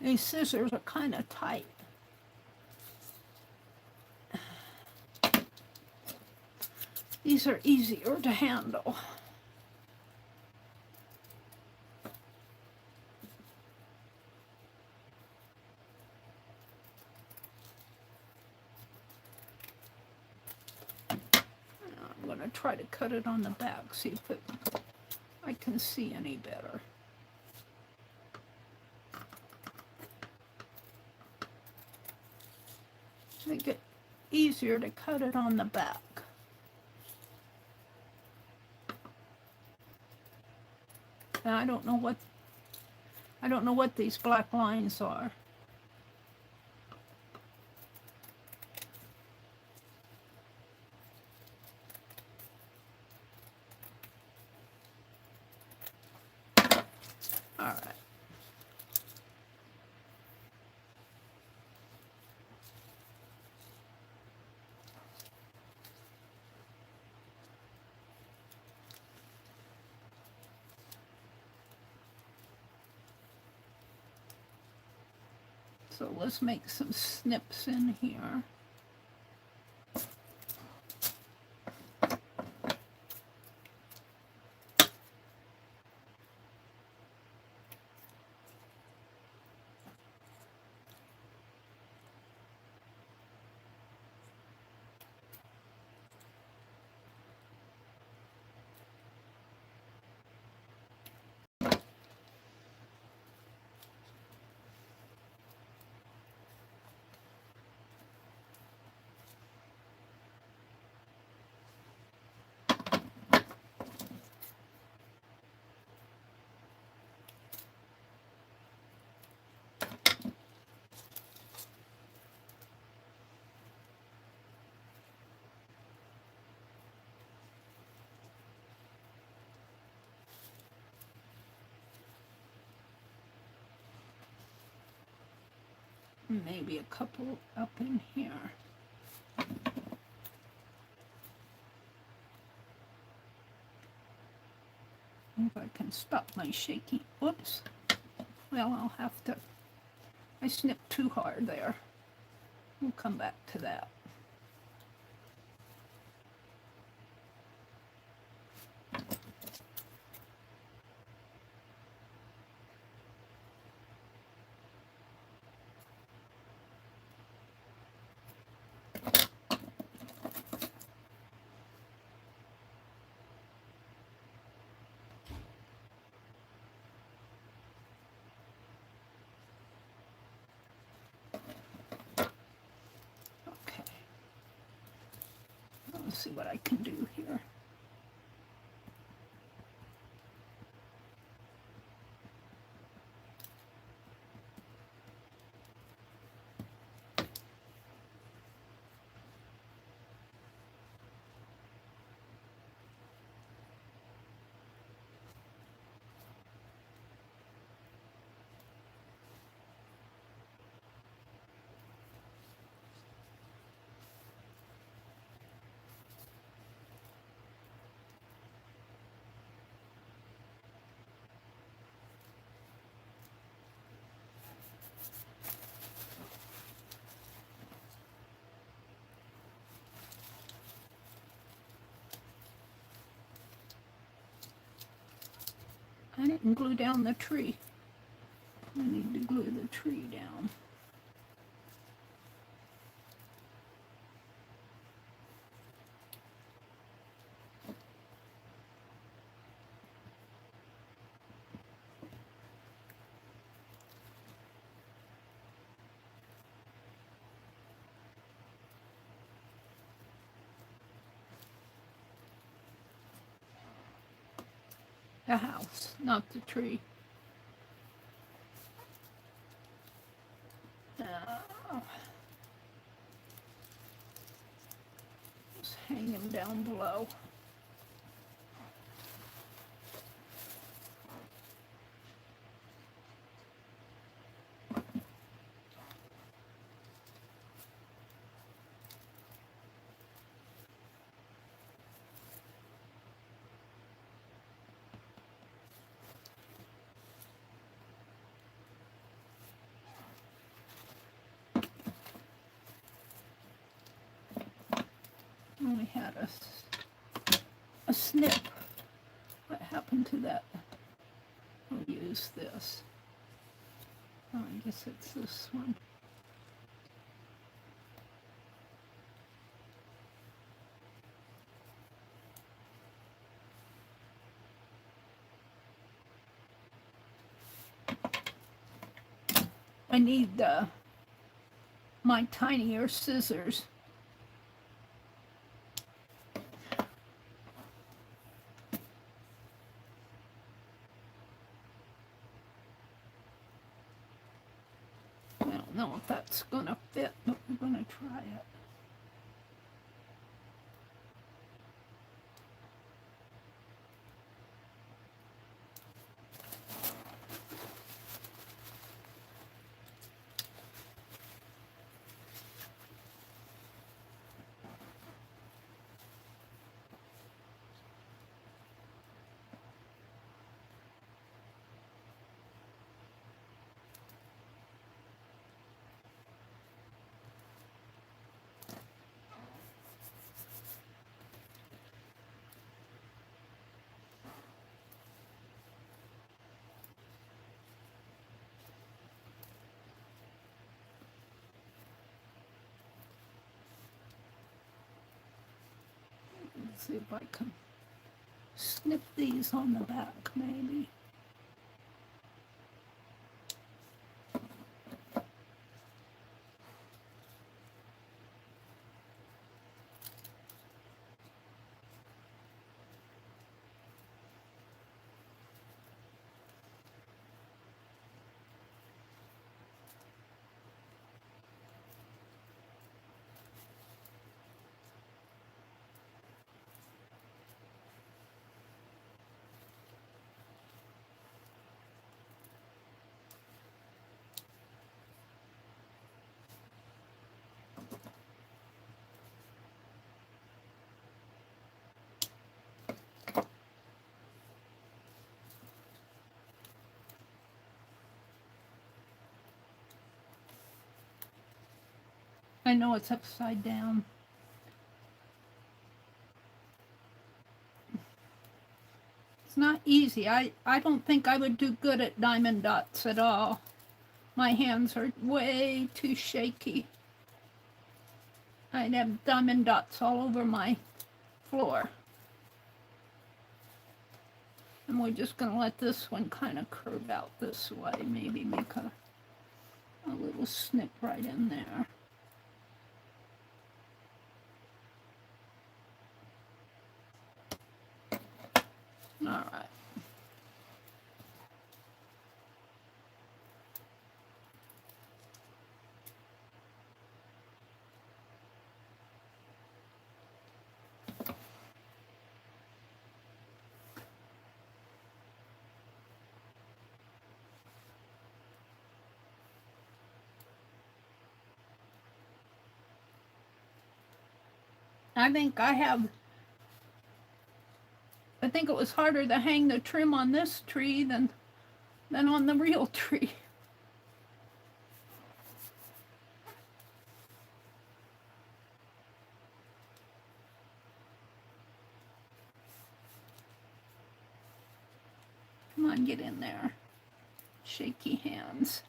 These scissors are kind of tight. These are easier to handle. I'm going to try to cut it on the back, see if I can see any better. Make it easier to cut it on the back. And I don't know what these black lines are. All right. So let's make some snips in here. Maybe a couple up in here. If I can stop my shaking. Whoops. Well, I'll have to. I snipped too hard there. We'll come back to that. Let's see what I can do here. it and glue down the tree. I need to glue the tree down. The house, not the tree. Just hang him down below. Only had a snip. What happened to that? I'll use this. Oh, I guess it's this one. I need my tinier scissors. I don't know if that's gonna fit, but we're gonna try it. Let's see if I can snip these on the back, maybe. I know it's upside down. It's not easy. I don't think I would do good at diamond dots at all. My hands are way too shaky. I'd have diamond dots all over my floor. And we're just going to let this one kind of curve out this way. Maybe make a little snip right in there. All right. I think it was harder to hang the trim on this tree than on the real tree. Come on, get in there. Shaky hands.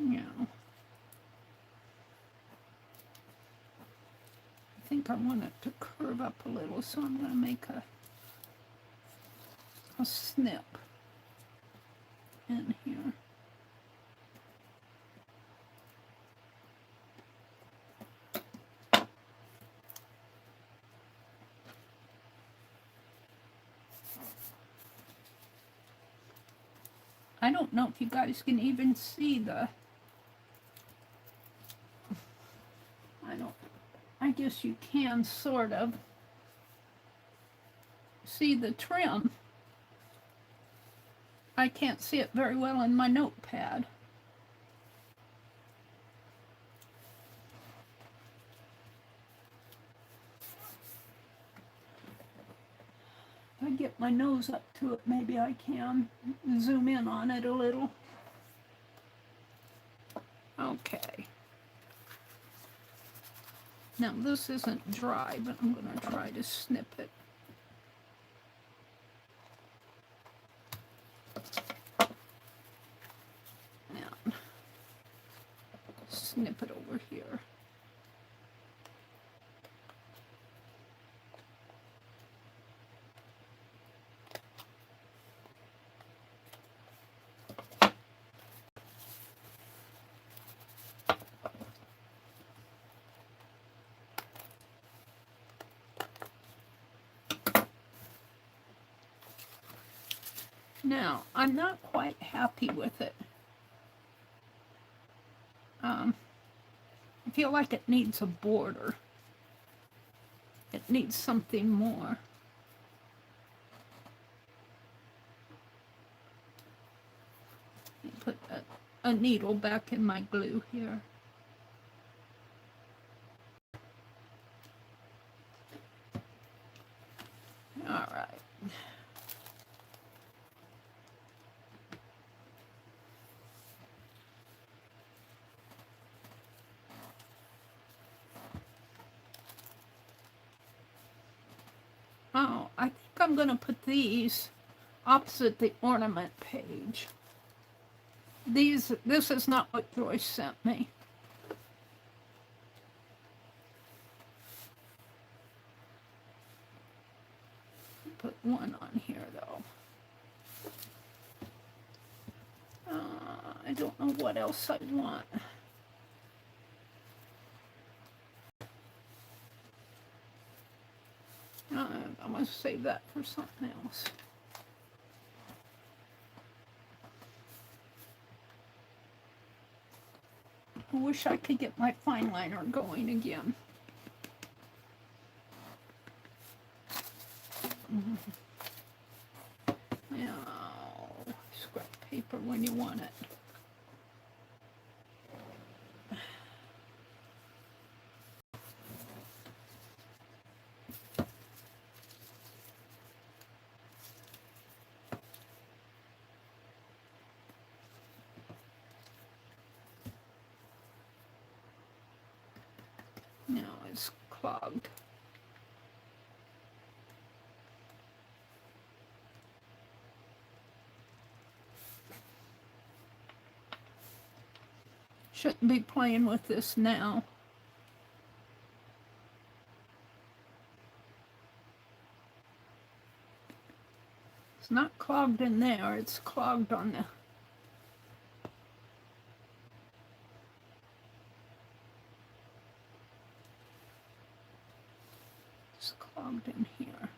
Yeah. I think I want it to curve up a little, so I'm going to make a snip in here. I don't know if you guys can even see the, I guess you can sort of see the trim. I can't see it very well in my notepad. If I get my nose up to it, maybe I can zoom in on it a little. Okay. Now this isn't dry, but I'm going to try to snip it. Now, snip it over here. Now, I'm not quite happy with it. I feel like it needs a border. It needs something more. Put a needle back in my glue here. All right. Oh, I think I'm going to put these opposite the ornament page. This is not what Joyce sent me. Put one on here, though. I don't know what else I want. I'm going to save that for something else. I wish I could get my fine liner going again. Now, scrap paper when you want it. Now it's clogged. Shouldn't be playing with this now. It's not clogged in there, it's clogged on the clogged in here.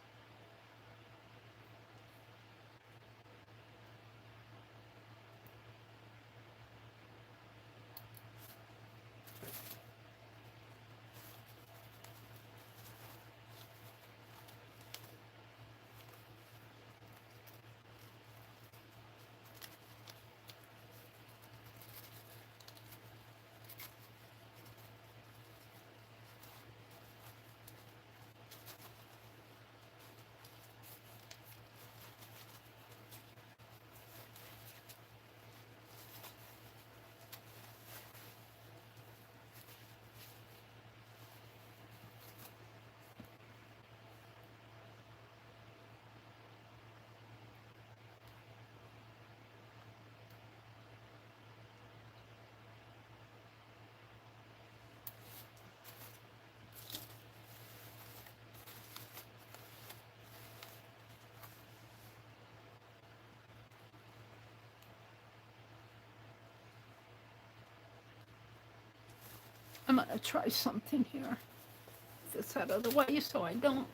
I'm going to try something here. Get this out of the way so I don't.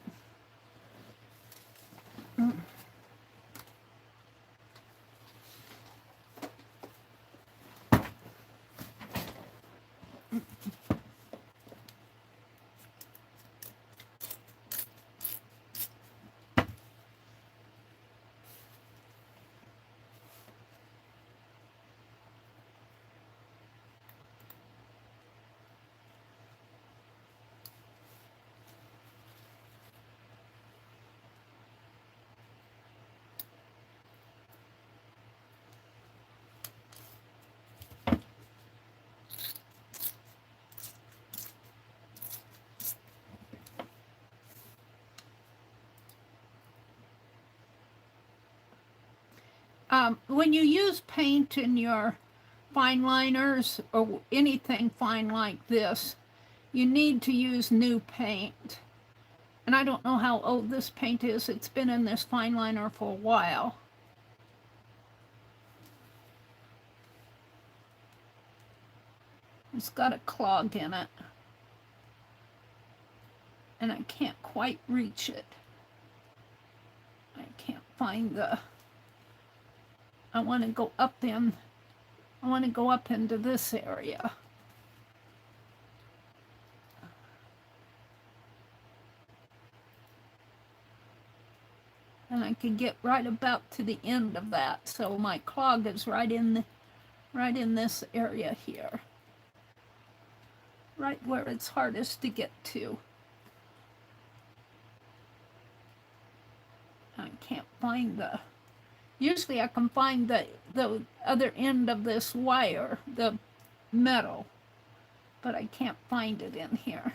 When you use paint in your fine liners or anything fine like this, you need to use new paint. And I don't know how old this paint is. It's been in this fine liner for a while. It's got a clog in it. And I can't quite reach it. I can't find the... I want to go up into this area. And I can get right about to the end of that. So my clog is right in this area here. Right where it's hardest to get to. I can't find the... Usually I can find the other end of this wire, the metal, but I can't find it in here.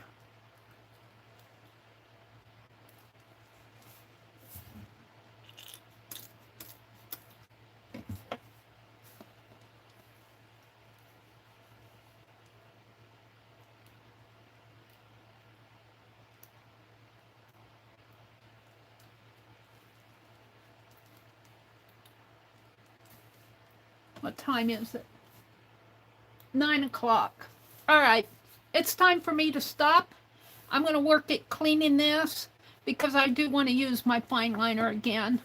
What time is it? 9 o'clock. All right, it's time for me to stop. I'm going to work at cleaning this because I do want to use my fine liner again.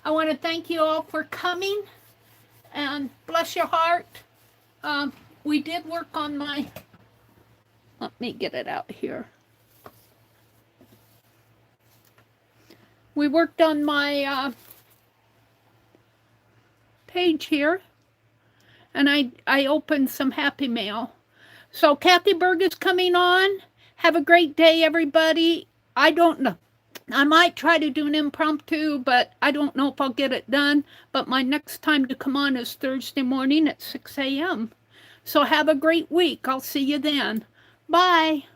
I want to thank you all for coming and bless your heart. We did work on my... Let me get it out here. We worked on my page here. And I opened some Happy Mail. So Kathy Berg is coming on. Have a great day, everybody. I don't know. I might try to do an impromptu, but I don't know if I'll get it done. But my next time to come on is Thursday morning at 6 a.m. So have a great week. I'll see you then. Bye.